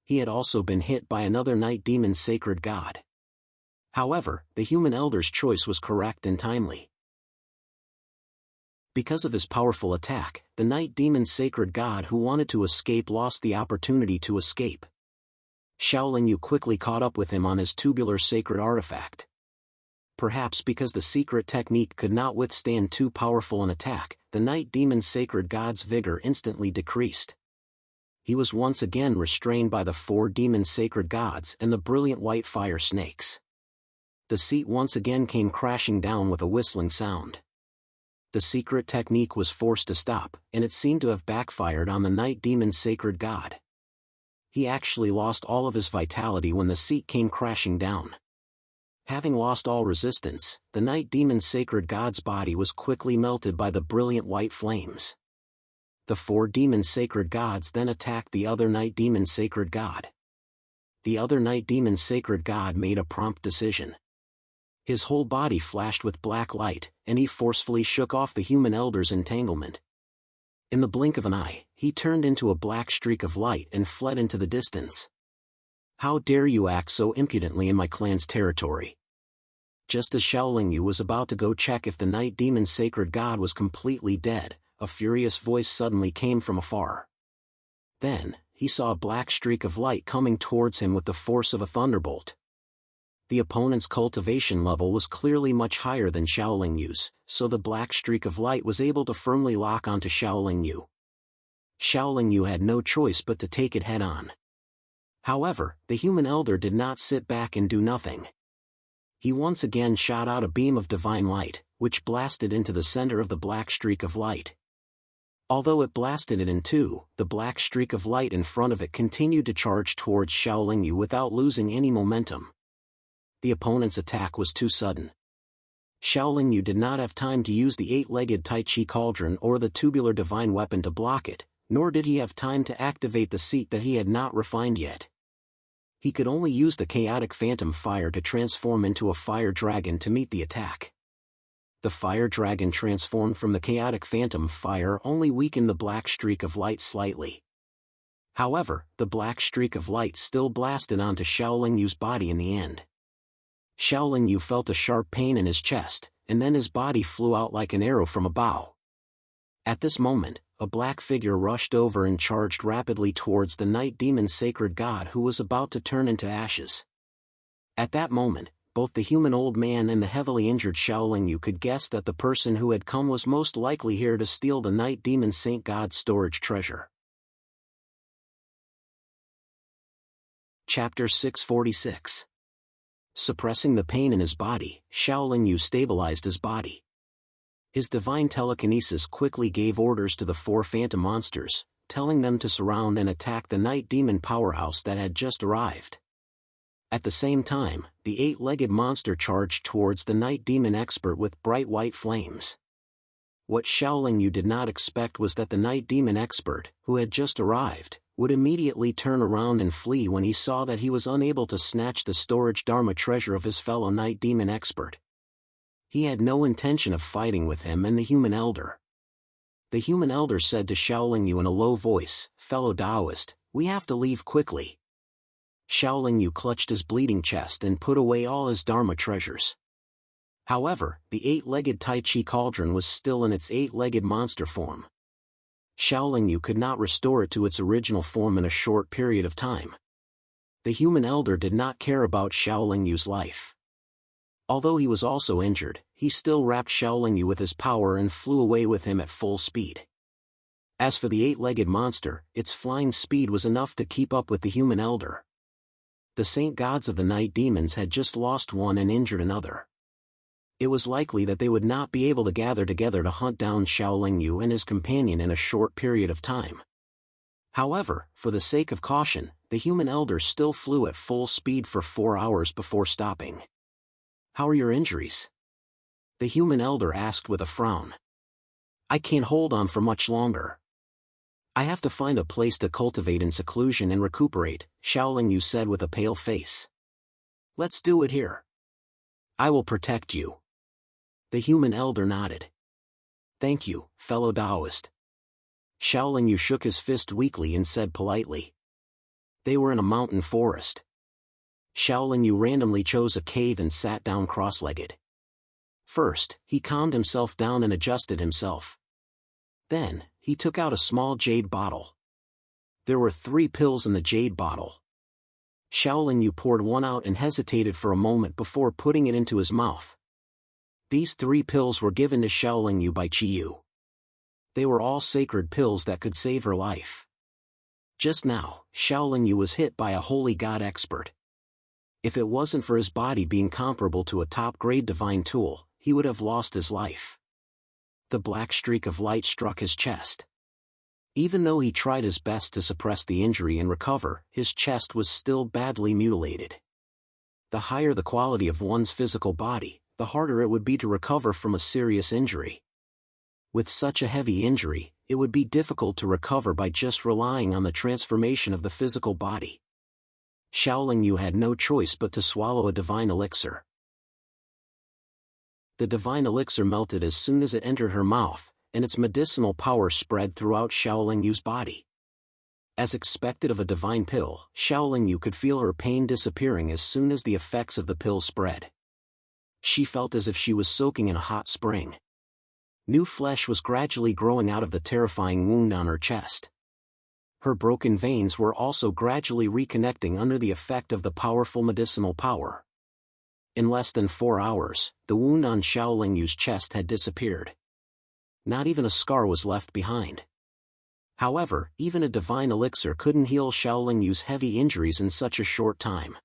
He had also been hit by another night demon sacred god. However, the human elder's choice was correct and timely. Because of his powerful attack, the night demon sacred god who wanted to escape lost the opportunity to escape. Xiaoling Yu quickly caught up with him on his tubular sacred artifact. Perhaps because the secret technique could not withstand too powerful an attack, the night demon sacred god's vigor instantly decreased. He was once again restrained by the four demon sacred gods and the brilliant white fire snakes. The seat once again came crashing down with a whistling sound. The secret technique was forced to stop, and it seemed to have backfired on the night demon sacred god. He actually lost all of his vitality when the seat came crashing down. Having lost all resistance, the night demon sacred god's body was quickly melted by the brilliant white flames. The four demon sacred gods then attacked the other night demon sacred god. The other night demon sacred god made a prompt decision. His whole body flashed with black light, and he forcefully shook off the human elder's entanglement. In the blink of an eye, he turned into a black streak of light and fled into the distance. "How dare you act so impudently in my clan's territory?" Just as Xiaoling Yu was about to go check if the night demon's sacred god was completely dead, a furious voice suddenly came from afar. Then, he saw a black streak of light coming towards him with the force of a thunderbolt. The opponent's cultivation level was clearly much higher than Xiaoling Yu's, so the black streak of light was able to firmly lock onto Xiaoling Yu. Xiaoling Yu had no choice but to take it head-on. However, the human elder did not sit back and do nothing. He once again shot out a beam of divine light, which blasted into the center of the black streak of light. Although it blasted it in two, the black streak of light in front of it continued to charge towards Xiaoling Yu without losing any momentum. The opponent's attack was too sudden. Xiaoling Yu did not have time to use the eight-legged Tai Chi cauldron or the tubular divine weapon to block it, nor did he have time to activate the seat that he had not refined yet. He could only use the chaotic phantom fire to transform into a fire dragon to meet the attack. The fire dragon transformed from the chaotic phantom fire only weakened the black streak of light slightly. However, the black streak of light still blasted onto Xiaoling Yu's body in the end. Xiaoling Yu felt a sharp pain in his chest, and then his body flew out like an arrow from a bow. At this moment, a black figure rushed over and charged rapidly towards the night demon's sacred god who was about to turn into ashes. At that moment, both the human old man and the heavily injured Xiaoling Yu could guess that the person who had come was most likely here to steal the night demon's saint god's storage treasure. Chapter 646. Suppressing the pain in his body, Xiaoling Yu stabilized his body. His divine telekinesis quickly gave orders to the four phantom monsters, telling them to surround and attack the night demon powerhouse that had just arrived. At the same time, the eight-legged monster charged towards the night demon expert with bright white flames. What Xiaoling Yu did not expect was that the night demon expert, who had just arrived, would immediately turn around and flee when he saw that he was unable to snatch the storage Dharma treasure of his fellow night demon expert. He had no intention of fighting with him and the human elder. The human elder said to Xiaoling Yu in a low voice, "Fellow Taoist, we have to leave quickly." Xiaoling Yu clutched his bleeding chest and put away all his Dharma treasures. However, the eight-legged Tai Chi cauldron was still in its eight-legged monster form. Xiaoling Yu could not restore it to its original form in a short period of time. The human elder did not care about Xiaoling Yu's life. Although he was also injured, he still wrapped Xiaoling Yu with his power and flew away with him at full speed. As for the eight-legged monster, its flying speed was enough to keep up with the human elder. The saint gods of the night demons had just lost one and injured another. It was likely that they would not be able to gather together to hunt down Xiaoling Yu and his companion in a short period of time. However, for the sake of caution, the human elder still flew at full speed for 4 hours before stopping. "How are your injuries?" the human elder asked with a frown. "I can't hold on for much longer. I have to find a place to cultivate in seclusion and recuperate," Xiaoling Yu said with a pale face. "Let's do it here. I will protect you." The human elder nodded. "Thank you, fellow Taoist." Xiaoling Yu shook his fist weakly and said politely. They were in a mountain forest. Xiaoling Yu randomly chose a cave and sat down cross-legged. First, he calmed himself down and adjusted himself. Then, he took out a small jade bottle. There were 3 pills in the jade bottle. Xiaoling Yu poured one out and hesitated for a moment before putting it into his mouth. These 3 pills were given to Xiaoling Yu by Qi Yu. They were all sacred pills that could save her life. Just now, Xiaoling Yu was hit by a holy god expert. If it wasn't for his body being comparable to a top-grade divine tool, he would have lost his life. The black streak of light struck his chest. Even though he tried his best to suppress the injury and recover, his chest was still badly mutilated. The higher the quality of one's physical body, the harder it would be to recover from a serious injury. With such a heavy injury, it would be difficult to recover by just relying on the transformation of the physical body. Xiaoling Yu had no choice but to swallow a divine elixir. The divine elixir melted as soon as it entered her mouth, and its medicinal power spread throughout Xiaoling Yu's body. As expected of a divine pill, Xiaoling Yu could feel her pain disappearing as soon as the effects of the pill spread. She felt as if she was soaking in a hot spring. New flesh was gradually growing out of the terrifying wound on her chest. Her broken veins were also gradually reconnecting under the effect of the powerful medicinal power. In less than 4 hours, the wound on Xiaoling Yu's chest had disappeared. Not even a scar was left behind. However, even a divine elixir couldn't heal Xiaoling Yu's heavy injuries in such a short time.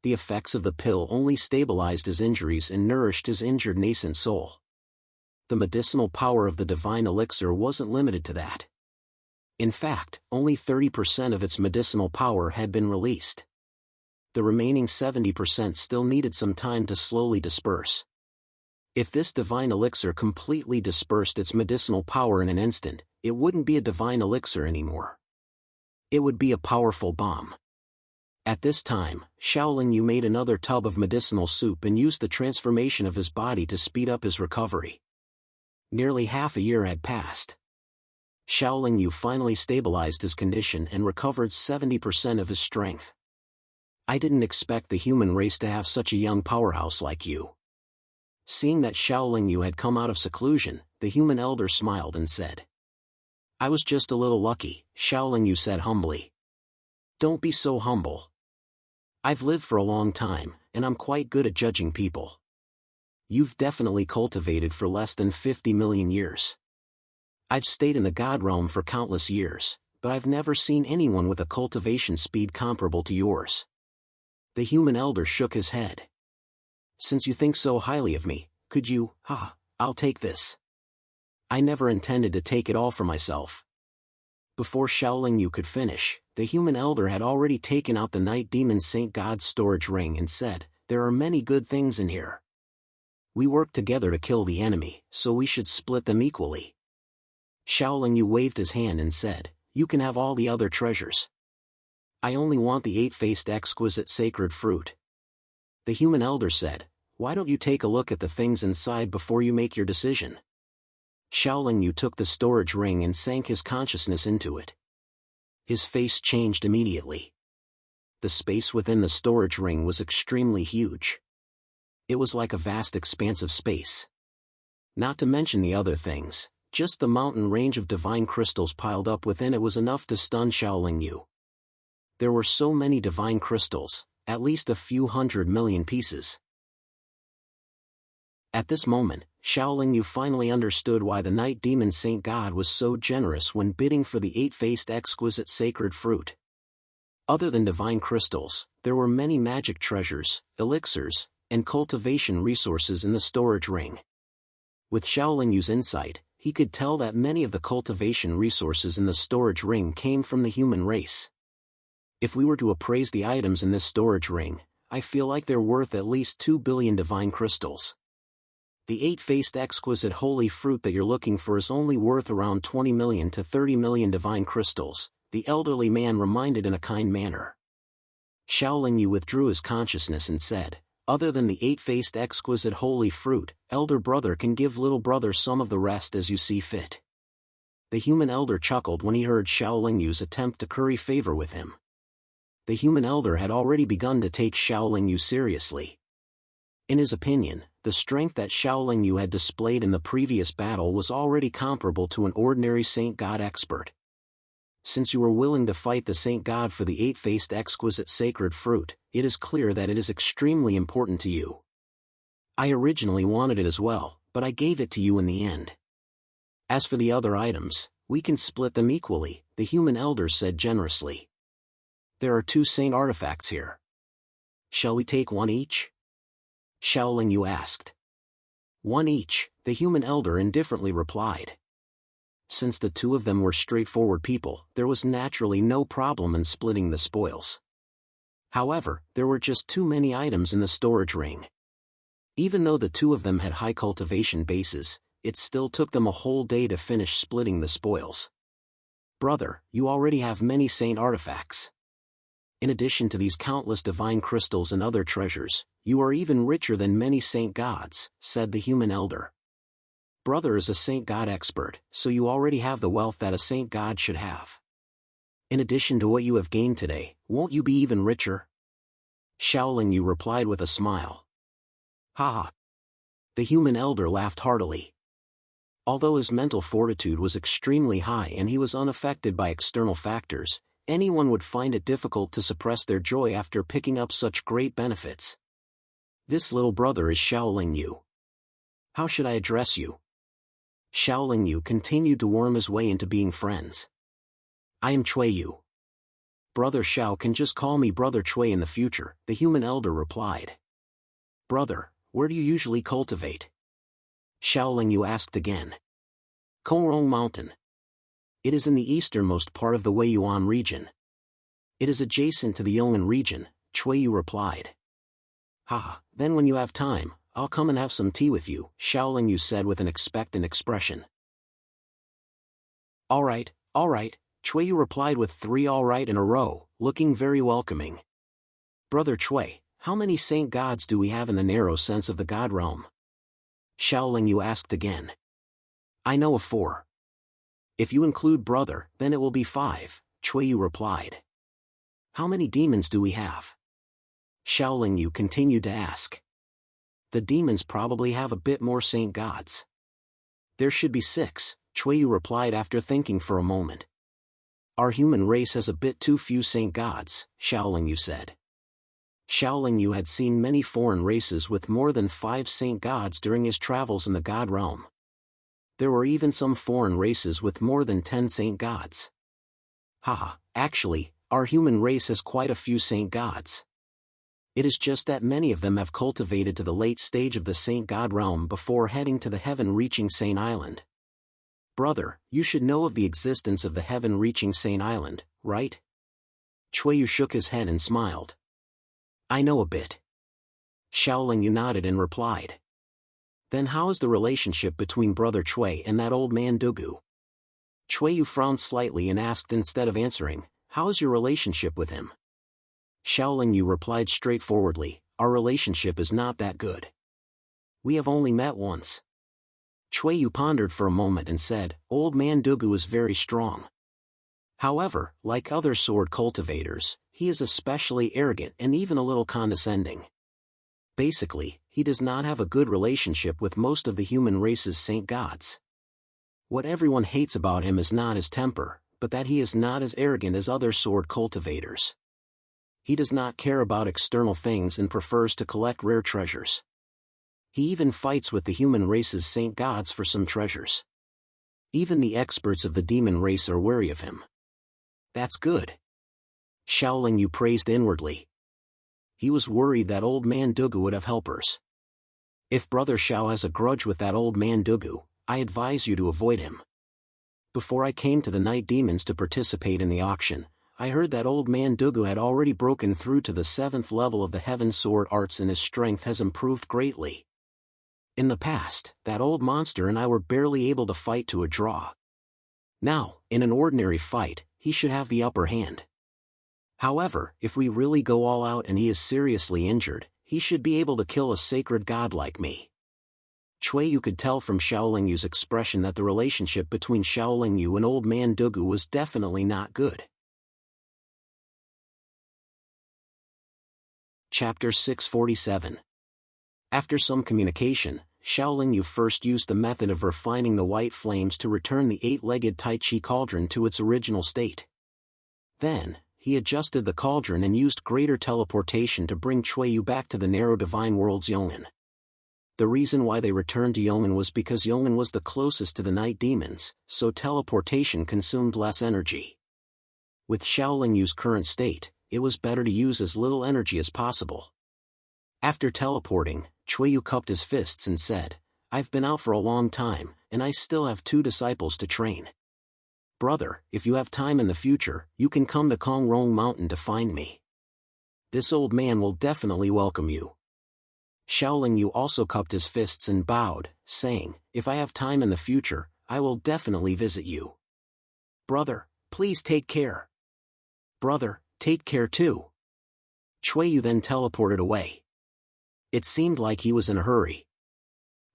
The effects of the pill only stabilized his injuries and nourished his injured nascent soul. The medicinal power of the divine elixir wasn't limited to that. In fact, only 30% of its medicinal power had been released. The remaining 70% still needed some time to slowly disperse. If this divine elixir completely dispersed its medicinal power in an instant, it wouldn't be a divine elixir anymore. It would be a powerful bomb. At this time, Xiaoling Yu made another tub of medicinal soup and used the transformation of his body to speed up his recovery. Nearly half a year had passed. Xiaoling Yu finally stabilized his condition and recovered 70% of his strength. I didn't expect the human race to have such a young powerhouse like you. Seeing that Xiaoling Yu had come out of seclusion, the human elder smiled and said. I was just a little lucky, Xiaoling Yu said humbly. Don't be so humble. I've lived for a long time, and I'm quite good at judging people. You've definitely cultivated for less than 50 million years. I've stayed in the God realm for countless years, but I've never seen anyone with a cultivation speed comparable to yours. The human elder shook his head. Since you think so highly of me, could you, I'll take this. I never intended to take it all for myself. Before Xiaoling Yu could finish, the human elder had already taken out the night demon Saint God's storage ring and said, there are many good things in here. We worked together to kill the enemy, so we should split them equally. Xiaoling Yu waved his hand and said, you can have all the other treasures. I only want the 8-faced exquisite sacred fruit. The human elder said, why don't you take a look at the things inside before you make your decision? Xiaoling Yu took the storage ring and sank his consciousness into it. His face changed immediately. The space within the storage ring was extremely huge. It was like a vast expanse of space. Not to mention the other things, just the mountain range of divine crystals piled up within it was enough to stun Xiaoling Yu. There were so many divine crystals, at least a few 100 million pieces. At this moment, Xiaoling Yu finally understood why the night demon Saint God was so generous when bidding for the 8-faced exquisite sacred fruit. Other than divine crystals, there were many magic treasures, elixirs, and cultivation resources in the storage ring. With Xiaoling Yu's insight, he could tell that many of the cultivation resources in the storage ring came from the human race. If we were to appraise the items in this storage ring, I feel like they're worth at least 2 billion divine crystals. The 8-faced exquisite holy fruit that you're looking for is only worth around 20 million to 30 million divine crystals, the elderly man reminded in a kind manner. Xiaoling Yu withdrew his consciousness and said, other than the 8-faced exquisite holy fruit, elder brother can give little brother some of the rest as you see fit. The human elder chuckled when he heard Xiaoling Yu's attempt to curry favor with him. The human elder had already begun to take Xiaoling Yu seriously. In his opinion, the strength that Xiaoling Yu had displayed in the previous battle was already comparable to an ordinary Saint God expert. Since you were willing to fight the Saint God for the 8-faced exquisite sacred fruit, it is clear that it is extremely important to you. I originally wanted it as well, but I gave it to you in the end. As for the other items, we can split them equally, the human elder said generously. There are 2 saint artifacts here. Shall we take one each? Xiaoling Yu asked. One each, the human elder indifferently replied. Since the 2 of them were straightforward people, there was naturally no problem in splitting the spoils. However, there were just too many items in the storage ring. Even though the 2 of them had high cultivation bases, it still took them a whole day to finish splitting the spoils. Brother, you already have many saint artifacts. In addition to these countless divine crystals and other treasures, you are even richer than many saint gods, said the human elder. Brother is a saint god expert, so you already have the wealth that a saint god should have. In addition to what you have gained today, won't you be even richer? Shaolin Yu replied with a smile. Ha ha. The human elder laughed heartily. Although his mental fortitude was extremely high and he was unaffected by external factors, anyone would find it difficult to suppress their joy after picking up such great benefits. This little brother is Shaolin Yu. How should I address you? Shaolin Yu continued to worm his way into being friends. I am Cui Yu. Brother Xiao can just call me Brother Cui in the future, the human elder replied. Brother, where do you usually cultivate? Shaolin Yu asked again. Kongrong Mountain. It is in the easternmost part of the Weiyuan region. It is adjacent to the Yong'an region, Cui Yu replied. Ha, then when you have time, I'll come and have some tea with you, Shaolin Yu said with an expectant expression. All right, Cui Yu replied with 3 all right in a row, looking very welcoming. Brother Cui, how many saint gods do we have in the narrow sense of the god realm? Shaolin Yu asked again. I know of 4. If you include brother, then it will be 5, Cui Yu replied. How many demons do we have? Shaolin Yu continued to ask. The demons probably have a bit more saint gods. There should be 6, Cui Yu replied after thinking for a moment. Our human race has a bit too few saint gods, Shaolin Yu said. Shaolin Yu had seen many foreign races with more than 5 saint gods during his travels in the god realm. There were even some foreign races with more than 10 saint gods. Haha, actually, our human race has quite a few saint gods. It is just that many of them have cultivated to the late stage of the saint god realm before heading to the heaven-reaching Saint Island. Brother, you should know of the existence of the heaven-reaching Saint Island, right? Cui Yu shook his head and smiled. I know a bit. Shaolin Yu nodded and replied. Then how is the relationship between Brother Cui and that old man Dugu? Cui Yu frowned slightly and asked instead of answering, how is your relationship with him? Shaolin Yu replied straightforwardly, our relationship is not that good. We have only met once. Cui Yu pondered for a moment and said, Old man Dugu is very strong. However, like other sword cultivators, he is especially arrogant and even a little condescending. Basically, he does not have a good relationship with most of the human race's saint gods. What everyone hates about him is not his temper, but that he is not as arrogant as other sword cultivators. He does not care about external things and prefers to collect rare treasures. He even fights with the human race's saint gods for some treasures. Even the experts of the demon race are wary of him. That's good. Shaolin Yu praised inwardly. He was worried that old man Dugu would have helpers. If Brother Xiao has a grudge with that old man Dugu, I advise you to avoid him. Before I came to the night demons to participate in the auction, I heard that old man Dugu had already broken through to the 7th level of the heaven sword arts and his strength has improved greatly. In the past, that old monster and I were barely able to fight to a draw. Now, in an ordinary fight, he should have the upper hand. However, if we really go all out and he is seriously injured, he should be able to kill a sacred god like me. Cui Yu could tell from Shaolin Yu's expression that the relationship between Shaolin Yu and old man Dugu was definitely not good. Chapter 647. After some communication, Shaolin Yu first used the method of refining the white flames to return the 8-legged Tai Chi cauldron to its original state. Then, he adjusted the cauldron and used greater teleportation to bring Cui Yu back to the narrow divine world's Yong'an. The reason why they returned to Yong'an was because Yong'an was the closest to the night demons, so teleportation consumed less energy. With Shaolin Yu's current state, it was better to use as little energy as possible. After teleporting, Cui Yu cupped his fists and said, I've been out for a long time, and I still have 2 disciples to train. Brother, if you have time in the future, you can come to Kongrong Mountain to find me. This old man will definitely welcome you. Shaolin Yu also cupped his fists and bowed, saying, If I have time in the future, I will definitely visit you. Brother, please take care. Brother, take care too. Yu then teleported away. It seemed like he was in a hurry.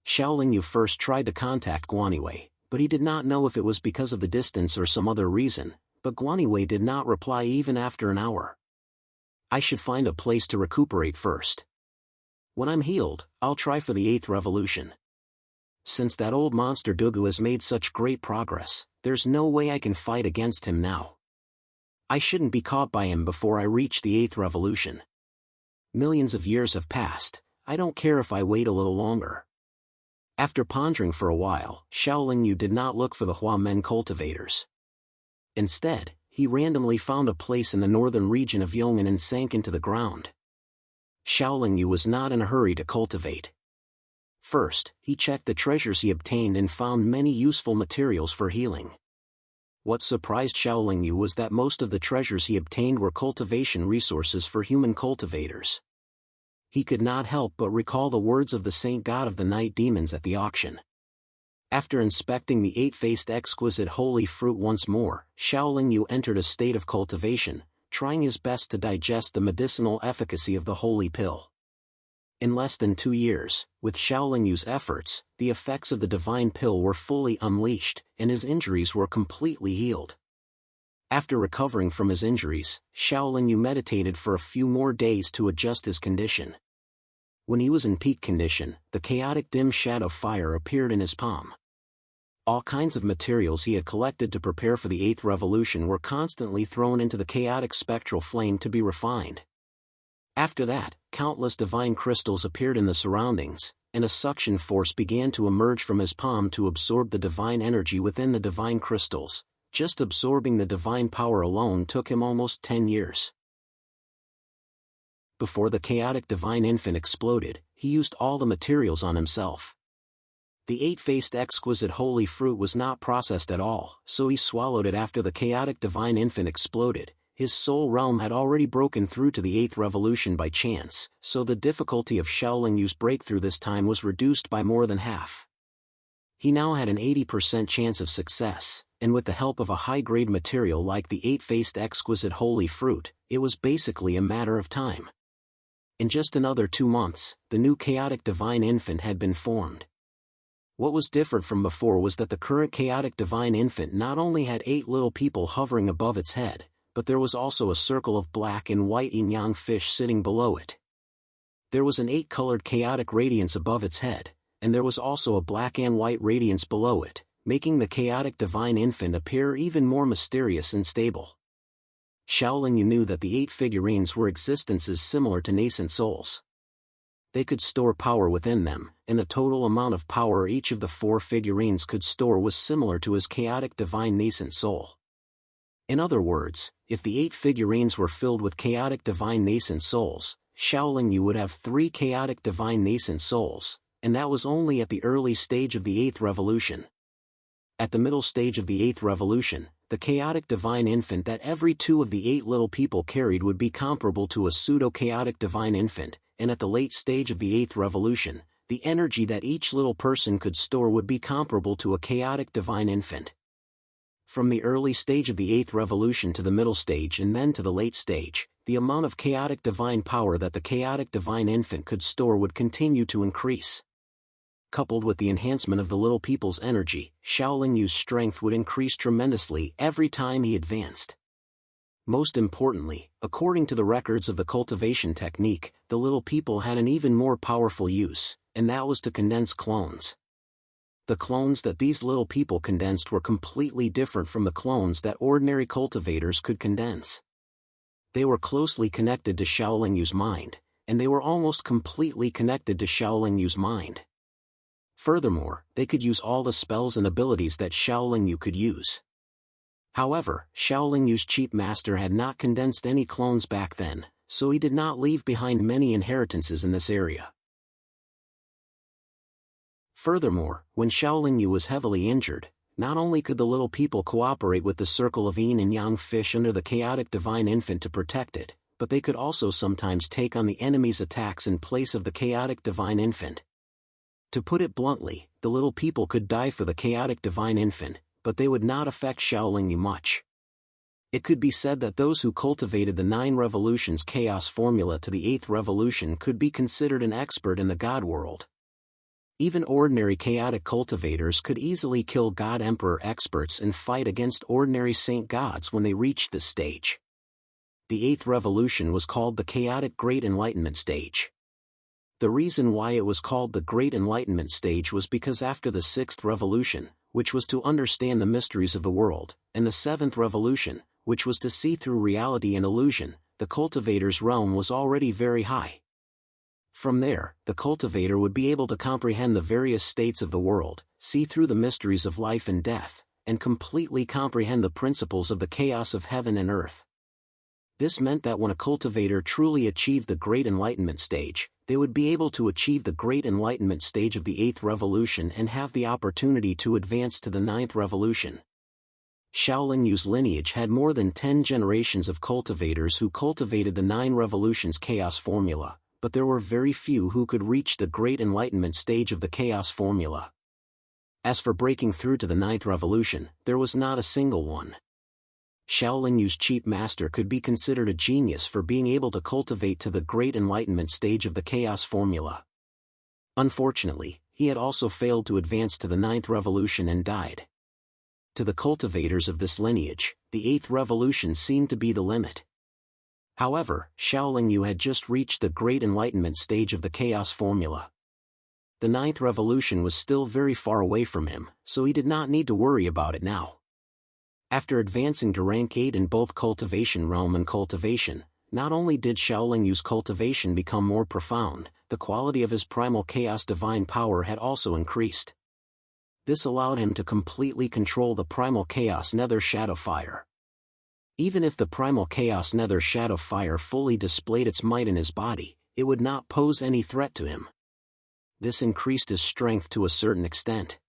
Xiaoling Yu first tried to contact Guanywei, but he did not know if it was because of the distance or some other reason, but Guanywei did not reply even after an hour. I should find a place to recuperate first. When I'm healed, I'll try for the 8th revolution. Since that old monster Dugu has made such great progress, there's no way I can fight against him now. I shouldn't be caught by him before I reach the 8th revolution. Millions of years have passed, I don't care if I wait a little longer. After pondering for a while, Xiaoling Yu did not look for the Huamen cultivators. Instead, he randomly found a place in the northern region of Yong'an and sank into the ground. Xiaoling Yu was not in a hurry to cultivate. First, he checked the treasures he obtained and found many useful materials for healing. What surprised Xiaoling Yu was that most of the treasures he obtained were cultivation resources for human cultivators. He could not help but recall the words of the saint god of the night demons at the auction. After inspecting the 8-faced exquisite holy fruit once more, Xiaoling Yu entered a state of cultivation, trying his best to digest the medicinal efficacy of the holy pill. In less than 2 years, with Xiaoling Yu's efforts, the effects of the divine pill were fully unleashed, and his injuries were completely healed. After recovering from his injuries, Xiaoling Yu meditated for a few more days to adjust his condition. When he was in peak condition, the chaotic dim shadow fire appeared in his palm. All kinds of materials he had collected to prepare for the 8th revolution were constantly thrown into the chaotic spectral flame to be refined. After that, countless divine crystals appeared in the surroundings, and a suction force began to emerge from his palm to absorb the divine energy within the divine crystals. Just absorbing the divine power alone took him almost 10 years. Before the chaotic divine infant exploded, he used all the materials on himself. The 8-faced exquisite holy fruit was not processed at all, so he swallowed it after the chaotic divine infant exploded. His soul realm had already broken through to the 8th revolution by chance, so the difficulty of Xiaoling Yu's breakthrough this time was reduced by more than half. He now had an 80% chance of success, and with the help of a high-grade material like the 8-faced exquisite holy fruit, it was basically a matter of time. In just another 2 months, the new chaotic divine infant had been formed. What was different from before was that the current chaotic divine infant not only had 8 little people hovering above its head, but there was also a circle of black and white yin-yang fish sitting below it. There was an 8-colored chaotic radiance above its head, and there was also a black and white radiance below it, making the chaotic divine infant appear even more mysterious and stable. Xiaoling Yu knew that the 8 figurines were existences similar to nascent souls. They could store power within them, and the total amount of power each of the 4 figurines could store was similar to his chaotic divine nascent soul. In other words, if the 8 figurines were filled with chaotic divine nascent souls, Xiaoling Yu would have 3 chaotic divine nascent souls, and that was only at the early stage of the 8th revolution. At the middle stage of the 8th revolution, the chaotic divine infant that every 2 of the 8 little people carried would be comparable to a pseudo-chaotic divine infant, and at the late stage of the 8th revolution, the energy that each little person could store would be comparable to a chaotic divine infant. From the early stage of the 8th revolution to the middle stage and then to the late stage, the amount of chaotic divine power that the chaotic divine infant could store would continue to increase. Coupled with the enhancement of the little people's energy, Xiaoling Yu's strength would increase tremendously every time he advanced. Most importantly, according to the records of the cultivation technique, the little people had an even more powerful use, and that was to condense clones. The clones that these little people condensed were completely different from the clones that ordinary cultivators could condense. They were closely connected to Xiaoling Yu's mind, and they were almost completely connected to Xiaoling Yu's mind. Furthermore, they could use all the spells and abilities that Xiaoling Yu could use. However, Xiaoling Yu's cheap master had not condensed any clones back then, so he did not leave behind many inheritances in this area. Furthermore, when Xiaoling Yu was heavily injured, not only could the little people cooperate with the circle of yin and yang fish under the chaotic divine infant to protect it, but they could also sometimes take on the enemy's attacks in place of the chaotic divine infant. To put it bluntly, the little people could die for the chaotic divine infant, but they would not affect Xiaoling Yu much. It could be said that those who cultivated the 9 revolutions chaos formula to the 8th revolution could be considered an expert in the God world. Even ordinary chaotic cultivators could easily kill God Emperor experts and fight against ordinary saint gods when they reached this stage. The 8th revolution was called the chaotic Great Enlightenment stage. The reason why it was called the Great Enlightenment stage was because after the 6th revolution, which was to understand the mysteries of the world, and the 7th revolution, which was to see through reality and illusion, the cultivator's realm was already very high. From there, the cultivator would be able to comprehend the various states of the world, see through the mysteries of life and death, and completely comprehend the principles of the chaos of heaven and earth. This meant that when a cultivator truly achieved the Great Enlightenment stage, they would be able to achieve the Great Enlightenment stage of the 8th revolution and have the opportunity to advance to the 9th revolution. Shaolin Yu's lineage had more than 10 generations of cultivators who cultivated the 9 revolutions chaos formula, but there were very few who could reach the Great Enlightenment stage of the chaos formula. As for breaking through to the 9th revolution, there was not a single one. Shaolin Yu's chief master could be considered a genius for being able to cultivate to the Great Enlightenment stage of the chaos formula. Unfortunately, he had also failed to advance to the 9th revolution and died. To the cultivators of this lineage, the 8th revolution seemed to be the limit. However, Shaolin Yu had just reached the Great Enlightenment stage of the chaos formula. The 9th revolution was still very far away from him, so he did not need to worry about it now. After advancing to rank 8 in both cultivation realm and cultivation, not only did Shaolin Yu's cultivation become more profound, the quality of his primal chaos divine power had also increased. This allowed him to completely control the primal chaos nether shadow fire. Even if the primal chaos nether shadow fire fully displayed its might in his body, it would not pose any threat to him. This increased his strength to a certain extent.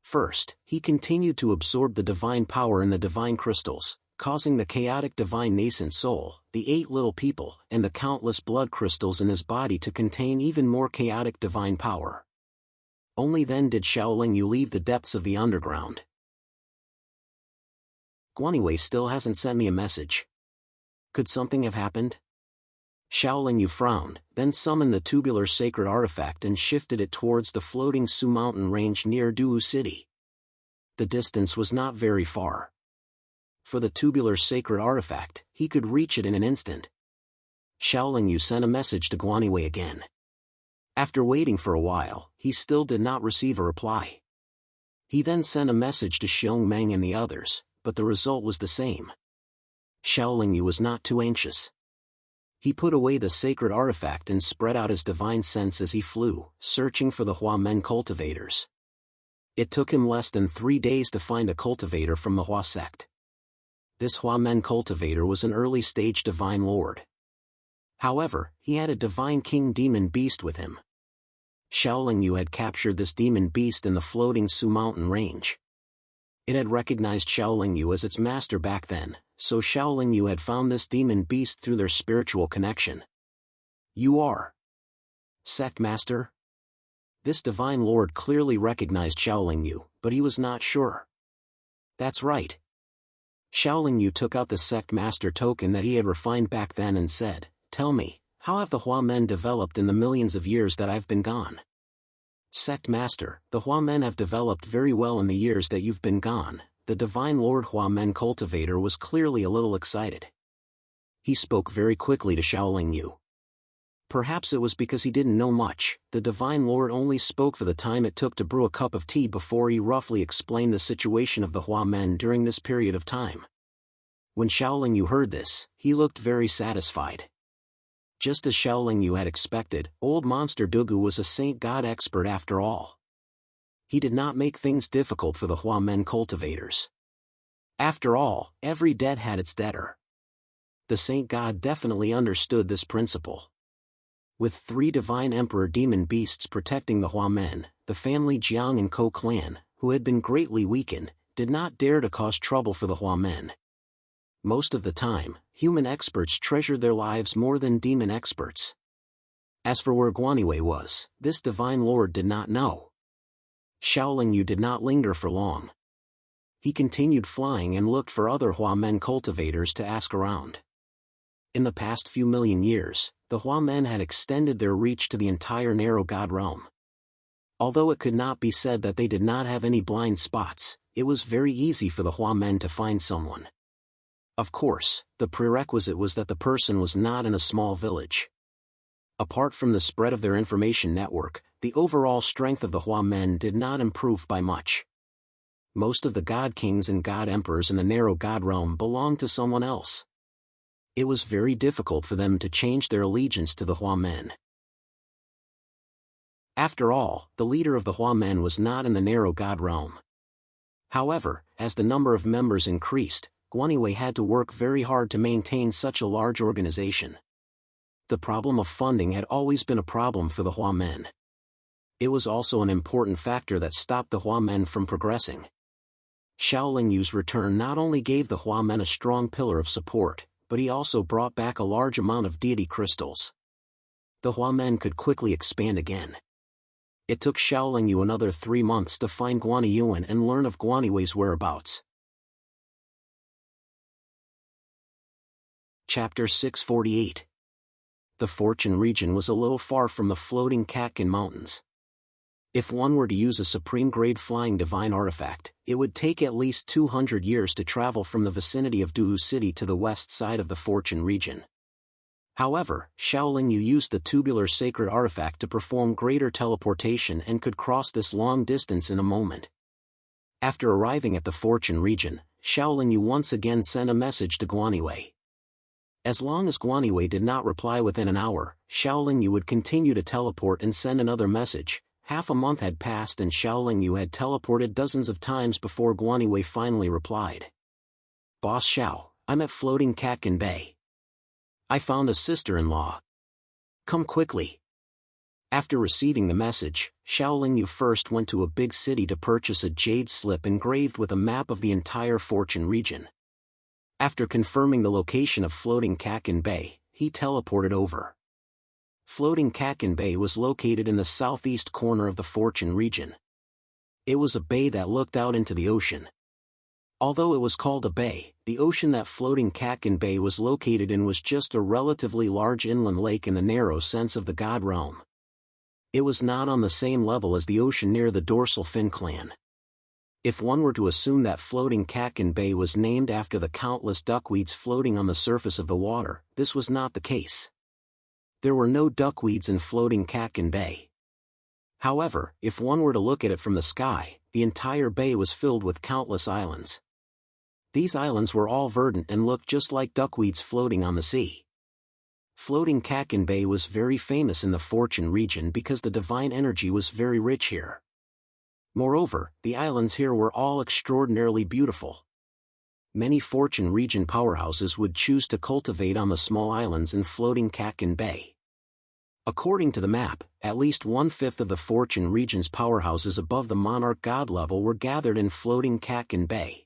First, he continued to absorb the divine power in the divine crystals, causing the chaotic divine nascent soul, the 8 little people, and the countless blood crystals in his body to contain even more chaotic divine power. Only then did Shaolin Yu leave the depths of the underground. Guanywei still hasn't sent me a message. Could something have happened? Shaolin Yu frowned, then summoned the tubular sacred artifact and shifted it towards the floating Su mountain range near Duwu City. The distance was not very far. For the tubular sacred artifact, he could reach it in an instant. Shaolin Yu sent a message to Guanywei again. After waiting for a while, he still did not receive a reply. He then sent a message to Xiong Meng and the others, but the result was the same. Shaolin Yu was not too anxious. He put away the sacred artifact and spread out his divine sense as he flew, searching for the Hua Men cultivators. It took him less than 3 days to find a cultivator from the Hua sect. This Hua Men cultivator was an early-stage divine lord. However, he had a divine king demon beast with him. Shaolin Yu had captured this demon beast in the floating Su mountain range. It had recognized Shaolin Yu as its master back then, so Shaolin Yu had found this demon beast through their spiritual connection. You are Sect Master? This divine lord clearly recognized Shaolin Yu, but he was not sure. That's right. Shaolin Yu took out the Sect Master token that he had refined back then and said, "Tell me, how have the Hua Men developed in the millions of years that I've been gone?" Sect Master, the Hua Men have developed very well in the years that you've been gone. The Divine Lord Hua Men cultivator was clearly a little excited. He spoke very quickly to Shaolin Yu. Perhaps it was because he didn't know much. The Divine Lord only spoke for the time it took to brew a cup of tea before he roughly explained the situation of the Hua Men during this period of time. When Shaolin Yu heard this, he looked very satisfied. Just as Shaolin Yu had expected, old Monster Dugu was a saint god expert after all. He did not make things difficult for the Hua Men cultivators. After all, every debt had its debtor. The saint god definitely understood this principle. With 3 divine emperor demon beasts protecting the Hua Men, the family Jiang and Ko clan, who had been greatly weakened, did not dare to cause trouble for the Hua Men. Most of the time, human experts treasured their lives more than demon experts. As for where Guanywei was, this divine lord did not know. Shaolin Yu did not linger for long. he continued flying and looked for other Hua Men cultivators to ask around. In the past few million years, the Hua Men had extended their reach to the entire narrow god realm. Although it could not be said that they did not have any blind spots, it was very easy for the Hua Men to find someone. Of course, the prerequisite was that the person was not in a small village. Apart from the spread of their information network, the overall strength of the Hua Men did not improve by much. Most of the god kings and god emperors in the narrow god realm belonged to someone else. It was very difficult for them to change their allegiance to the Hua Men. After all, the leader of the Hua Men was not in the narrow god realm. However, as the number of members increased, Guanywei had to work very hard to maintain such a large organization. The problem of funding had always been a problem for the Hua Men. It was also an important factor that stopped the Hua Men from progressing. Xiaolingyu's return not only gave the Hua Men a strong pillar of support, but he also brought back a large amount of deity crystals. The Hua Men could quickly expand again. It took Xiaolingyu another 3 months to find Guaniyuan and learn of Guanywei's whereabouts. Chapter 648. The Fortune region was a little far from the floating Katkin Mountains. If one were to use a supreme-grade flying divine artifact, it would take at least 200 years to travel from the vicinity of Duhu City to the west side of the Fortune region. However, Xiaolingyu used the tubular sacred artifact to perform greater teleportation and could cross this long distance in a moment. After arriving at the Fortune region, Xiaolingyu once again sent a message to Guanywei. As long as Guanywei did not reply within an hour, Xiaolingyu would continue to teleport and send another message. Half a month had passed and Xiaolingyu had teleported dozens of times before Guanywei finally replied. Boss Xiao, I'm at floating Katkin Bay. I found a sister-in-law. Come quickly. After receiving the message, Xiaolingyu first went to a big city to purchase a jade slip engraved with a map of the entire Fortune region. After confirming the location of floating Katkin Bay, he teleported over. Floating Katkin Bay was located in the southeast corner of the Fortune region. It was a bay that looked out into the ocean. Although it was called a bay, the ocean that floating Katkin Bay was located in was just a relatively large inland lake in the narrow sense of the god realm. It was not on the same level as the ocean near the dorsal fin clan. If one were to assume that floating Katkin Bay was named after the countless duckweeds floating on the surface of the water, this was not the case. There were no duckweeds in floating Katkin Bay. However, if one were to look at it from the sky, the entire bay was filled with countless islands. These islands were all verdant and looked just like duckweeds floating on the sea. Floating Katkin Bay was very famous in the Fortune region because the divine energy was very rich here. Moreover, the islands here were all extraordinarily beautiful. Many Fortune region powerhouses would choose to cultivate on the small islands in floating Katkin Bay. According to the map, at least 1/5 of the Fortune region's powerhouses above the monarch god level were gathered in floating Katkin Bay.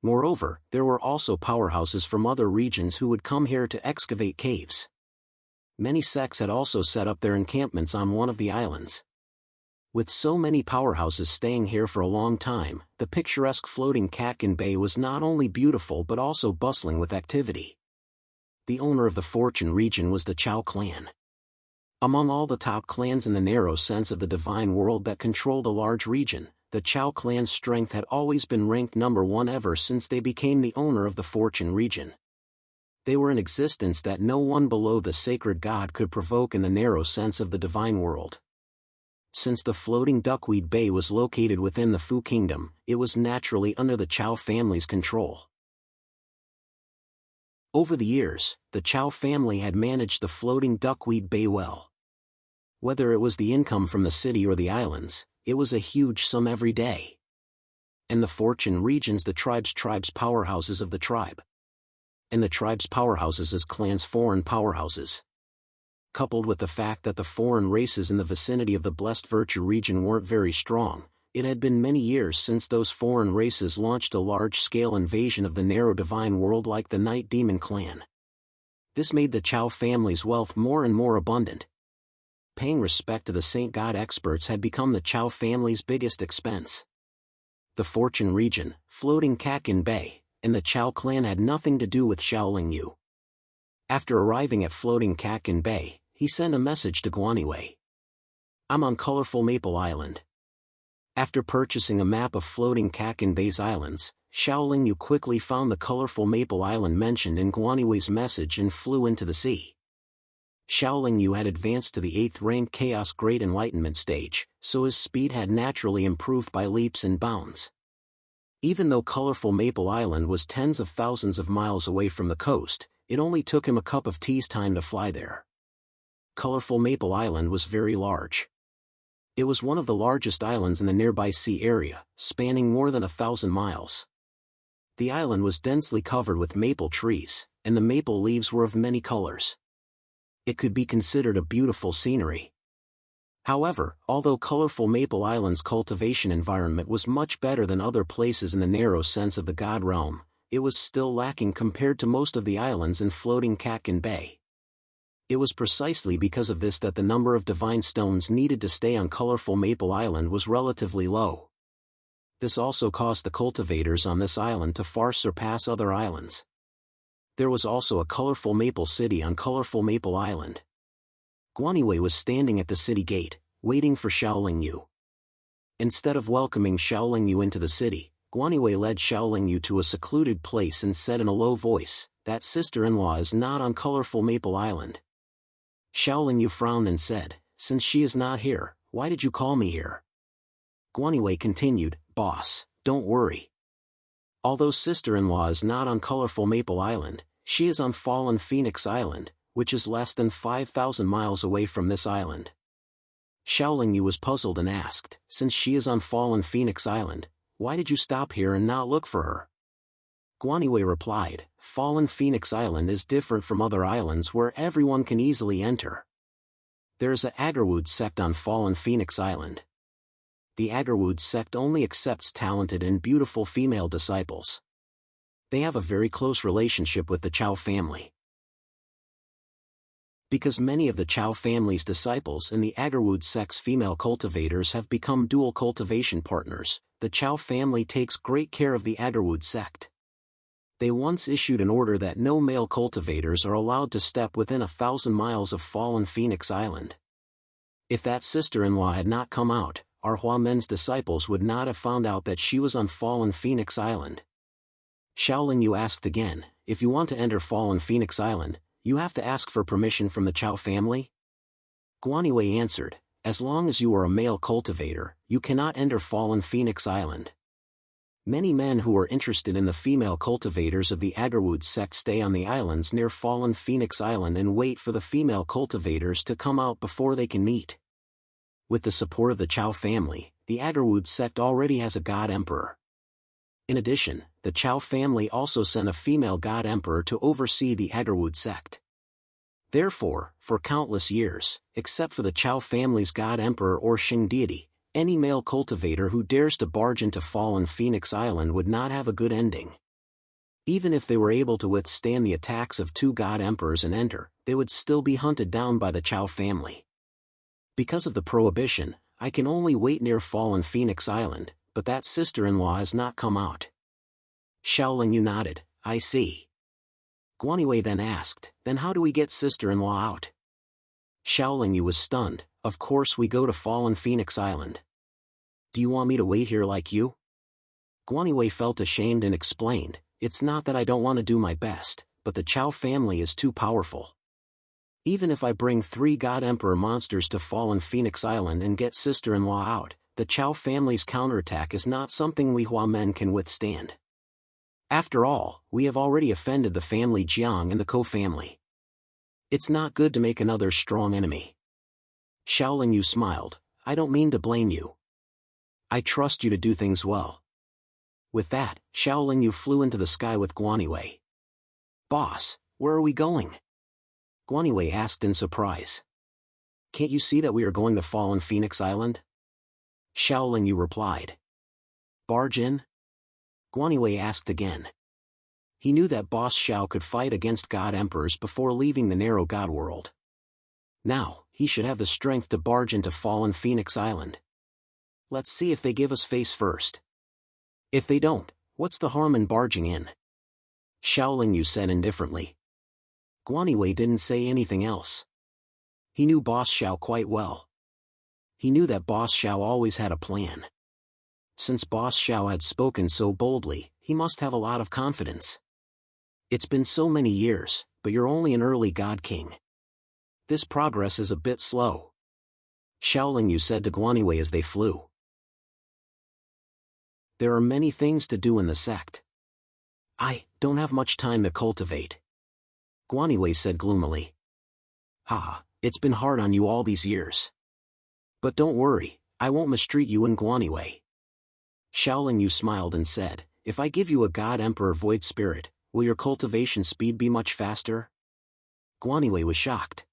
Moreover, there were also powerhouses from other regions who would come here to excavate caves. Many sects had also set up their encampments on one of the islands. With so many powerhouses staying here for a long time, the picturesque floating Katkin Bay was not only beautiful but also bustling with activity. The owner of the Fortune region was the Chao clan. Among all the top clans in the narrow sense of the divine world that controlled a large region, the Chao clan's strength had always been ranked number 1 ever since they became the owner of the Fortune region. They were an existence that no one below the sacred god could provoke in the narrow sense of the divine world. Since the floating Duckweed Bay was located within the Fu Kingdom, it was naturally under the Chao family's control. Over the years, the Chao family had managed the floating Duckweed Bay well. Whether it was the income from the city or the islands, it was a huge sum every day. And the Fortune regions the tribe's powerhouses of the tribe. And the tribe's powerhouses as clans' foreign powerhouses. Coupled with the fact that the foreign races in the vicinity of the Blessed Virtue region weren't very strong, it had been many years since those foreign races launched a large-scale invasion of the narrow divine world like the Night Demon clan. This made the Chao family's wealth more and more abundant. Paying respect to the Saint God experts had become the Chao family's biggest expense. the Fortune region, floating Kakin Bay, and the Chao clan had nothing to do with Xiaoling Yu. After arriving at floating Kakin Bay, he sent a message to Guaniwei. I'm on colorful Maple Island. After purchasing a map of floating Kakin Bay's islands, Xiaoling Yu quickly found the colorful Maple Island mentioned in Guaniwei's message and flew into the sea. Xiaoling Yu had advanced to the 8th ranked Chaos Great Enlightenment stage, so his speed had naturally improved by leaps and bounds. Even though colorful Maple Island was tens of thousands of miles away from the coast, it only took him a cup of tea's time to fly there. Colorful Maple Island was very large. It was one of the largest islands in the nearby sea area, spanning more than 1,000 miles. The island was densely covered with maple trees, and the maple leaves were of many colors. It could be considered a beautiful scenery. However, although colorful Maple Island's cultivation environment was much better than other places in the narrow sense of the God realm, it was still lacking compared to most of the islands in floating Kakin Bay. It was precisely because of this that the number of divine stones needed to stay on colorful Maple Island was relatively low. This also caused the cultivators on this island to far surpass other islands. There was also a colorful maple city on colorful Maple Island. Guaniwei was standing at the city gate, waiting for Xiaoling Yu. Instead of welcoming Xiaoling Yu into the city, Guaniwei led Xiaoling Yu to a secluded place and said in a low voice, "That sister-in-law is not on colorful Maple Island." Xiaoling Yu frowned and said, "Since she is not here, why did you call me here?" Guaniwei continued, "Boss, don't worry. Although sister-in-law is not on colorful Maple Island, she is on Fallen Phoenix Island, which is less than 5,000 miles away from this island." Xiaoling Yu was puzzled and asked, "Since she is on Fallen Phoenix Island, why did you stop here and not look for her?" Guaniwei replied, "Fallen Phoenix Island is different from other islands where everyone can easily enter. There is a Agarwood sect on Fallen Phoenix Island. The Agarwood sect only accepts talented and beautiful female disciples. They have a very close relationship with the Chao family. Because many of the Chao family's disciples and the Agarwood sect's female cultivators have become dual cultivation partners, the Chao family takes great care of the Agarwood sect. They once issued an order that no male cultivators are allowed to step within 1,000 miles of Fallen Phoenix Island. If that sister-in-law had not come out, our Huamen's disciples would not have found out that she was on Fallen Phoenix Island." Xiaoling Yu asked again, "If you want to enter Fallen Phoenix Island, you have to ask for permission from the Chao family?" Guaniwei answered, "As long as you are a male cultivator, you cannot enter Fallen Phoenix Island. Many men who are interested in the female cultivators of the Agarwood sect stay on the islands near Fallen Phoenix Island and wait for the female cultivators to come out before they can meet." With the support of the Chao family, the Agarwood sect already has a god emperor. In addition, the Chao family also sent a female god emperor to oversee the Agarwood sect. Therefore, for countless years, except for the Chao family's god emperor or Xing deity, any male cultivator who dares to barge into Fallen Phoenix Island would not have a good ending. Even if they were able to withstand the attacks of 2 god emperors and enter, they would still be hunted down by the Chao family. Because of the prohibition, I can only wait near Fallen Phoenix Island, but that sister-in-law has not come out." Xiaoling Yu nodded, "I see." Guaniwei then asked, "Then how do we get sister-in-law out?" Xiaoling Yu was stunned. "Of course we go to Fallen Phoenix Island. Do you want me to wait here like you?" Guaniwei felt ashamed and explained, "It's not that I don't want to do my best, but the Chao family is too powerful. Even if I bring 3 God Emperor monsters to Fallen Phoenix Island and get sister-in-law out, the Chao family's counterattack is not something we Hua men can withstand. After all, we have already offended the family Jiang and the Ko family. It's not good to make another strong enemy." Xiaoling Yu smiled, "I don't mean to blame you. I trust you to do things well." With that, Xiaoling Yu flew into the sky with Guaniwei. "Boss, where are we going?" Guaniwei asked in surprise. "Can't you see that we are going to Fallen Phoenix Island?" Xiaoling Yu replied. "Barge in?" Guaniwei asked again. He knew that Boss Xiao could fight against God Emperors before leaving the narrow God world. Now, he should have the strength to barge into Fallen Phoenix Island. Let's see if they give us face first. If they don't, what's the harm in barging in? Xiaolingyu said indifferently. Guanywei didn't say anything else. He knew Boss Xiao quite well. He knew that Boss Xiao always had a plan. Since Boss Xiao had spoken so boldly, he must have a lot of confidence. It's been so many years, but you're only an early God King. This progress is a bit slow. Xiaolingyu said to Guanywei as they flew. There are many things to do in the sect. I don't have much time to cultivate. Guanywei said gloomily. Haha, it's been hard on you all these years. But don't worry, I won't mistreat you and Guanywei. Xiaolingyu smiled and said, if I give you a God Emperor Void Spirit, will your cultivation speed be much faster? Guanywei was shocked.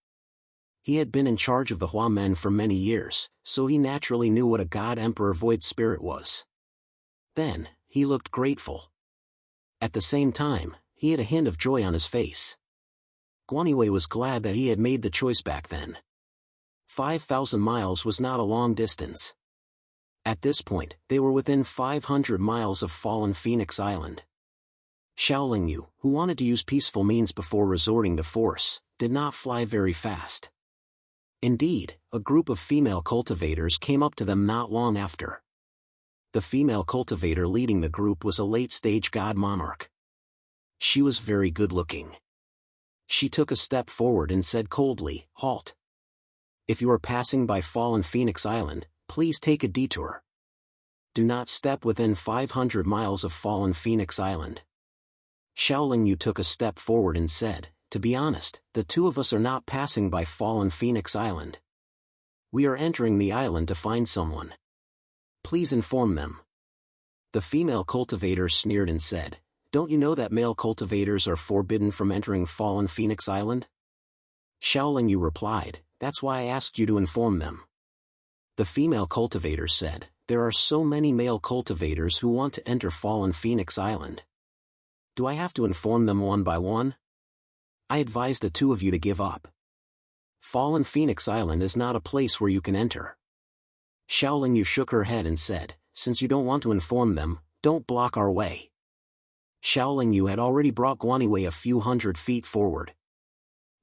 He had been in charge of the Hua men for many years, so he naturally knew what a God Emperor Void Spirit was. Then, he looked grateful. At the same time, he had a hint of joy on his face. Guanywei was glad that he had made the choice back then. 5,000 miles was not a long distance. At this point, they were within 500 miles of fallen Phoenix Island. Xiaolingyu, who wanted to use peaceful means before resorting to force, did not fly very fast. Indeed, a group of female cultivators came up to them not long after. The female cultivator leading the group was a late-stage god monarch. She was very good-looking. She took a step forward and said coldly, "Halt. If you are passing by fallen Phoenix Island, please take a detour. Do not step within 500 miles of fallen Phoenix Island." Xiaolingyu took a step forward and said, "To be honest, the two of us are not passing by fallen Phoenix Island. We are entering the island to find someone. Please inform them." The female cultivator sneered and said, "Don't you know that male cultivators are forbidden from entering fallen Phoenix Island?" Xiaolingyu replied, "That's why I asked you to inform them." The female cultivator said, "There are so many male cultivators who want to enter fallen Phoenix Island. Do I have to inform them one by one? I advise the two of you to give up. Fallen Phoenix Island is not a place where you can enter." Xiaolingyu shook her head and said, "Since you don't want to inform them, don't block our way." Xiaolingyu had already brought Guanywei a few hundred feet forward.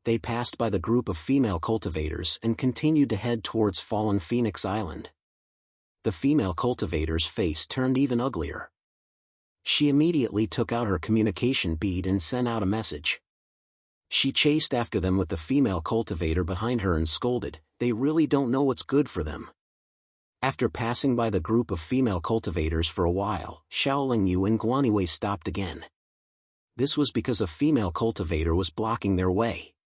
They passed by the group of female cultivators and continued to head towards fallen Phoenix Island. The female cultivator's face turned even uglier. She immediately took out her communication bead and sent out a message. She chased after them with the female cultivator behind her and scolded, "They really don't know what's good for them." After passing by the group of female cultivators for a while, Xiaolingyu and Guanywei stopped again. This was because a female cultivator was blocking their way.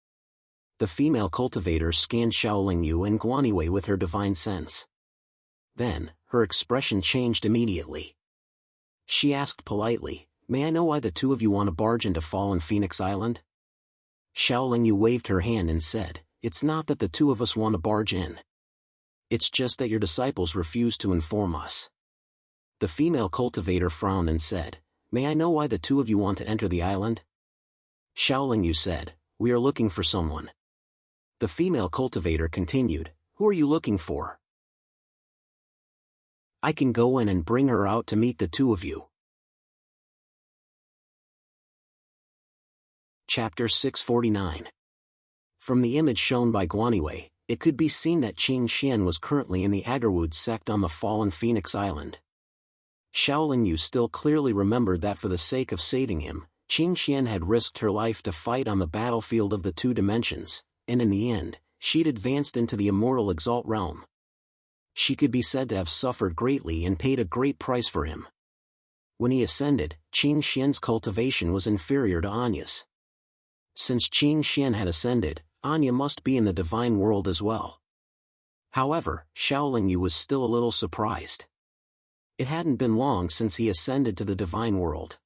The female cultivator scanned Xiaolingyu and Guanywei with her divine sense. Then, her expression changed immediately. She asked politely, "May I know why the two of you want to barge into fallen Phoenix Island?" Xiaolingyu waved her hand and said, "It's not that the two of us want to barge in. It's just that your disciples refuse to inform us." The female cultivator frowned and said, "May I know why the two of you want to enter the island?" Xiaolingyu said, "We are looking for someone." The female cultivator continued, "Who are you looking for? I can go in and bring her out to meet the two of you." Chapter 649. From the image shown by Guanywei, it could be seen that Qing Xian was currently in the Agarwood sect on the fallen Phoenix Island. Xiaolingyu still clearly remembered that for the sake of saving him, Qing Xian had risked her life to fight on the battlefield of the two dimensions, and in the end, she'd advanced into the immortal Exalt realm. She could be said to have suffered greatly and paid a great price for him. When he ascended, Qing Xian's cultivation was inferior to Anya's. Since Qing Xian had ascended, Anya must be in the divine world as well. However, Xiaolingyu was still a little surprised. It hadn't been long since he ascended to the divine world.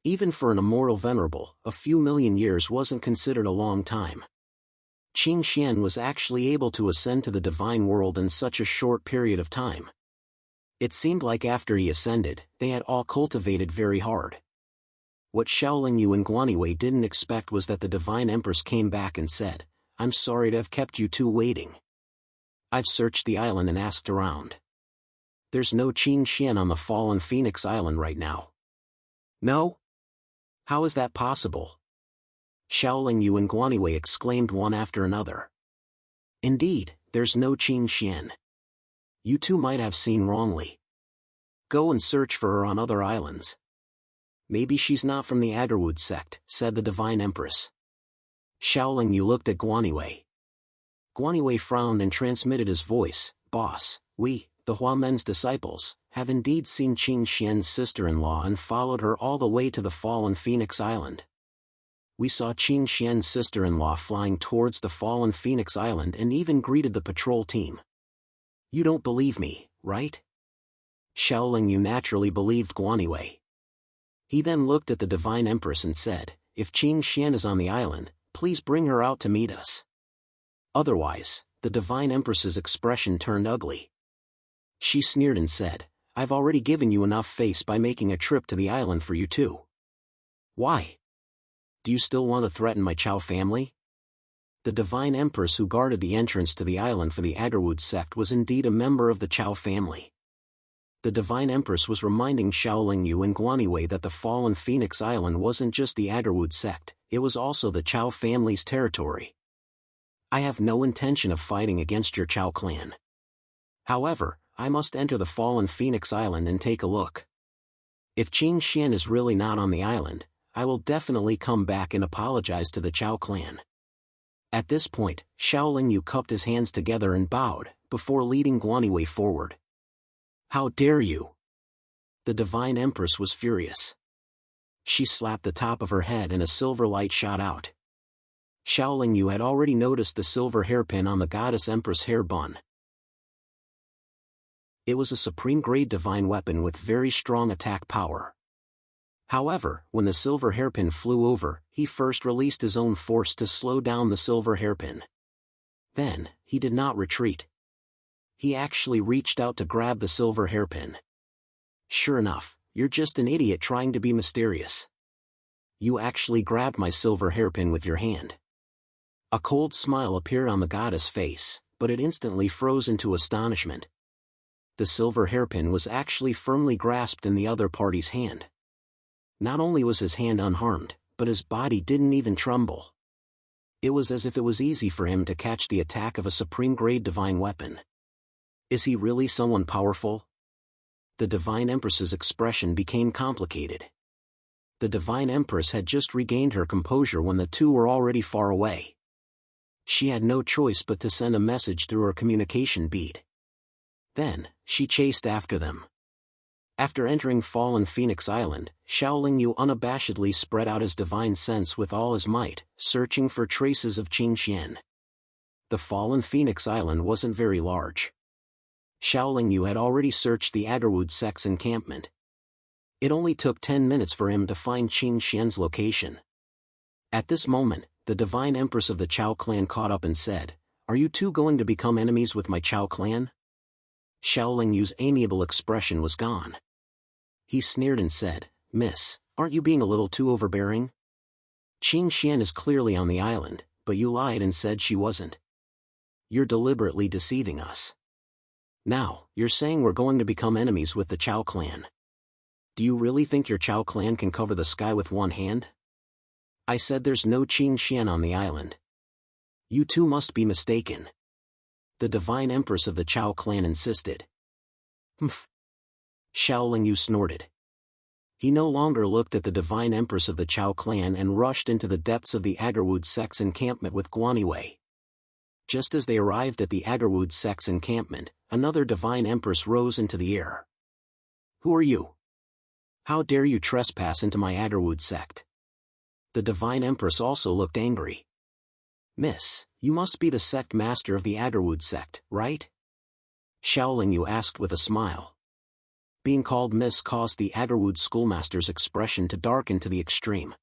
Even for an immortal venerable, a few million years wasn't considered a long time. Qing Xian was actually able to ascend to the divine world in such a short period of time. It seemed like after he ascended, they had all cultivated very hard. What Xiaolingyu and Guanywei didn't expect was that the Divine Empress came back and said, "I'm sorry to have kept you two waiting. I've searched the island and asked around. There's no Qing Xian on the fallen Phoenix Island right now. No? How is that possible? Xiaoling Yu and Guanwei exclaimed one after another. Indeed, there's no Qing Xian. You two might have seen wrongly. Go and search for her on other islands. Maybe she's not from the Agarwood sect, said the Divine Empress. Xiaoling Yu looked at Guanwei. Guanwei frowned and transmitted his voice. Boss, we, the Huamen's disciples, have indeed seen Qing Xian's sister-in-law and followed her all the way to the fallen Phoenix Island. We saw Qing Xian's sister-in-law flying towards the fallen Phoenix Island and even greeted the patrol team. You don't believe me, right? Xiaoling Yu naturally believed Guanwei. He then looked at the Divine Empress and said, if Qing Xian is on the island, please bring her out to meet us. Otherwise, the Divine Empress's expression turned ugly. She sneered and said, I've already given you enough face by making a trip to the island for you too. Why? Do you still want to threaten my Chao family? The Divine Empress who guarded the entrance to the island for the Agarwood sect was indeed a member of the Chao family. The Divine Empress was reminding Xiaoling Yu and Guanwei that the fallen Phoenix Island wasn't just the Agarwood sect, it was also the Chao family's territory. I have no intention of fighting against your Chao clan. However, I must enter the fallen Phoenix Island and take a look. If Qing Xian is really not on the island, I will definitely come back and apologize to the Chao clan. At this point, Xiaoling Yu cupped his hands together and bowed, before leading Guanwei forward. How dare you? The Divine Empress was furious. She slapped the top of her head and a silver light shot out. Xiaoling Yu had already noticed the silver hairpin on the Goddess Empress hair bun. It was a supreme-grade divine weapon with very strong attack power. However, when the silver hairpin flew over, he first released his own force to slow down the silver hairpin. Then, he did not retreat. He actually reached out to grab the silver hairpin. Sure enough, you're just an idiot trying to be mysterious. You actually grabbed my silver hairpin with your hand. A cold smile appeared on the goddess' face, but it instantly froze into astonishment. The silver hairpin was actually firmly grasped in the other party's hand. Not only was his hand unharmed, but his body didn't even tremble. It was as if it was easy for him to catch the attack of a supreme-grade divine weapon. Is he really someone powerful? The Divine Empress's expression became complicated. The Divine Empress had just regained her composure when the two were already far away. She had no choice but to send a message through her communication bead. Then, she chased after them. After entering fallen Phoenix Island, Xiaoling Yu unabashedly spread out his divine sense with all his might, searching for traces of Qing Xian. The fallen Phoenix Island wasn't very large. Xiaoling Yu had already searched the Agarwood sect's encampment. It only took 10 minutes for him to find Qing Xian's location. At this moment, the Divine Empress of the Chao clan caught up and said, Are you two going to become enemies with my Chao clan? Xiaoling Yu's amiable expression was gone. He sneered and said, Miss, aren't you being a little too overbearing? Qing Xian is clearly on the island, but you lied and said she wasn't. You're deliberately deceiving us. Now, you're saying we're going to become enemies with the Chao clan. Do you really think your Chao clan can cover the sky with one hand? I said there's no Qing Xian on the island. You two must be mistaken. The Divine Empress of the Chao clan insisted. Humph. Xiaoling Yu snorted. He no longer looked at the Divine Empress of the Chao clan and rushed into the depths of the Agarwood sect's encampment with Guanwei. Just as they arrived at the Agarwood sect's encampment, another Divine Empress rose into the air. Who are you? How dare you trespass into my Agarwood sect? The Divine Empress also looked angry. Miss, you must be the sect master of the Agarwood sect, right? Xiaoling Yu asked with a smile. Being called Miss caused the Agarwood schoolmaster's expression to darken to the extreme.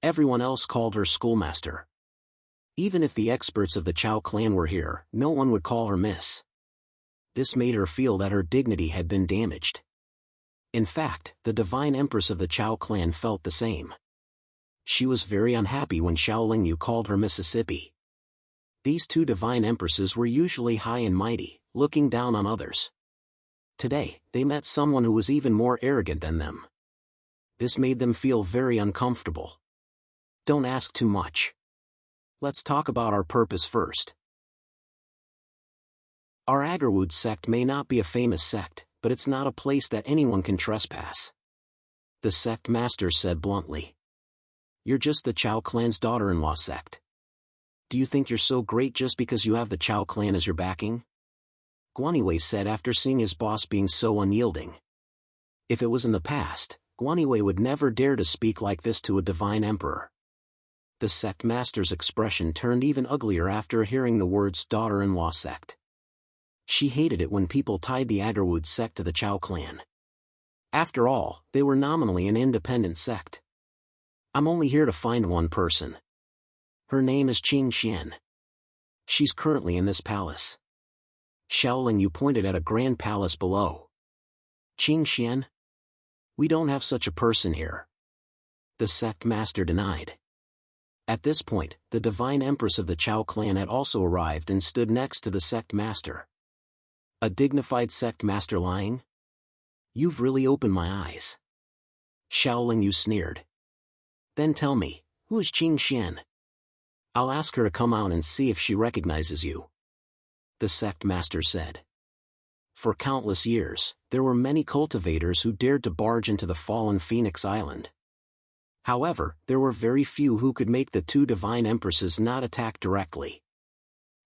Everyone else called her schoolmaster. Even if the experts of the Chao clan were here, no one would call her Miss. This made her feel that her dignity had been damaged. In fact, the Divine Empress of the Chao clan felt the same. She was very unhappy when Xiaoling Yu called her Mississippi. These two Divine Empresses were usually high and mighty, looking down on others. Today, they met someone who was even more arrogant than them. This made them feel very uncomfortable. Don't ask too much. Let's talk about our purpose first. Our Agarwood sect may not be a famous sect, but it's not a place that anyone can trespass. The sect master said bluntly. You're just the Chow clan's daughter-in-law sect. Do you think you're so great just because you have the Chow clan as your backing? Guanyiwei said after seeing his boss being so unyielding. If it was in the past, Guanyiwei would never dare to speak like this to a divine emperor. The sect master's expression turned even uglier after hearing the words daughter-in-law sect. She hated it when people tied the Agarwood sect to the Chow clan. After all, they were nominally an independent sect. I'm only here to find one person. Her name is Qing Xian. She's currently in this palace. Xiaoling Yu pointed at a grand palace below. Qing Xian? We don't have such a person here. The sect master denied. At this point, the divine empress of the Chow clan had also arrived and stood next to the sect master. A dignified sect master lying? You've really opened my eyes. Xiaoling Yu sneered. Then tell me, who is Qing Xian? I'll ask her to come out and see if she recognizes you. The sect master said. For countless years, there were many cultivators who dared to barge into the fallen Phoenix Island. However, there were very few who could make the two divine empresses not attack directly.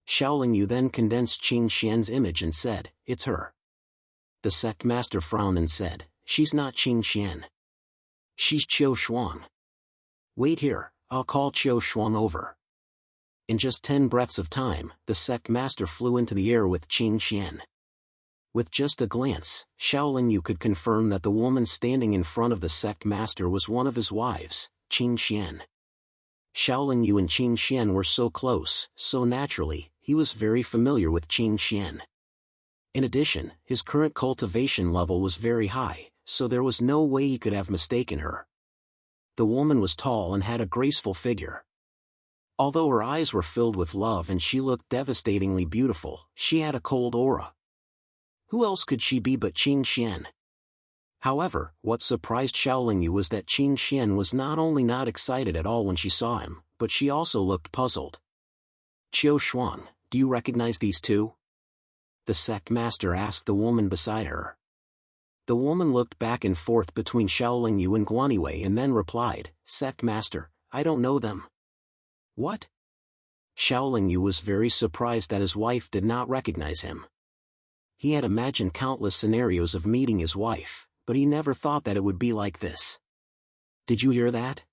Xiaoling Yu then condensed Qing Xian's image and said, It's her. The sect master frowned and said, She's not Qing Xian. She's Qiu Shuang. Wait here, I'll call Qiu Shuang over. In just 10 breaths of time, the sect master flew into the air with Qing Xian. With just a glance, Xiaoling Yu could confirm that the woman standing in front of the sect master was one of his wives, Qing Xian. Xiaoling Yu and Qing Xian were so close, so naturally, he was very familiar with Qing Xian. In addition, his current cultivation level was very high, so there was no way he could have mistaken her. The woman was tall and had a graceful figure. Although her eyes were filled with love and she looked devastatingly beautiful, she had a cold aura. Who else could she be but Qing Xian? However, what surprised Xiaoling Yu was that Qing Xian was not only not excited at all when she saw him, but she also looked puzzled. Qiu Shuang, do you recognize these two? The sect master asked the woman beside her. The woman looked back and forth between Xiaoling Yu and Guanyiwei and then replied, Sect master, I don't know them. What? Xiaoling Yu was very surprised that his wife did not recognize him. He had imagined countless scenarios of meeting his wife, but he never thought that it would be like this. Did you hear that?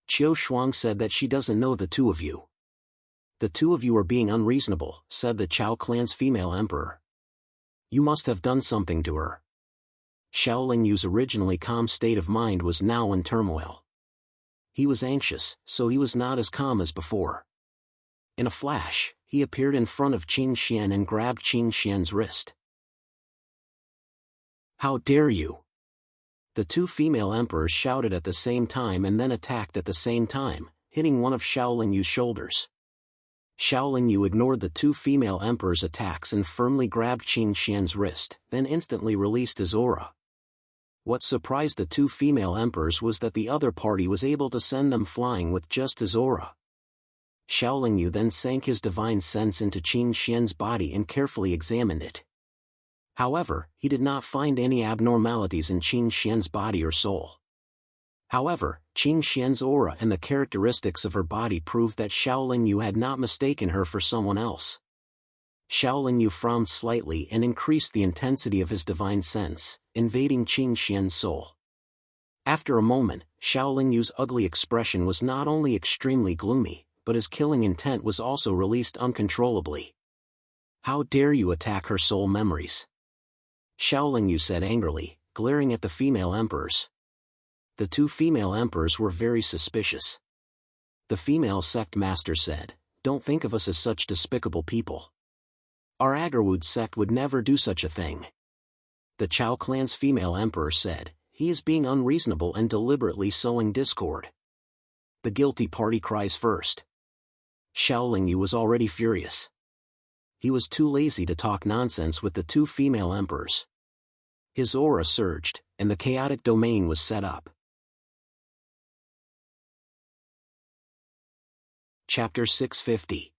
Qiu Shuang said that she doesn't know the two of you. The two of you are being unreasonable, said the Chow clan's female emperor. You must have done something to her. Xiaoling Yu's originally calm state of mind was now in turmoil. He was anxious, so he was not as calm as before. In a flash, he appeared in front of Qing Xian and grabbed Qing Xian's wrist. How dare you! The two female emperors shouted at the same time and then attacked at the same time, hitting one of Xiaoling Yu's shoulders. Xiaoling Yu ignored the two female emperors' attacks and firmly grabbed Qing Xian's wrist, then instantly released his aura. What surprised the two female emperors was that the other party was able to send them flying with just his aura. Xiaoling Yu then sank his divine sense into Qing Xian's body and carefully examined it. However, he did not find any abnormalities in Qing Xian's body or soul. However, Qing Xian's aura and the characteristics of her body proved that Xiaoling Yu had not mistaken her for someone else. Xiaoling Yu frowned slightly and increased the intensity of his divine sense, invading Qing Xian's soul. After a moment, Xiaoling Yu's ugly expression was not only extremely gloomy, but his killing intent was also released uncontrollably. How dare you attack her soul memories? Xiaoling Yu said angrily, glaring at the female emperors. The two female emperors were very suspicious. The female sect master said, Don't think of us as such despicable people. Our Agarwood sect would never do such a thing. The Chow clan's female emperor said, He is being unreasonable and deliberately sowing discord. The guilty party cries first. Xiaoling Yu was already furious. He was too lazy to talk nonsense with the two female emperors. His aura surged, and the chaotic domain was set up. Chapter 650.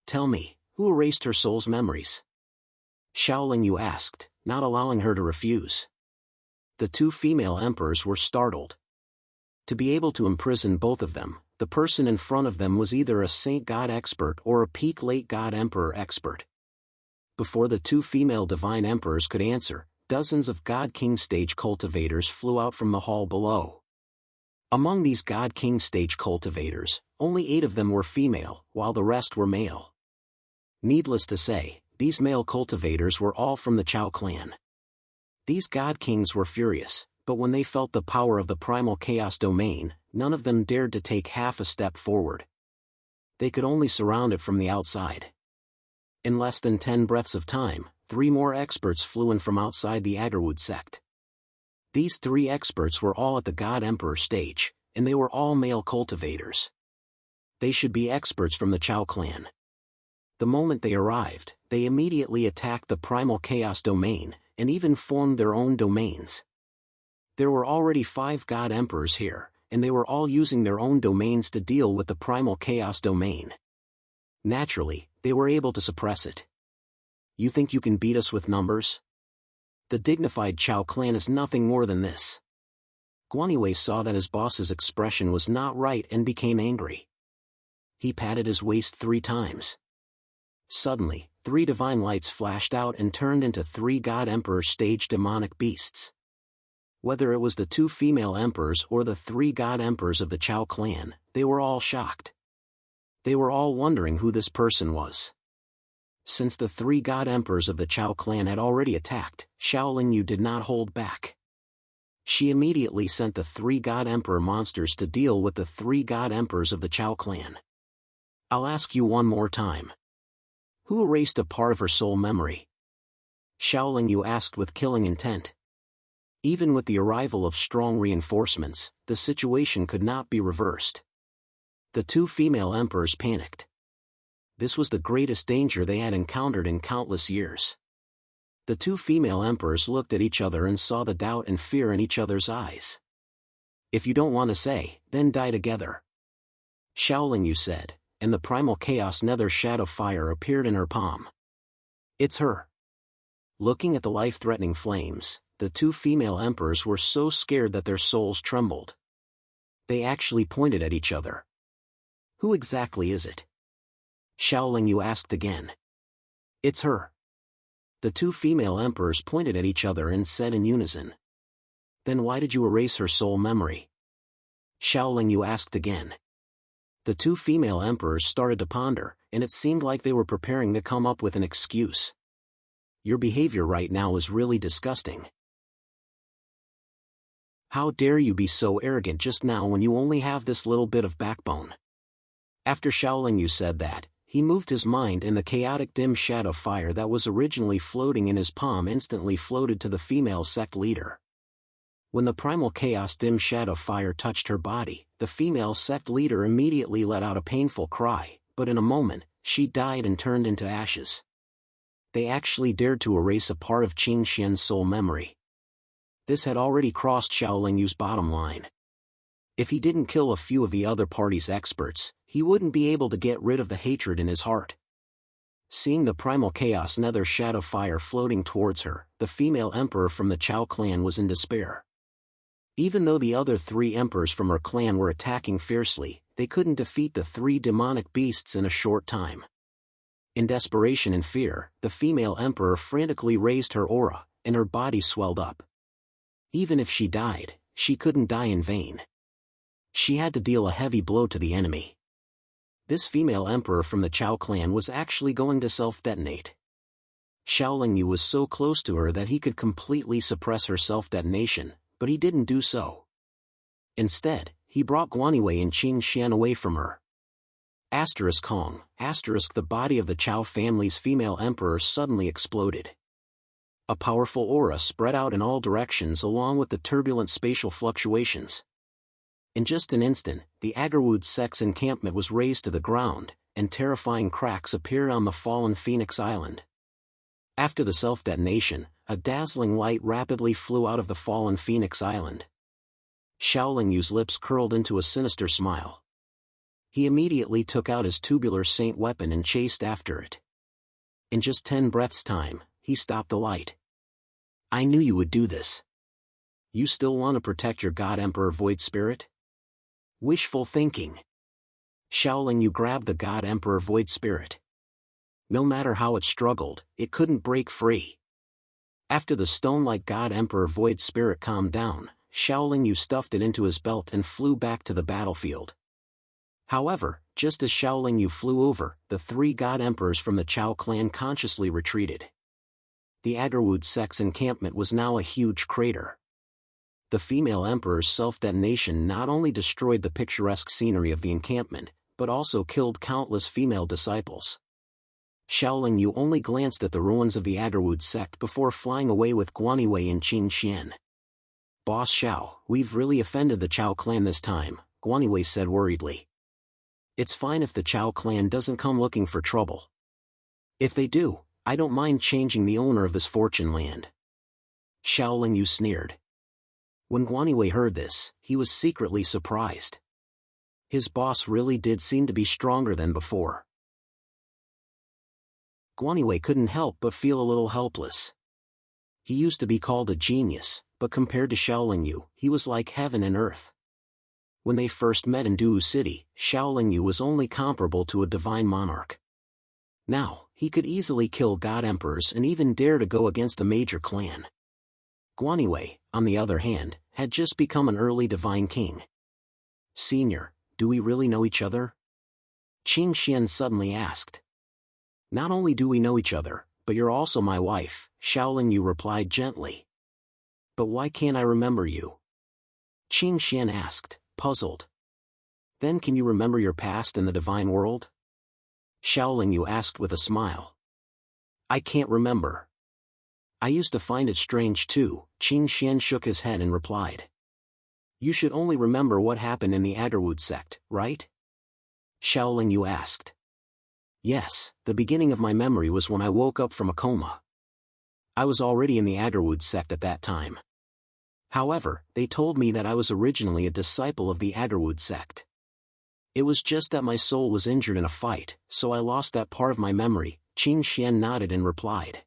Tell me, who erased her soul's memories? Xiaoling Yu asked, not allowing her to refuse. The two female emperors were startled. To be able to imprison both of them, the person in front of them was either a saint god expert or a peak late god emperor expert. Before the two female divine emperors could answer, dozens of God King stage cultivators flew out from the hall below. Among these God King stage cultivators, only 8 of them were female, while the rest were male. Needless to say, these male cultivators were all from the Chao clan. These God Kings were furious, but when they felt the power of the primal chaos domain, none of them dared to take half a step forward. They could only surround it from the outside. In less than 10 breaths of time, 3 more experts flew in from outside the Agarwood sect. These 3 experts were all at the God Emperor stage, and they were all male cultivators. They should be experts from the Chao clan. The moment they arrived, they immediately attacked the primal chaos domain, and even formed their own domains. There were already 5 God Emperors here, and they were all using their own domains to deal with the primal chaos domain. Naturally, they were able to suppress it. You think you can beat us with numbers? The dignified Chao clan is nothing more than this. Guanyiwei saw that his boss's expression was not right and became angry. He patted his waist 3 times. Suddenly, 3 divine lights flashed out and turned into 3 God Emperor stage demonic beasts. Whether it was the 2 female emperors or the 3 God Emperors of the Chao clan, they were all shocked. They were all wondering who this person was. Since the 3 God Emperors of the Chao clan had already attacked, Xiaoling Yu did not hold back. She immediately sent the 3 God Emperor monsters to deal with the 3 God Emperors of the Chao clan. I'll ask you one more time. Who erased a part of her soul memory? Xiaoling Yu asked with killing intent. Even with the arrival of strong reinforcements, the situation could not be reversed. The 2 female emperors panicked. This was the greatest danger they had encountered in countless years. The 2 female emperors looked at each other and saw the doubt and fear in each other's eyes. If you don't want to say, then die together. Xiaoling Yu said, and the primal chaos nether shadow fire appeared in her palm. It's her. Looking at the life-threatening flames, the 2 female emperors were so scared that their souls trembled. They actually pointed at each other. Who exactly is it? Xiaoling Yu asked again. It's her. The 2 female emperors pointed at each other and said in unison. Then why did you erase her soul memory? Xiaoling Yu asked again. The 2 female emperors started to ponder, and it seemed like they were preparing to come up with an excuse. Your behavior right now is really disgusting. How dare you be so arrogant just now when you only have this little bit of backbone? After Xiaoling Yu said that, he moved his mind and the chaotic dim shadow fire that was originally floating in his palm instantly floated to the female sect leader. When the primal chaos dim shadow fire touched her body, the female sect leader immediately let out a painful cry, but in a moment, she died and turned into ashes. They actually dared to erase a part of Qing Xian's soul memory. This had already crossed Xiaoling Yu's bottom line. If he didn't kill a few of the other party's experts, he wouldn't be able to get rid of the hatred in his heart. Seeing the primal chaos nether shadow fire floating towards her, the female emperor from the Chao clan was in despair. Even though the other 3 emperors from her clan were attacking fiercely, they couldn't defeat the 3 demonic beasts in a short time. In desperation and fear, the female emperor frantically raised her aura, and her body swelled up. Even if she died, she couldn't die in vain. She had to deal a heavy blow to the enemy. This female emperor from the Chao clan was actually going to self-detonate. Xiaoling Yu was so close to her that he could completely suppress her self-detonation, but he didn't do so. Instead, he brought Guanyiwei and Qing Xian away from her. Kong, the body of the Chao family's female emperor suddenly exploded. A powerful aura spread out in all directions along with the turbulent spatial fluctuations. In just an instant, the Agarwood sect's encampment was razed to the ground, and terrifying cracks appeared on the fallen Phoenix Island. After the self-detonation, a dazzling light rapidly flew out of the fallen Phoenix Island. Xiaolingyu's lips curled into a sinister smile. He immediately took out his tubular saint weapon and chased after it. In just 10 breaths' time, he stopped the light. I knew you would do this. You still want to protect your God Emperor Void Spirit? Wishful thinking. Xiaolingyu grabbed the God Emperor Void Spirit. No matter how it struggled, it couldn't break free. After the stone-like God Emperor Void Spirit calmed down, Xiaolingyu stuffed it into his belt and flew back to the battlefield. However, just as Xiaolingyu flew over, the 3 God Emperors from the Chao clan consciously retreated. The Agarwood sect's encampment was now a huge crater. The female emperor's self-detonation not only destroyed the picturesque scenery of the encampment, but also killed countless female disciples. Xiaolingyu only glanced at the ruins of the Agarwood sect before flying away with Guanyiwei and Qing Xian. Boss Xiao, we've really offended the Chao clan this time, Guanyiwei said worriedly. It's fine if the Chao clan doesn't come looking for trouble. If they do, I don't mind changing the owner of this fortune land. Xiaolingyu sneered. When Guanyiwei heard this, he was secretly surprised. His boss really did seem to be stronger than before. Guanyiwei couldn't help but feel a little helpless. He used to be called a genius, but compared to Xiaolingyu, he was like heaven and earth. When they first met in Duwu City, Xiaolingyu was only comparable to a divine monarch. Now, he could easily kill God Emperors and even dare to go against a major clan. Guanyiwei, on the other hand, had just become an early divine king. Senior, do we really know each other? Qing Xian suddenly asked. Not only do we know each other, but you're also my wife, Xiaolingyu replied gently. But why can't I remember you? Qing Xian asked, puzzled. Then can you remember your past in the divine world? Xiaolingyu asked with a smile. I can't remember. I used to find it strange too, Qing Xian shook his head and replied. You should only remember what happened in the Agarwood sect, right? Xiaolingyu asked. Yes, the beginning of my memory was when I woke up from a coma. I was already in the Agarwood sect at that time. However, they told me that I was originally a disciple of the Agarwood sect. It was just that my soul was injured in a fight, so I lost that part of my memory, Qing Xian nodded and replied.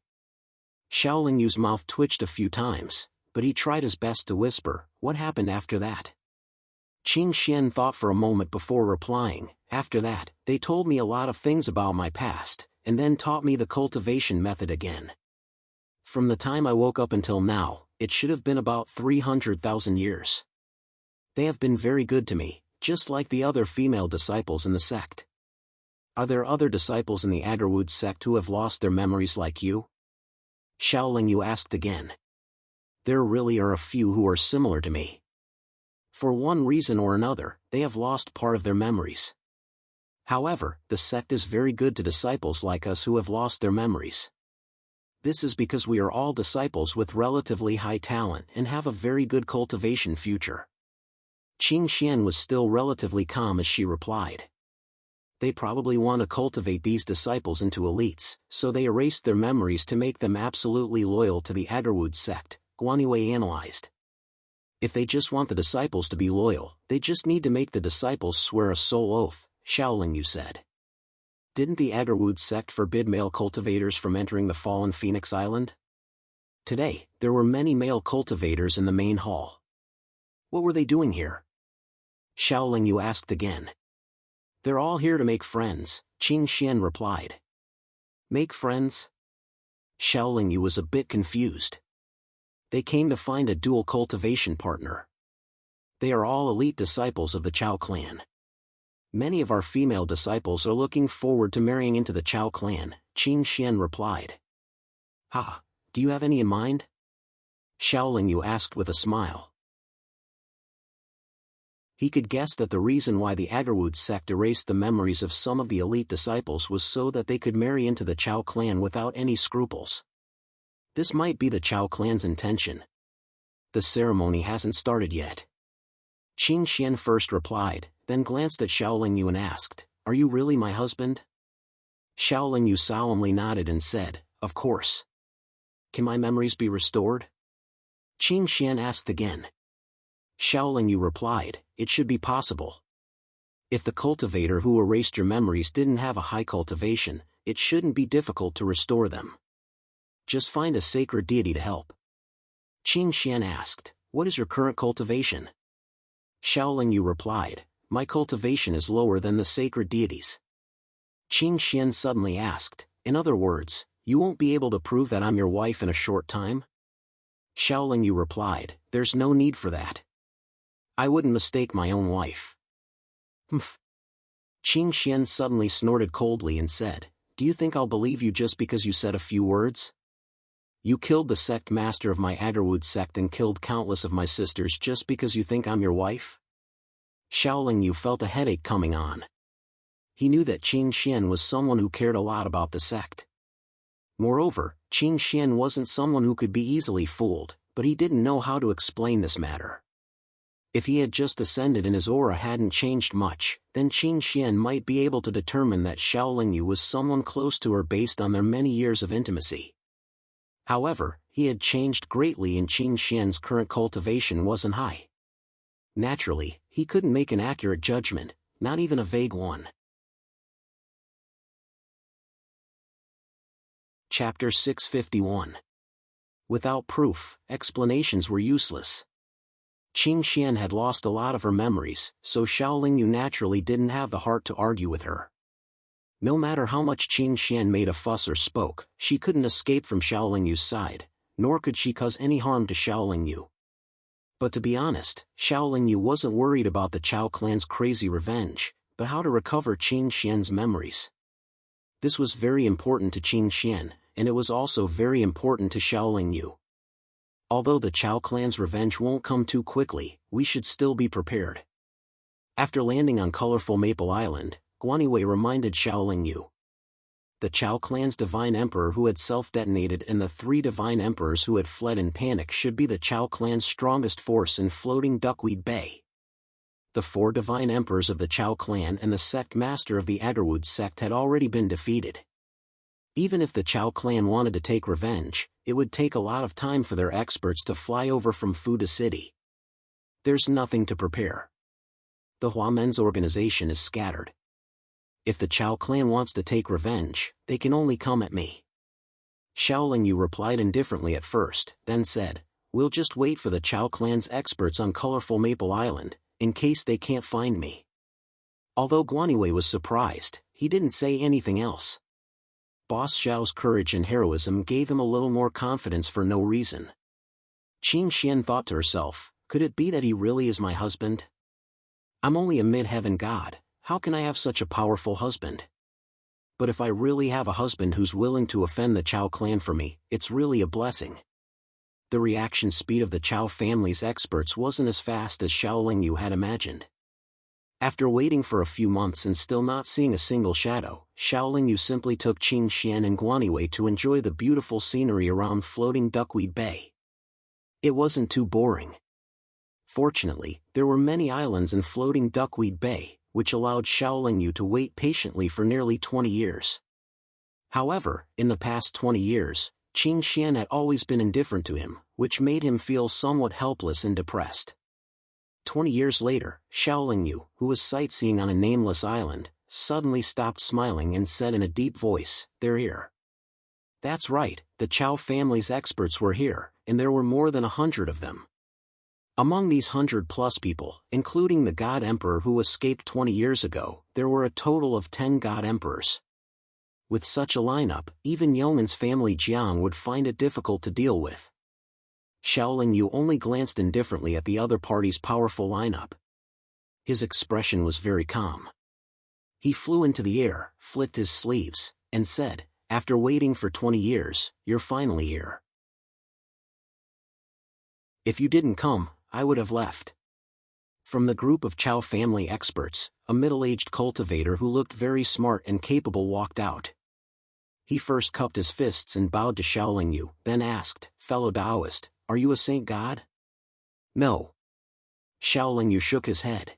Xiaolingyu's mouth twitched a few times, but he tried his best to whisper, what happened after that? Qing Xian thought for a moment before replying, after that, they told me a lot of things about my past, and then taught me the cultivation method again. From the time I woke up until now, it should have been about 300,000 years. They have been very good to me, just like the other female disciples in the sect. Are there other disciples in the Agarwood sect who have lost their memories like you? Xiaolingyu asked again. There really are a few who are similar to me. For one reason or another, they have lost part of their memories. However, the sect is very good to disciples like us who have lost their memories. This is because we are all disciples with relatively high talent and have a very good cultivation future. Qing Xian was still relatively calm as she replied. They probably want to cultivate these disciples into elites, so they erased their memories to make them absolutely loyal to the Agarwood sect, Guanyiwei analyzed. If they just want the disciples to be loyal, they just need to make the disciples swear a soul oath, Xiaolingyu said. Didn't the Agarwood sect forbid male cultivators from entering the fallen Phoenix Island? Today, there were many male cultivators in the main hall. What were they doing here? Xiaolingyu asked again. They're all here to make friends, Qing Xian replied. Make friends? Xiaolingyu was a bit confused. They came to find a dual cultivation partner. They are all elite disciples of the Chao clan. Many of our female disciples are looking forward to marrying into the Chao clan, Qing Xian replied. Ha, do you have any in mind? Xiaolingyu asked with a smile. He could guess that the reason why the Agarwood sect erased the memories of some of the elite disciples was so that they could marry into the Chao clan without any scruples. This might be the Chao clan's intention. The ceremony hasn't started yet. Qing Xian first replied, then glanced at Xiaolingyu and asked, Are you really my husband? Xiaolingyu solemnly nodded and said, Of course. Can my memories be restored? Qin Xian asked again. Xiaoling Yu replied, it should be possible. If the cultivator who erased your memories didn't have a high cultivation, it shouldn't be difficult to restore them. Just find a sacred deity to help. Qin Xian asked, what is your current cultivation? Xiaoling Yu replied, my cultivation is lower than the sacred deities. Qin Xian suddenly asked, in other words, you won't be able to prove that I'm your wife in a short time? Xiaoling Yu replied, there's no need for that. I wouldn't mistake my own wife. Humph. Qin Xian suddenly snorted coldly and said, do you think I'll believe you just because you said a few words? You killed the sect master of my Agarwood sect and killed countless of my sisters just because you think I'm your wife? Xiaoling Yu felt a headache coming on. He knew that Qin Xian was someone who cared a lot about the sect. Moreover, Qin Xian wasn't someone who could be easily fooled, but he didn't know how to explain this matter. If he had just ascended and his aura hadn't changed much, then Qin Xian might be able to determine that Xiaoling Yu was someone close to her based on their many years of intimacy. However, he had changed greatly and Qin Xian's current cultivation wasn't high. Naturally, he couldn't make an accurate judgment, not even a vague one. Chapter 651. Without proof, explanations were useless. Qin Xian had lost a lot of her memories, so Xiaoling Yu naturally didn't have the heart to argue with her. No matter how much Qin Xian made a fuss or spoke, she couldn't escape from Xiaoling Yu's side, nor could she cause any harm to Xiaoling Yu. But to be honest, Xiaoling Yu wasn't worried about the Chao clan's crazy revenge, but how to recover Qin Xian's memories. This was very important to Qin Xian, and it was also very important to Xiaoling Yu. Although the Chao clan's revenge won't come too quickly, we should still be prepared. After landing on colorful Maple Island, Guaniwei reminded Xiaoling Yu. The Chao clan's divine emperor who had self-detonated and the 3 divine emperors who had fled in panic should be the Chao clan's strongest force in floating Duckweed Bay. The 4 divine emperors of the Chao clan and the sect master of the Agarwood sect had already been defeated. Even if the Chao clan wanted to take revenge, it would take a lot of time for their experts to fly over from Fuda City. There's nothing to prepare. The Huamen's organization is scattered. If the Chao clan wants to take revenge, they can only come at me. Xiaoling Yu replied indifferently at first, then said, we'll just wait for the Chao clan's experts on colorful Maple Island, in case they can't find me. Although Guaniwei was surprised, he didn't say anything else. Boss Zhao's courage and heroism gave him a little more confidence for no reason. Qin Xian thought to herself, could it be that he really is my husband? I'm only a mid-heaven god, how can I have such a powerful husband? But if I really have a husband who's willing to offend the Chao clan for me, it's really a blessing. The reaction speed of the Chao family's experts wasn't as fast as Xiaoling Yu had imagined. After waiting for a few months and still not seeing a single shadow, Xiaoling Yu simply took Qin Xian and Guaniwei to enjoy the beautiful scenery around floating Duckweed Bay. It wasn't too boring. Fortunately, there were many islands in floating Duckweed Bay, which allowed Xiaoling Yu to wait patiently for nearly 20 years. However, in the past 20 years, Qin Xian had always been indifferent to him, which made him feel somewhat helpless and depressed. 20 years later, Xiaoling Yu, who was sightseeing on a nameless island, suddenly stopped smiling and said in a deep voice, they're here. That's right, the Chao family's experts were here, and there were more than 100 of them. Among these 100+ people, including the God Emperor who escaped 20 years ago, there were a total of 10 God Emperors. With such a lineup, even Yong'an's family Jiang would find it difficult to deal with. Xiaoling Yu only glanced indifferently at the other party's powerful lineup. His expression was very calm. He flew into the air, flicked his sleeves, and said, after waiting for 20 years, you're finally here. If you didn't come, I would have left. From the group of Chao family experts, a middle-aged cultivator who looked very smart and capable walked out. He first cupped his fists and bowed to Xiaoling Yu, then asked, fellow Taoist, are you a saint god? No. Xiaoling Yu shook his head.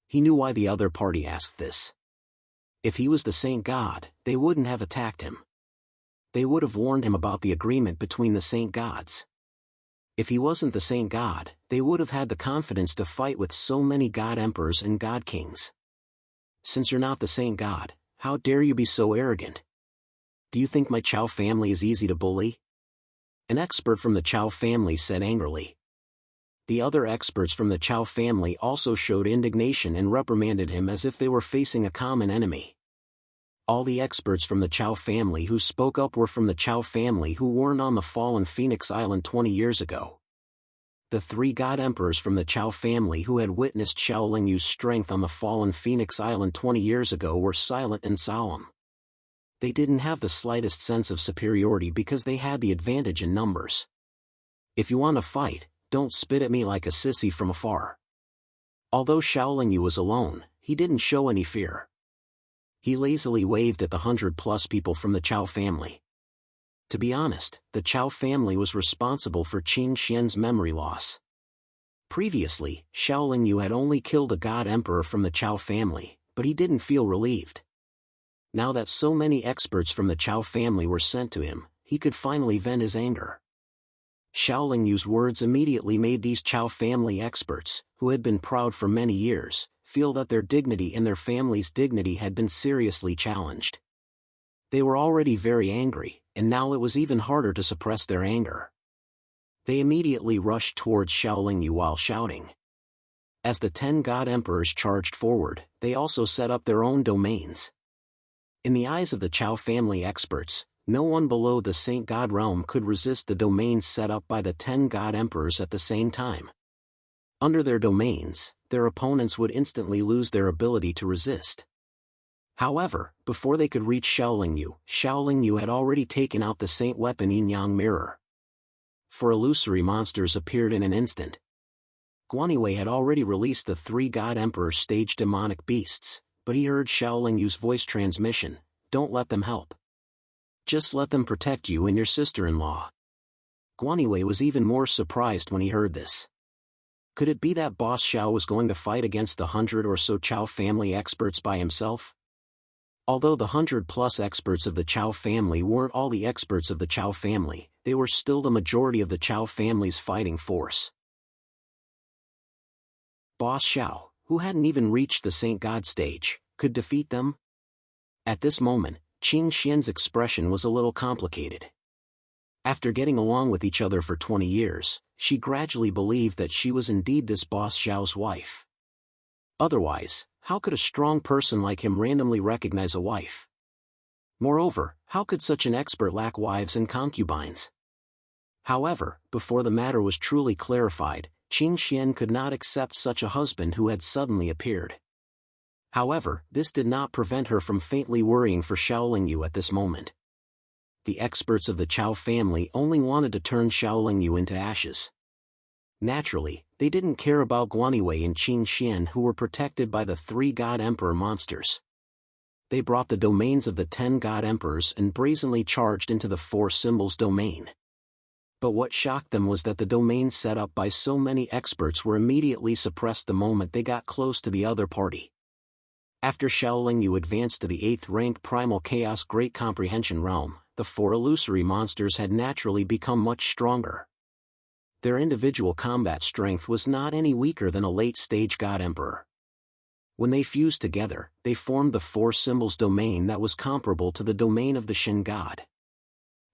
He knew why the other party asked this. If he was the saint god, they wouldn't have attacked him. They would have warned him about the agreement between the saint gods. If he wasn't the saint god, they would have had the confidence to fight with so many god emperors and god kings. Since you're not the saint god, how dare you be so arrogant? Do you think my Chao family is easy to bully? An expert from the Chao family said angrily. The other experts from the Chao family also showed indignation and reprimanded him as if they were facing a common enemy. All the experts from the Chao family who spoke up were from the Chao family who weren't on the fallen Phoenix Island 20 years ago. The 3 god emperors from the Chao family who had witnessed Shaolin Yu's strength on the fallen Phoenix Island 20 years ago were silent and solemn. They didn't have the slightest sense of superiority because they had the advantage in numbers. If you want to fight, don't spit at me like a sissy from afar. Although Shaolin Yu was alone, he didn't show any fear. He lazily waved at the 100+ people from the Chao family. To be honest, the Chao family was responsible for Qin Xian's memory loss. Previously, Shaolin Yu had only killed a god emperor from the Chao family, but he didn't feel relieved. Now that so many experts from the Chao family were sent to him, he could finally vent his anger. Shaolin Yu's words immediately made these Chao family experts, who had been proud for many years, feel that their dignity and their family's dignity had been seriously challenged. They were already very angry, and now it was even harder to suppress their anger. They immediately rushed towards Shaolin Yu while shouting. As the 10 god emperors charged forward, they also set up their own domains. In the eyes of the Chao family experts, no one below the saint god realm could resist the domains set up by the 10 god emperors at the same time. Under their domains, their opponents would instantly lose their ability to resist. However, before they could reach Shaolin Yu had already taken out the saint weapon Yin-Yang mirror. 4 illusory monsters appeared in an instant. Guanyiwei had already released the 3 god emperors' stage demonic beasts, but he heard Shaolin Yu's voice transmission, "Don't let them help. Just let them protect you and your sister-in-law." Guanyiwei was even more surprised when he heard this. Could it be that Boss Xiao was going to fight against the 100 or so Chao family experts by himself? Although the 100+ experts of the Chao family weren't all the experts of the Chao family, they were still the majority of the Chao family's fighting force. Boss Xiao, who hadn't even reached the Saint God stage, could defeat them? At this moment, Qin Xian's expression was a little complicated. After getting along with each other for 20 years, she gradually believed that she was indeed this Boss Xiao's wife. Otherwise, how could a strong person like him randomly recognize a wife? Moreover, how could such an expert lack wives and concubines? However, before the matter was truly clarified, Qin Xian could not accept such a husband who had suddenly appeared. However, this did not prevent her from faintly worrying for Shaolin Yu at this moment. The experts of the Chao family only wanted to turn Shaolin Yu into ashes. Naturally, they didn't care about Guanyiwei and Qin Xian, who were protected by the 3 god emperor monsters. They brought the domains of the 10 god emperors and brazenly charged into the 4 symbols domain. But what shocked them was that the domains set up by so many experts were immediately suppressed the moment they got close to the other party. After Shaolin Yu advanced to the 8th rank Primal Chaos Great Comprehension realm, the 4 illusory monsters had naturally become much stronger. Their individual combat strength was not any weaker than a late-stage God Emperor. When they fused together, they formed the 4 symbols domain that was comparable to the domain of the Shin God.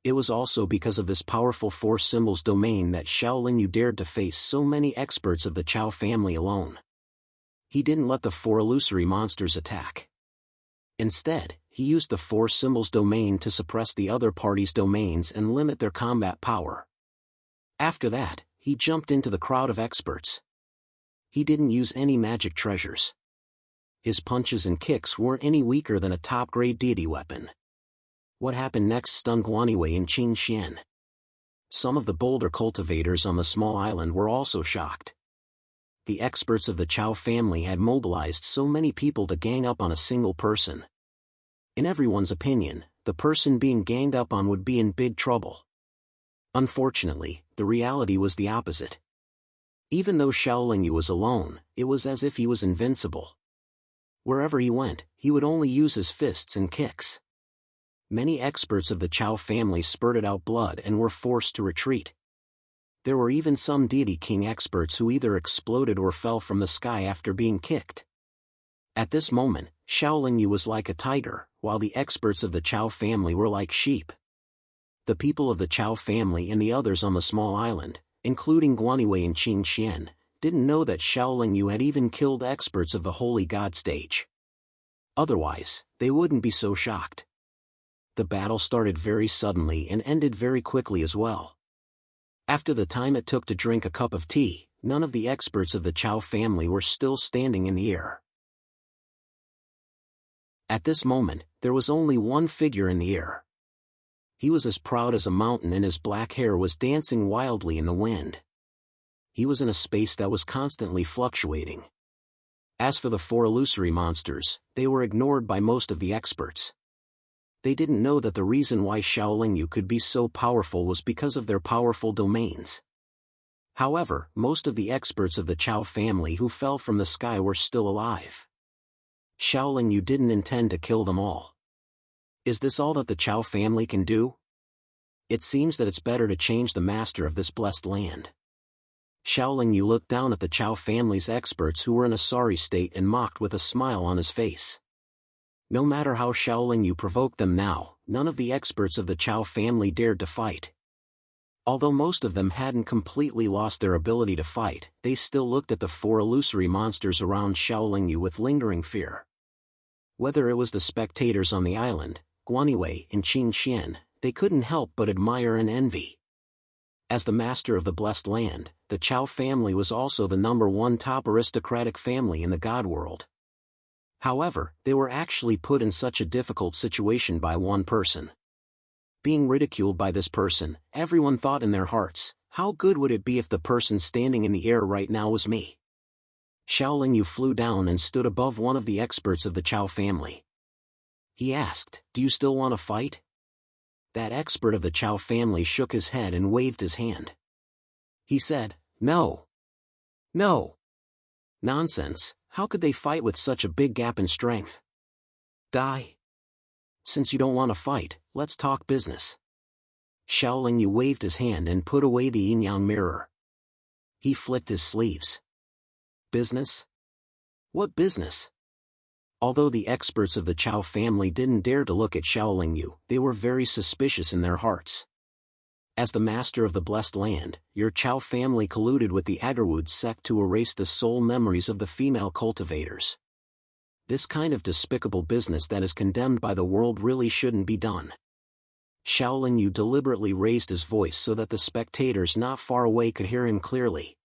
It was also because of this powerful 4 symbols domain that Shaolin Yu dared to face so many experts of the Chao family alone. He didn't let the 4 illusory monsters attack. Instead, he used the 4 symbols domain to suppress the other party's domains and limit their combat power. After that, he jumped into the crowd of experts. He didn't use any magic treasures. His punches and kicks weren't any weaker than a top-grade deity weapon. What happened next stunned Guanyiwei and Qin Xian. Some of the boulder cultivators on the small island were also shocked. The experts of the Chao family had mobilized so many people to gang up on a single person. In everyone's opinion, the person being ganged up on would be in big trouble. Unfortunately, the reality was the opposite. Even though Shaolin Yu was alone, it was as if he was invincible. Wherever he went, he would only use his fists and kicks. Many experts of the Chow family spurted out blood and were forced to retreat. There were even some deity king experts who either exploded or fell from the sky after being kicked. At this moment, Xiaolingyu was like a tiger, while the experts of the Chow family were like sheep. The people of the Chow family and the others on the small island, including Guanywei and Qing Xian, didn't know that Xiaolingyu had even killed experts of the Holy God stage. Otherwise, they wouldn't be so shocked. The battle started very suddenly and ended very quickly as well. After the time it took to drink a cup of tea, none of the experts of the Chow family were still standing in the air. At this moment, there was only one figure in the air. He was as proud as a mountain and his black hair was dancing wildly in the wind. He was in a space that was constantly fluctuating. As for the four illusory monsters, they were ignored by most of the experts. They didn't know that the reason why Xiaolingyu could be so powerful was because of their powerful domains. However, most of the experts of the Chow family who fell from the sky were still alive. Xiaolingyu didn't intend to kill them all. Is this all that the Chow family can do? It seems that it's better to change the master of this blessed land. Xiaolingyu looked down at the Chow family's experts who were in a sorry state and mocked with a smile on his face. No matter how Xiaolingyu provoked them now, none of the experts of the Chow family dared to fight. Although most of them hadn't completely lost their ability to fight, they still looked at the four illusory monsters around Xiaolingyu with lingering fear. Whether it was the spectators on the island, Guanywei and Qing Xian, they couldn't help but admire and envy. As the master of the blessed land, the Chow family was also the #1 top aristocratic family in the God world. However, they were actually put in such a difficult situation by one person. Being ridiculed by this person, everyone thought in their hearts, how good would it be if the person standing in the air right now was me? Xiaolingyu flew down and stood above one of the experts of the Chow family. He asked, "Do you still want to fight?" That expert of the Chow family shook his head and waved his hand. He said, "No. No. Nonsense, how could they fight with such a big gap in strength? Die. Since you don't want to fight, let's talk business." Xiaolingyu waved his hand and put away the yin-yang mirror. He flicked his sleeves. Business? What business? Although the experts of the Chow family didn't dare to look at Xiaolingyu, they were very suspicious in their hearts. As the master of the blessed land, your Chow family colluded with the Agarwood sect to erase the soul memories of the female cultivators. This kind of despicable business that is condemned by the world really shouldn't be done. Xiaolingyu deliberately raised his voice so that the spectators not far away could hear him clearly.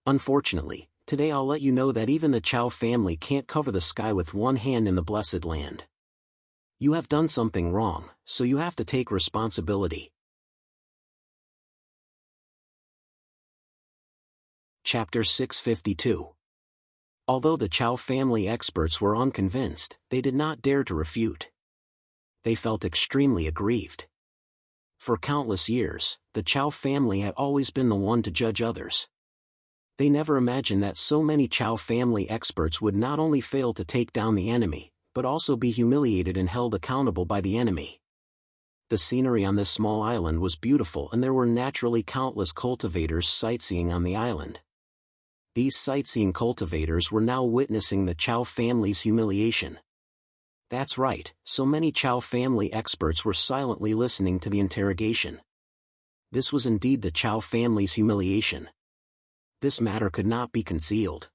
Unfortunately, today I'll let you know that even the Chow family can't cover the sky with one hand in the blessed land. You have done something wrong, so you have to take responsibility. Chapter 652. Although the Chow family experts were unconvinced, they did not dare to refute. They felt extremely aggrieved. For countless years, the Chow family had always been the one to judge others. They never imagined that so many Chow family experts would not only fail to take down the enemy, but also be humiliated and held accountable by the enemy. The scenery on this small island was beautiful and there were naturally countless cultivators sightseeing on the island. These sightseeing cultivators were now witnessing the Chow family's humiliation. That's right, so many Chow family experts were silently listening to the interrogation. This was indeed the Chow family's humiliation. This matter could not be concealed.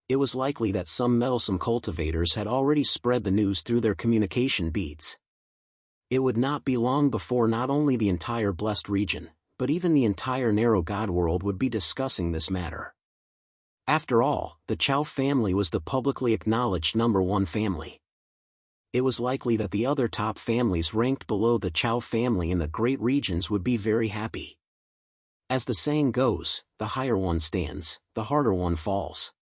It was likely that some meddlesome cultivators had already spread the news through their communication beads. It would not be long before not only the entire blessed region, but even the entire narrow God world would be discussing this matter. After all, the Chow family was the publicly acknowledged #1 family. It was likely that the other top families ranked below the Chow family in the great regions would be very happy. As the saying goes, the higher one stands, the harder one falls.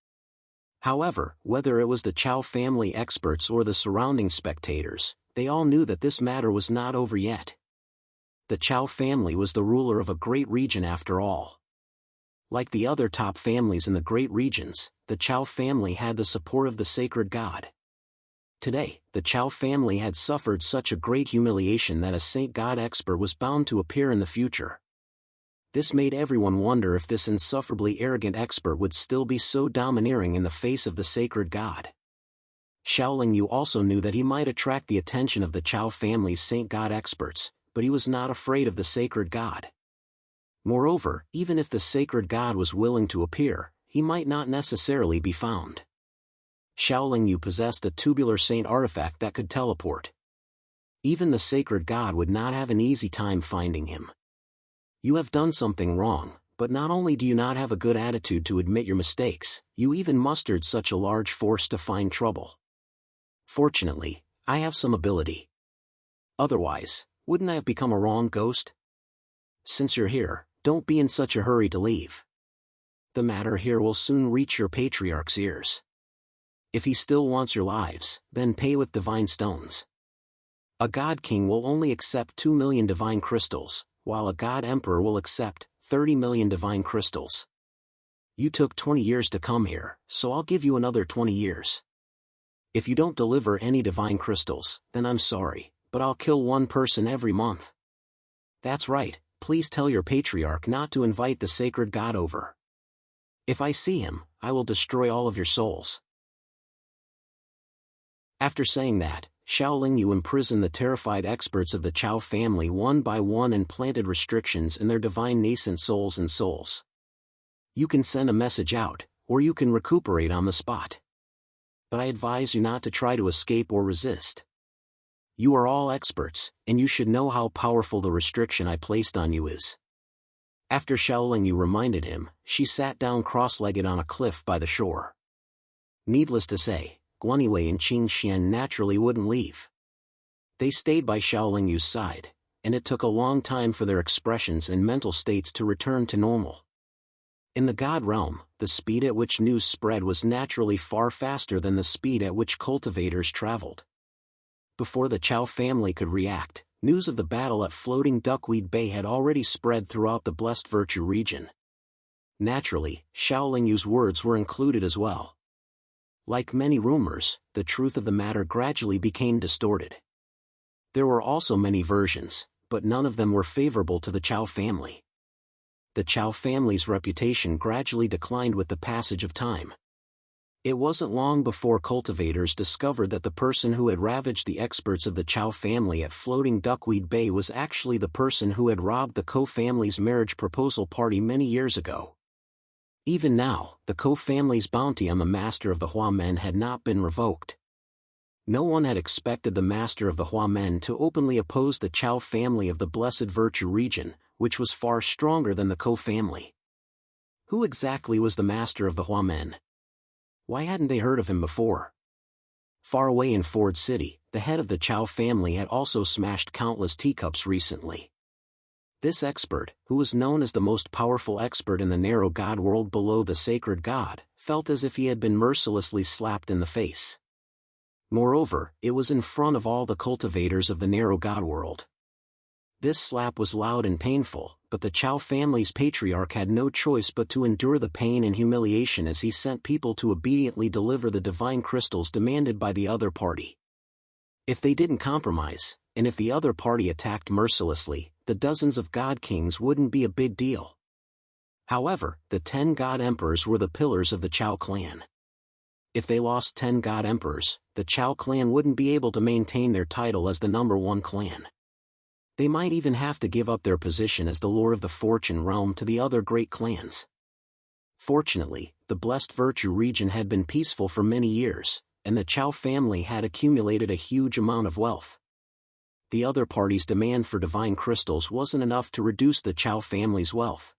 However, whether it was the Chow family experts or the surrounding spectators, they all knew that this matter was not over yet. The Chow family was the ruler of a great region after all. Like the other top families in the great regions, the Chow family had the support of the sacred god. Today, the Chow family had suffered such a great humiliation that a Saint God expert was bound to appear in the future. This made everyone wonder if this insufferably arrogant expert would still be so domineering in the face of the sacred God. Xiaoling Yu also knew that he might attract the attention of the Chow family's Saint God experts, but he was not afraid of the sacred God. Moreover, even if the sacred God was willing to appear, he might not necessarily be found. Xiaoling Yu possessed a tubular saint artifact that could teleport. Even the sacred God would not have an easy time finding him. You have done something wrong, but not only do you not have a good attitude to admit your mistakes, you even mustered such a large force to find trouble. Fortunately, I have some ability. Otherwise, wouldn't I have become a wrong ghost? Since you're here, don't be in such a hurry to leave. The matter here will soon reach your patriarch's ears. If he still wants your lives, then pay with divine stones. A god king will only accept 2 million divine crystals, while a god emperor will accept 30 million divine crystals. You took 20 years to come here, so I'll give you another 20 years. If you don't deliver any divine crystals, then I'm sorry, but I'll kill one person every month. That's right, please tell your patriarch not to invite the sacred god over. If I see him, I will destroy all of your souls. After saying that, Xiaoling Yu imprisoned the terrified experts of the Chow family one by one and planted restrictions in their divine nascent souls and souls. You can send a message out, or you can recuperate on the spot. But I advise you not to try to escape or resist. You are all experts, and you should know how powerful the restriction I placed on you is. After Xiaoling Yu reminded him, she sat down cross-legged on a cliff by the shore. Needless to say, Guanyiwei and Qing Xian naturally wouldn't leave. They stayed by Xiaoling Yu's side, and it took a long time for their expressions and mental states to return to normal. In the God realm, the speed at which news spread was naturally far faster than the speed at which cultivators traveled. Before the Chow family could react, news of the battle at Floating Duckweed Bay had already spread throughout the Blessed Virtue region. Naturally, Xiaoling Yu's words were included as well. Like many rumors, the truth of the matter gradually became distorted. There were also many versions, but none of them were favorable to the Chow family. The Chow family's reputation gradually declined with the passage of time. It wasn't long before cultivators discovered that the person who had ravaged the experts of the Chow family at Floating Duckweed Bay was actually the person who had robbed the Ko family's marriage proposal party many years ago. Even now, the Ko family's bounty on the master of the Hua men had not been revoked. No one had expected the master of the Hua men to openly oppose the Chow family of the Blessed Virtue region, which was far stronger than the Ko family. Who exactly was the master of the Hua men? Why hadn't they heard of him before? Far away in Ford City, the head of the Chow family had also smashed countless teacups recently. This expert, who was known as the most powerful expert in the narrow god world below the sacred god, felt as if he had been mercilessly slapped in the face. Moreover, it was in front of all the cultivators of the narrow god world. This slap was loud and painful, but the Chow family's patriarch had no choice but to endure the pain and humiliation as he sent people to obediently deliver the divine crystals demanded by the other party. If they didn't compromise, and if the other party attacked mercilessly, the dozens of god kings wouldn't be a big deal. However, the 10 god emperors were the pillars of the Chow clan. If they lost 10 god emperors, the Chow clan wouldn't be able to maintain their title as the #1 clan. They might even have to give up their position as the lord of the Fortune realm to the other great clans. Fortunately, the Blessed Virtue region had been peaceful for many years, and the Chow family had accumulated a huge amount of wealth. The other party's demand for divine crystals wasn't enough to reduce the Chow family's wealth.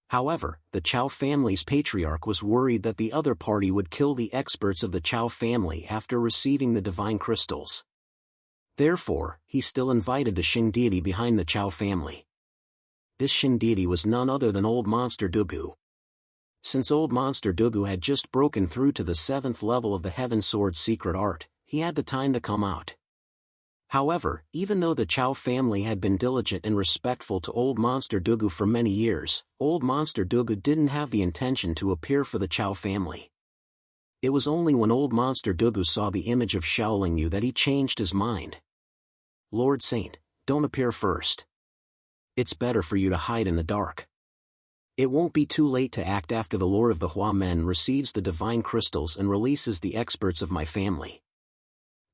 However, the Chow family's patriarch was worried that the other party would kill the experts of the Chow family after receiving the divine crystals. Therefore, he still invited the Xing deity behind the Chow family. This Xing deity was none other than Old Monster Dugu. Since Old Monster Dugu had just broken through to the 7th level of the Heaven Sword secret art, he had the time to come out. However, even though the Chow family had been diligent and respectful to Old Monster Dugu for many years, Old Monster Dugu didn't have the intention to appear for the Chow family. It was only when old Monster Dugu saw the image of Shaolin Yu that he changed his mind. Lord Saint, don't appear first. It's better for you to hide in the dark. It won't be too late to act after the Lord of the Hua Men receives the divine crystals and releases the experts of my family.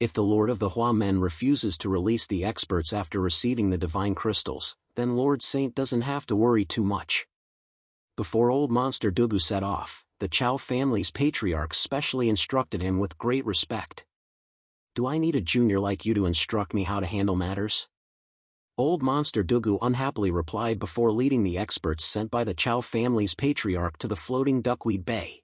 If the Lord of the Hua Men refuses to release the experts after receiving the divine crystals, then Lord Saint doesn't have to worry too much. Before old Monster Dugu set off, the Chow family's patriarch specially instructed him with great respect. Do I need a junior like you to instruct me how to handle matters? Old Monster Dugu unhappily replied before leading the experts sent by the Chow family's patriarch to the floating Duckweed Bay.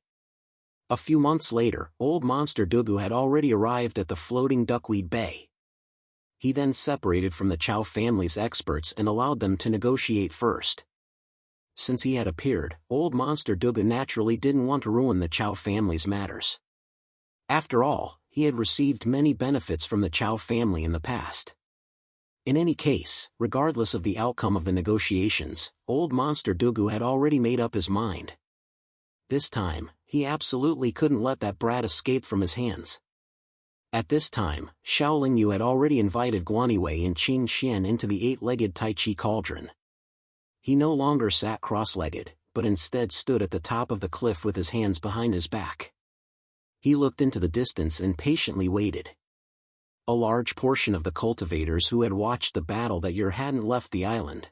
A few months later, old Monster Dugu had already arrived at the floating Duckweed Bay. He then separated from the Chow family's experts and allowed them to negotiate first. Since he had appeared, old Monster Dugu naturally didn't want to ruin the Chow family's matters. After all, he had received many benefits from the Chow family in the past. In any case, regardless of the outcome of the negotiations, old Monster Dugu had already made up his mind. This time, he absolutely couldn't let that brat escape from his hands. At this time, Shaolin Yu had already invited Guaniwei and Qing Xian into the eight-legged Tai Chi cauldron. He no longer sat cross-legged, but instead stood at the top of the cliff with his hands behind his back. He looked into the distance and patiently waited. A large portion of the cultivators who had watched the battle that year hadn't left the island.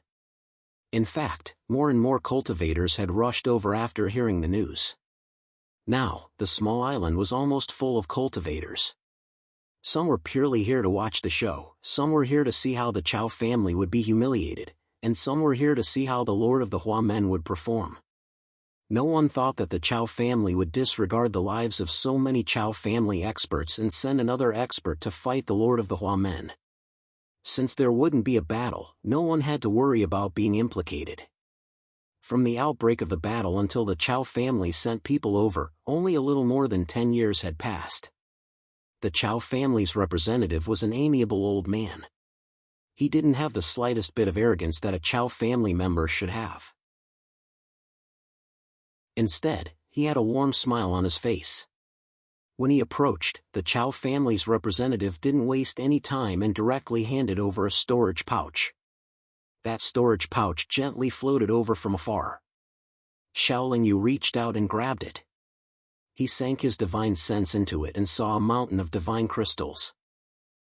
In fact, more and more cultivators had rushed over after hearing the news. Now, the small island was almost full of cultivators. Some were purely here to watch the show, some were here to see how the Chow family would be humiliated, and some were here to see how the Lord of the Hua Men would perform. No one thought that the Chow family would disregard the lives of so many Chow family experts and send another expert to fight the Lord of the Hua Men. Since there wouldn't be a battle, no one had to worry about being implicated. From the outbreak of the battle until the Chow family sent people over, only a little more than 10 years had passed. The Chow family's representative was an amiable old man. He didn't have the slightest bit of arrogance that a Chow family member should have. Instead, he had a warm smile on his face. When he approached, the Chow family's representative didn't waste any time and directly handed over a storage pouch. That storage pouch gently floated over from afar. Shaolin Yu reached out and grabbed it. He sank his divine sense into it and saw a mountain of divine crystals.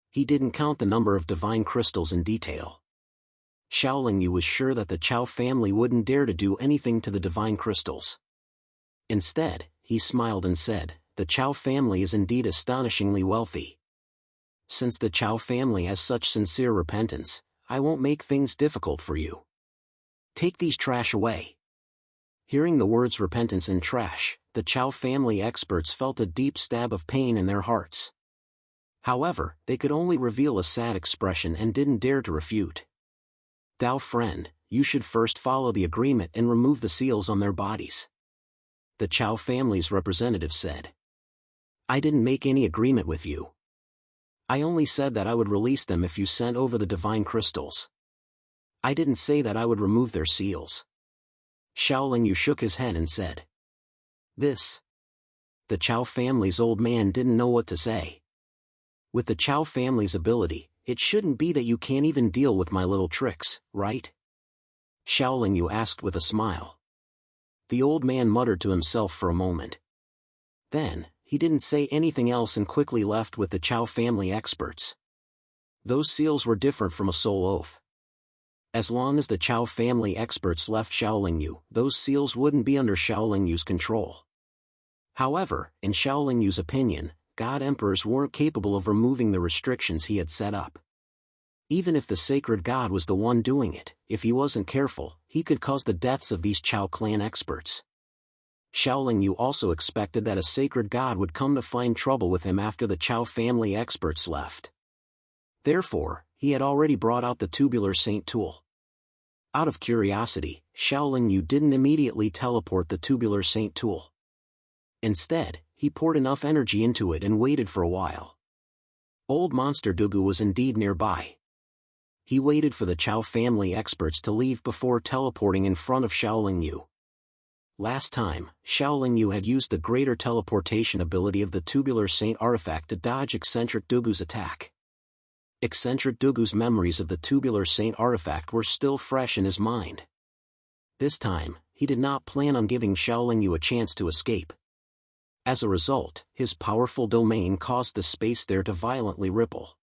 He didn't count the number of divine crystals in detail. Shaolin Yu was sure that the Chow family wouldn't dare to do anything to the divine crystals. Instead, he smiled and said, "The Chow family is indeed astonishingly wealthy. Since the Chow family has such sincere repentance, I won't make things difficult for you. Take these trash away." Hearing the words repentance and trash, the Chow family experts felt a deep stab of pain in their hearts. However, they could only reveal a sad expression and didn't dare to refute. "Dao friend, you should first follow the agreement and remove the seals on their bodies," the Chow family's representative said. "I didn't make any agreement with you. I only said that I would release them if you sent over the divine crystals. I didn't say that I would remove their seals." Shaolin Yu shook his head and said, "This." The Chow family's old man didn't know what to say. With the Chow family's ability, it shouldn't be that you can't even deal with my little tricks, right? Shaolin Yu asked with a smile. The old man muttered to himself for a moment. Then, he didn't say anything else and quickly left with the Chow family experts. Those seals were different from a soul oath. As long as the Chow family experts left Shaolin Yu, those seals wouldn't be under Shaolin Yu's control. However, in Shaolin Yu's opinion, God Emperors weren't capable of removing the restrictions he had set up. Even if the sacred god was the one doing it, if he wasn't careful, he could cause the deaths of these Chow clan experts. Shaolin Yu also expected that a sacred god would come to find trouble with him after the Chow family experts left. Therefore, he had already brought out the tubular saint tool. Out of curiosity, Shaolin Yu didn't immediately teleport the tubular saint tool. Instead, he poured enough energy into it and waited for a while. Old Monster Dugu was indeed nearby. He waited for the Chow family experts to leave before teleporting in front of Shaolin Yu. Last time, Shaolin Yu had used the greater teleportation ability of the Tubular Saint artifact to dodge Eccentric Dugu's attack. Eccentric Dugu's memories of the Tubular Saint artifact were still fresh in his mind. This time, he did not plan on giving Shaolin Yu a chance to escape. As a result, his powerful domain caused the space there to violently ripple.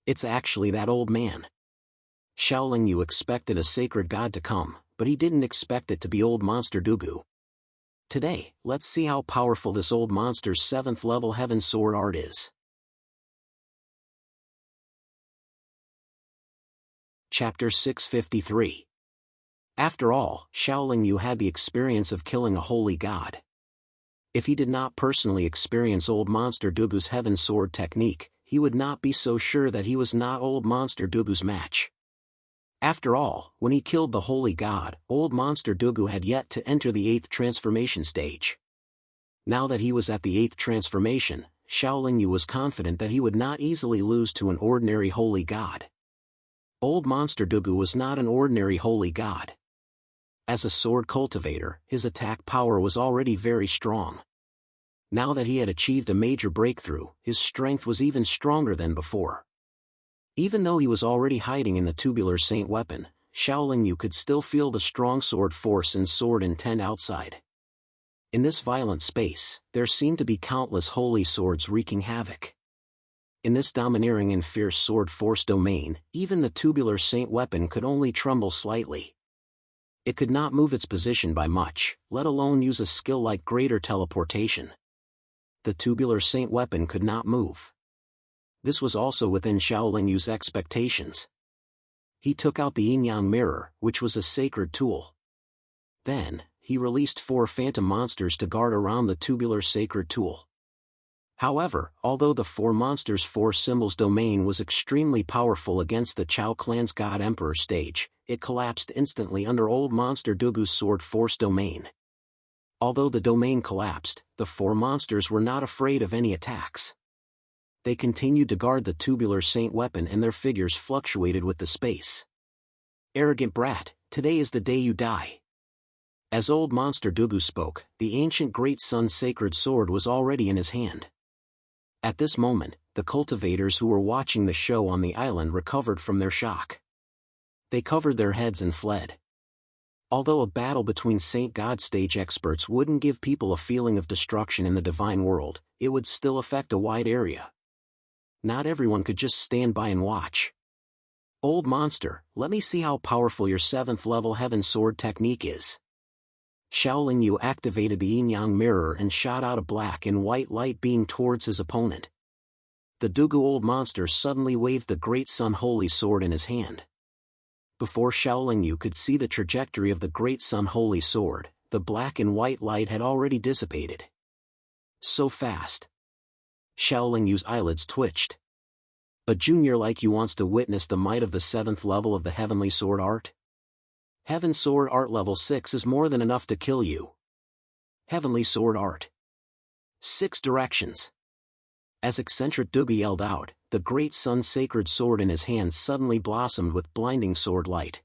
It's actually that old man. Shaolin Yu expected a sacred god to come, but he didn't expect it to be old monster Dugu. Today, let's see how powerful this old monster's 7th level Heaven Sword art is. Chapter 653. After all, Shaolin Yu had the experience of killing a holy god. If he did not personally experience old monster Dugu's Heaven Sword technique, he would not be so sure that he was not old monster Dugu's match. After all, when he killed the holy god, old monster Dugu had yet to enter the 8th transformation stage. Now that he was at the 8th transformation, Shaolin Yu was confident that he would not easily lose to an ordinary holy god. Old monster Dugu was not an ordinary holy god. As a sword cultivator, his attack power was already very strong. Now that he had achieved a major breakthrough, his strength was even stronger than before. Even though he was already hiding in the Tubular Saint weapon, Shaolin Yu could still feel the strong sword force and sword intent outside. In this violent space, there seemed to be countless holy swords wreaking havoc. In this domineering and fierce sword force domain, even the Tubular Saint weapon could only tremble slightly. It could not move its position by much, let alone use a skill like greater teleportation. The Tubular Saint weapon could not move. This was also within Shaolin Yu's expectations. He took out the yin-yang mirror, which was a sacred tool. Then, he released 4 phantom monsters to guard around the tubular sacred tool. However, although the 4 monsters' 4 symbols domain was extremely powerful against the Chao clan's God Emperor stage, it collapsed instantly under old monster Dugu's sword force domain. Although the domain collapsed, the 4 monsters were not afraid of any attacks. They continued to guard the Tubular Saint weapon and their figures fluctuated with the space. Arrogant brat, today is the day you die. As old monster Dugu spoke, the ancient Great Sun's sacred sword was already in his hand. At this moment, the cultivators who were watching the show on the island recovered from their shock. They covered their heads and fled. Although a battle between Saint God stage experts wouldn't give people a feeling of destruction in the divine world, it would still affect a wide area. Not everyone could just stand by and watch. Old monster, let me see how powerful your 7th level Heaven Sword technique is. Shaolin Yu activated the yin-yang mirror and shot out a black and white light beam towards his opponent. The Dugu old monster suddenly waved the Great Sun Holy Sword in his hand. Before Shaolin Yu could see the trajectory of the Great Sun Holy Sword, the black and white light had already dissipated. So fast. Shaolin Yu's eyelids twitched. A junior like you wants to witness the might of the 7th level of the Heavenly Sword art? Heaven Sword art level 6 is more than enough to kill you. Heavenly Sword art. 6 directions. As eccentric Dugu yelled out, the Great Sun's sacred sword in his hand suddenly blossomed with blinding sword light.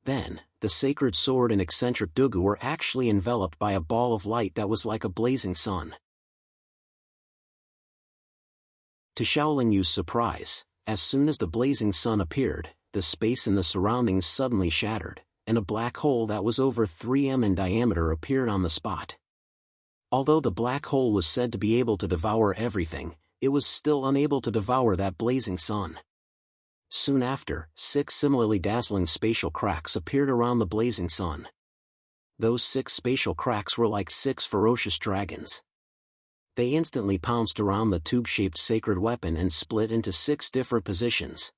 Then, the sacred sword and eccentric Dugu were actually enveloped by a ball of light that was like a blazing sun. To Shaolin Yu's surprise, as soon as the blazing sun appeared, the space in the surroundings suddenly shattered, and a black hole that was over 3 m in diameter appeared on the spot. Although the black hole was said to be able to devour everything, it was still unable to devour that blazing sun. Soon after, 6 similarly dazzling spatial cracks appeared around the blazing sun. Those 6 spatial cracks were like 6 ferocious dragons. They instantly pounced around the tube-shaped sacred weapon and split into 6 different positions.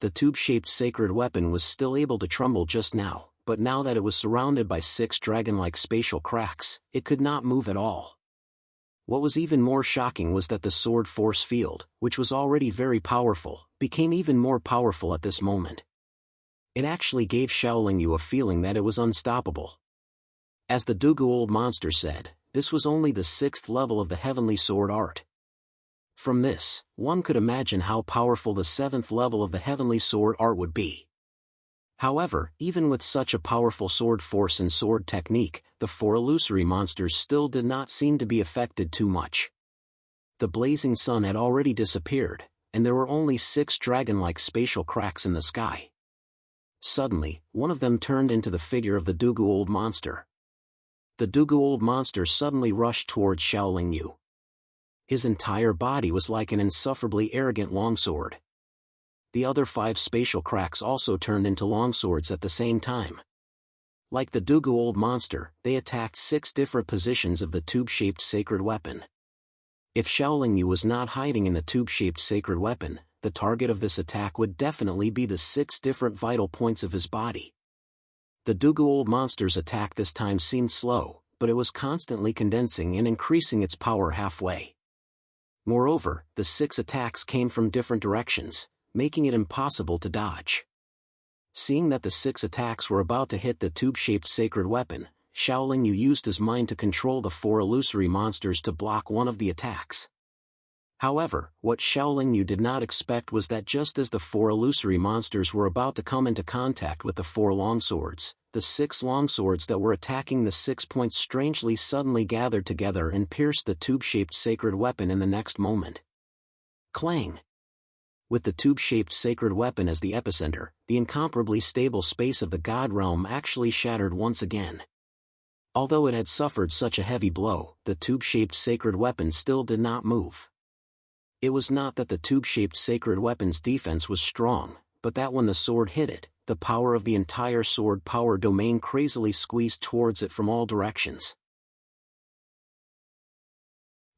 The tube-shaped sacred weapon was still able to tremble just now, but now that it was surrounded by 6 dragon-like spatial cracks, it could not move at all. What was even more shocking was that the sword force field, which was already very powerful, became even more powerful at this moment. It actually gave Shaolin Yu a feeling that it was unstoppable. As the Dugu old monster said, this was only the 6th level of the Heavenly Sword art. From this, one could imagine how powerful the 7th level of the Heavenly Sword art would be. However, even with such a powerful sword force and sword technique, the four illusory monsters still did not seem to be affected too much. The blazing sun had already disappeared, and there were only 6 dragon-like spatial cracks in the sky. Suddenly, one of them turned into the figure of the Dugu-old monster. The Dugu-old monster suddenly rushed towards Xiaoling Yu. His entire body was like an insufferably arrogant longsword. The other 5 spatial cracks also turned into longswords at the same time. Like the Dugu-old monster, they attacked 6 different positions of the tube-shaped sacred weapon. If Xiaoling Yu was not hiding in the tube-shaped sacred weapon, the target of this attack would definitely be the 6 different vital points of his body. The Dugu-old monster's attack this time seemed slow, but it was constantly condensing and increasing its power halfway. Moreover, the 6 attacks came from different directions, making it impossible to dodge. Seeing that the 6 attacks were about to hit the tube-shaped sacred weapon, Xiaoling Yu used his mind to control the 4 illusory monsters to block one of the attacks. However, what Xiaoling Yu did not expect was that just as the 4 illusory monsters were about to come into contact with the 4 longswords, the 6 longswords that were attacking the 6 points strangely suddenly gathered together and pierced the tube-shaped sacred weapon in the next moment. Clang! With the tube-shaped sacred weapon as the epicenter, the incomparably stable space of the God realm actually shattered once again. Although it had suffered such a heavy blow, the tube-shaped sacred weapon still did not move. It was not that the tube-shaped sacred weapon's defense was strong, but that when the sword hit it, the power of the entire sword power domain crazily squeezed towards it from all directions.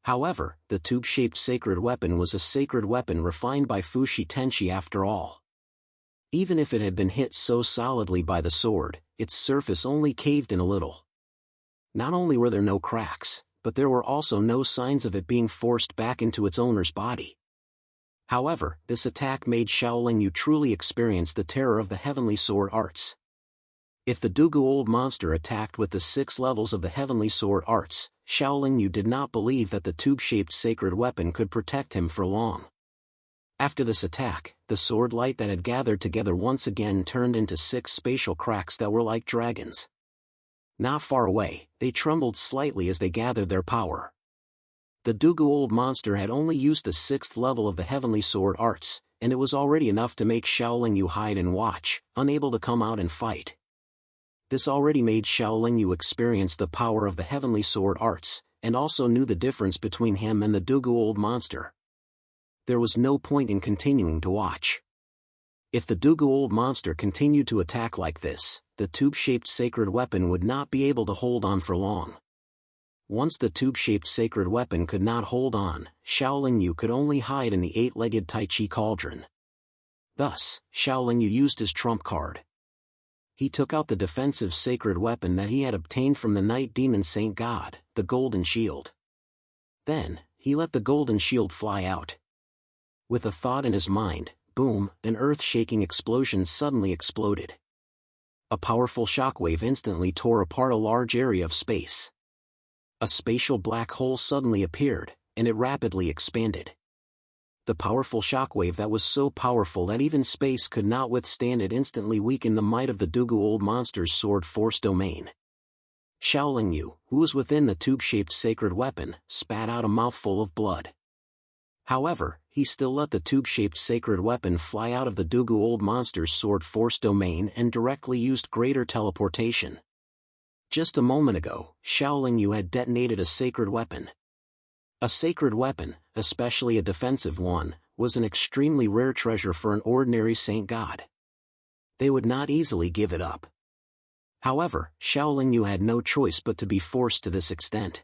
However, the tube-shaped sacred weapon was a sacred weapon refined by Fushi Tenshi after all. Even if it had been hit so solidly by the sword, its surface only caved in a little. Not only were there no cracks, but there were also no signs of it being forced back into its owner's body. However, this attack made Xiaoling Yu truly experience the terror of the heavenly sword arts. If the Dugu-old monster attacked with the 6 levels of the heavenly sword arts, Xiaoling Yu did not believe that the tube-shaped sacred weapon could protect him for long. After this attack, the sword light that had gathered together once again turned into 6 spatial cracks that were like dragons. Not far away, they trembled slightly as they gathered their power. The Dugu-old monster had only used the 6th level of the heavenly sword arts, and it was already enough to make Xiaoling Yu hide and watch, unable to come out and fight. This already made Xiaoling Yu experience the power of the heavenly sword arts, and also knew the difference between him and the Dugu-old monster. There was no point in continuing to watch. If the Dugu-old monster continued to attack like this, the tube-shaped sacred weapon would not be able to hold on for long. Once the tube-shaped sacred weapon could not hold on, Xiaoling Yu could only hide in the 8-legged Tai Chi cauldron. Thus, Xiaoling Yu used his trump card. He took out the defensive sacred weapon that he had obtained from the night demon saint god, the golden shield. Then, he let the golden shield fly out. With a thought in his mind, boom, an earth-shaking explosion suddenly exploded. A powerful shockwave instantly tore apart a large area of space. A spatial black hole suddenly appeared, and it rapidly expanded. The powerful shockwave that was so powerful that even space could not withstand it instantly weakened the might of the Dugu-old monster's sword force domain. Xiaoling Yu, who was within the tube-shaped sacred weapon, spat out a mouthful of blood. However, he still let the tube-shaped sacred weapon fly out of the Dugu-old monster's sword force domain and directly used greater teleportation. Just a moment ago, Xiaoling Yu had detonated a sacred weapon. A sacred weapon, especially a defensive one, was an extremely rare treasure for an ordinary saint god. They would not easily give it up. However, Xiaoling Yu had no choice but to be forced to this extent.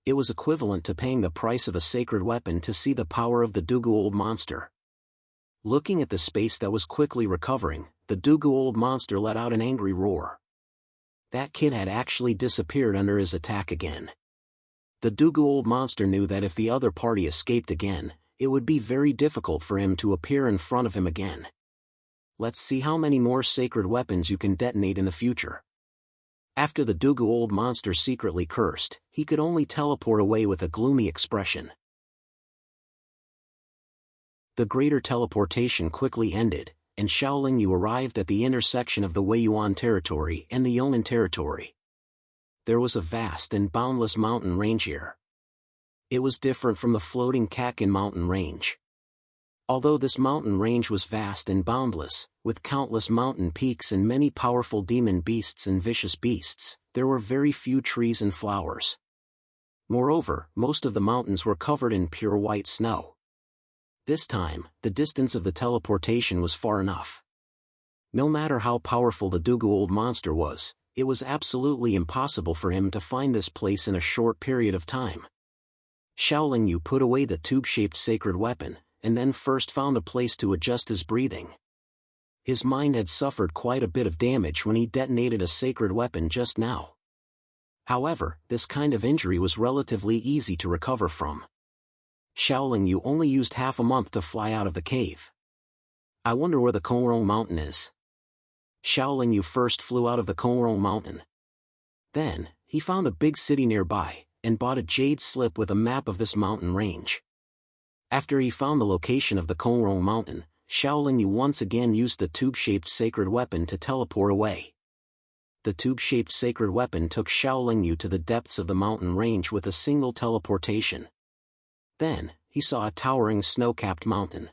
It was equivalent to paying the price of a sacred weapon to see the power of the Dugu-old monster. Looking at the space that was quickly recovering, the Dugu-old monster let out an angry roar. That kid had actually disappeared under his attack again. The Dugu-old monster knew that if the other party escaped again, it would be very difficult for him to appear in front of him again. Let's see how many more sacred weapons you can detonate in the future. After the Dugu-old monster secretly cursed, he could only teleport away with a gloomy expression. The greater teleportation quickly ended, and Xiaoling Yu arrived at the intersection of the Weiyuan territory and the Yong'an territory. there was a vast and boundless mountain range here. It was different from the floating Kakin mountain range. Although this mountain range was vast and boundless, with countless mountain peaks and many powerful demon beasts and vicious beasts, there were very few trees and flowers. Moreover, most of the mountains were covered in pure white snow. This time, the distance of the teleportation was far enough. No matter how powerful the Dugu old monster was, it was absolutely impossible for him to find this place in a short period of time. Xiaoling Yu put away the tube-shaped sacred weapon, and then first found a place to adjust his breathing. His mind had suffered quite a bit of damage when he detonated a sacred weapon just now. However, this kind of injury was relatively easy to recover from. Xiaoling Yu only used half a month to fly out of the cave. I wonder where the Kongrong mountain is. Xiaoling Yu first flew out of the Kongrong mountain. Then, he found a big city nearby, and bought a jade slip with a map of this mountain range. After he found the location of the Kongrong mountain, Xiaoling Yu once again used the tube-shaped sacred weapon to teleport away. The tube-shaped sacred weapon took Xiaoling Yu to the depths of the mountain range with a single teleportation. Then, he saw a towering snow-capped mountain.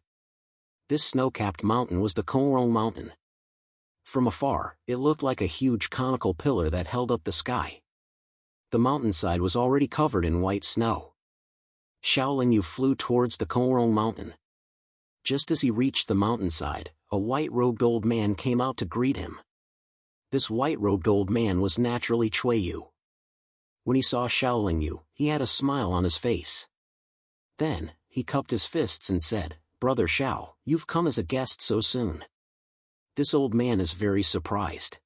This snow-capped mountain was the Kongrong mountain. From afar, it looked like a huge conical pillar that held up the sky. The mountainside was already covered in white snow. Xiaoling Yu flew towards the Kongrong mountain. Just as he reached the mountainside, a white-robed old man came out to greet him. This white-robed old man was naturally Cui Yu. When he saw Xiaoling Yu, he had a smile on his face. Then, he cupped his fists and said, "Brother Xiao, you've come as a guest so soon." This old man is very surprised.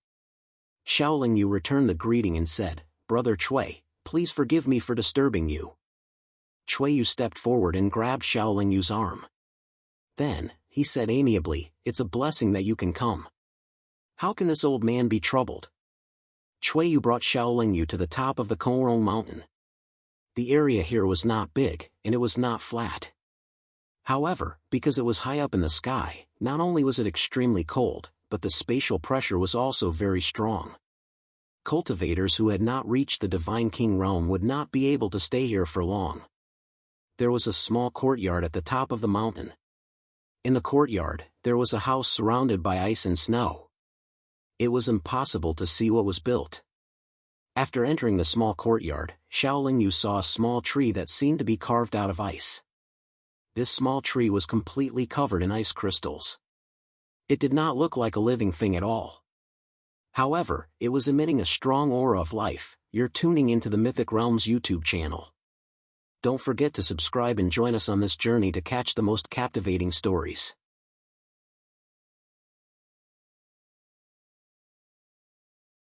Xiaoling Yu returned the greeting and said, "Brother Cui, please forgive me for disturbing you." Cui Yu stepped forward and grabbed Xiaoling Yu's arm. Then, he said amiably, "It's a blessing that you can come. How can this old man be troubled?" Cui Yu brought Xiaoling Yu to the top of the Kongrong mountain. The area here was not big, and it was not flat. However, because it was high up in the sky, not only was it extremely cold, but the spatial pressure was also very strong. Cultivators who had not reached the Divine King realm would not be able to stay here for long. There was a small courtyard at the top of the mountain. In the courtyard, there was a house surrounded by ice and snow. It was impossible to see what was built. After entering the small courtyard, Xiaoling Yu saw a small tree that seemed to be carved out of ice. This small tree was completely covered in ice crystals. It did not look like a living thing at all. However, it was emitting a strong aura of life. You're tuning into the Mythic Realms YouTube channel. Don't forget to subscribe and join us on this journey to catch the most captivating stories.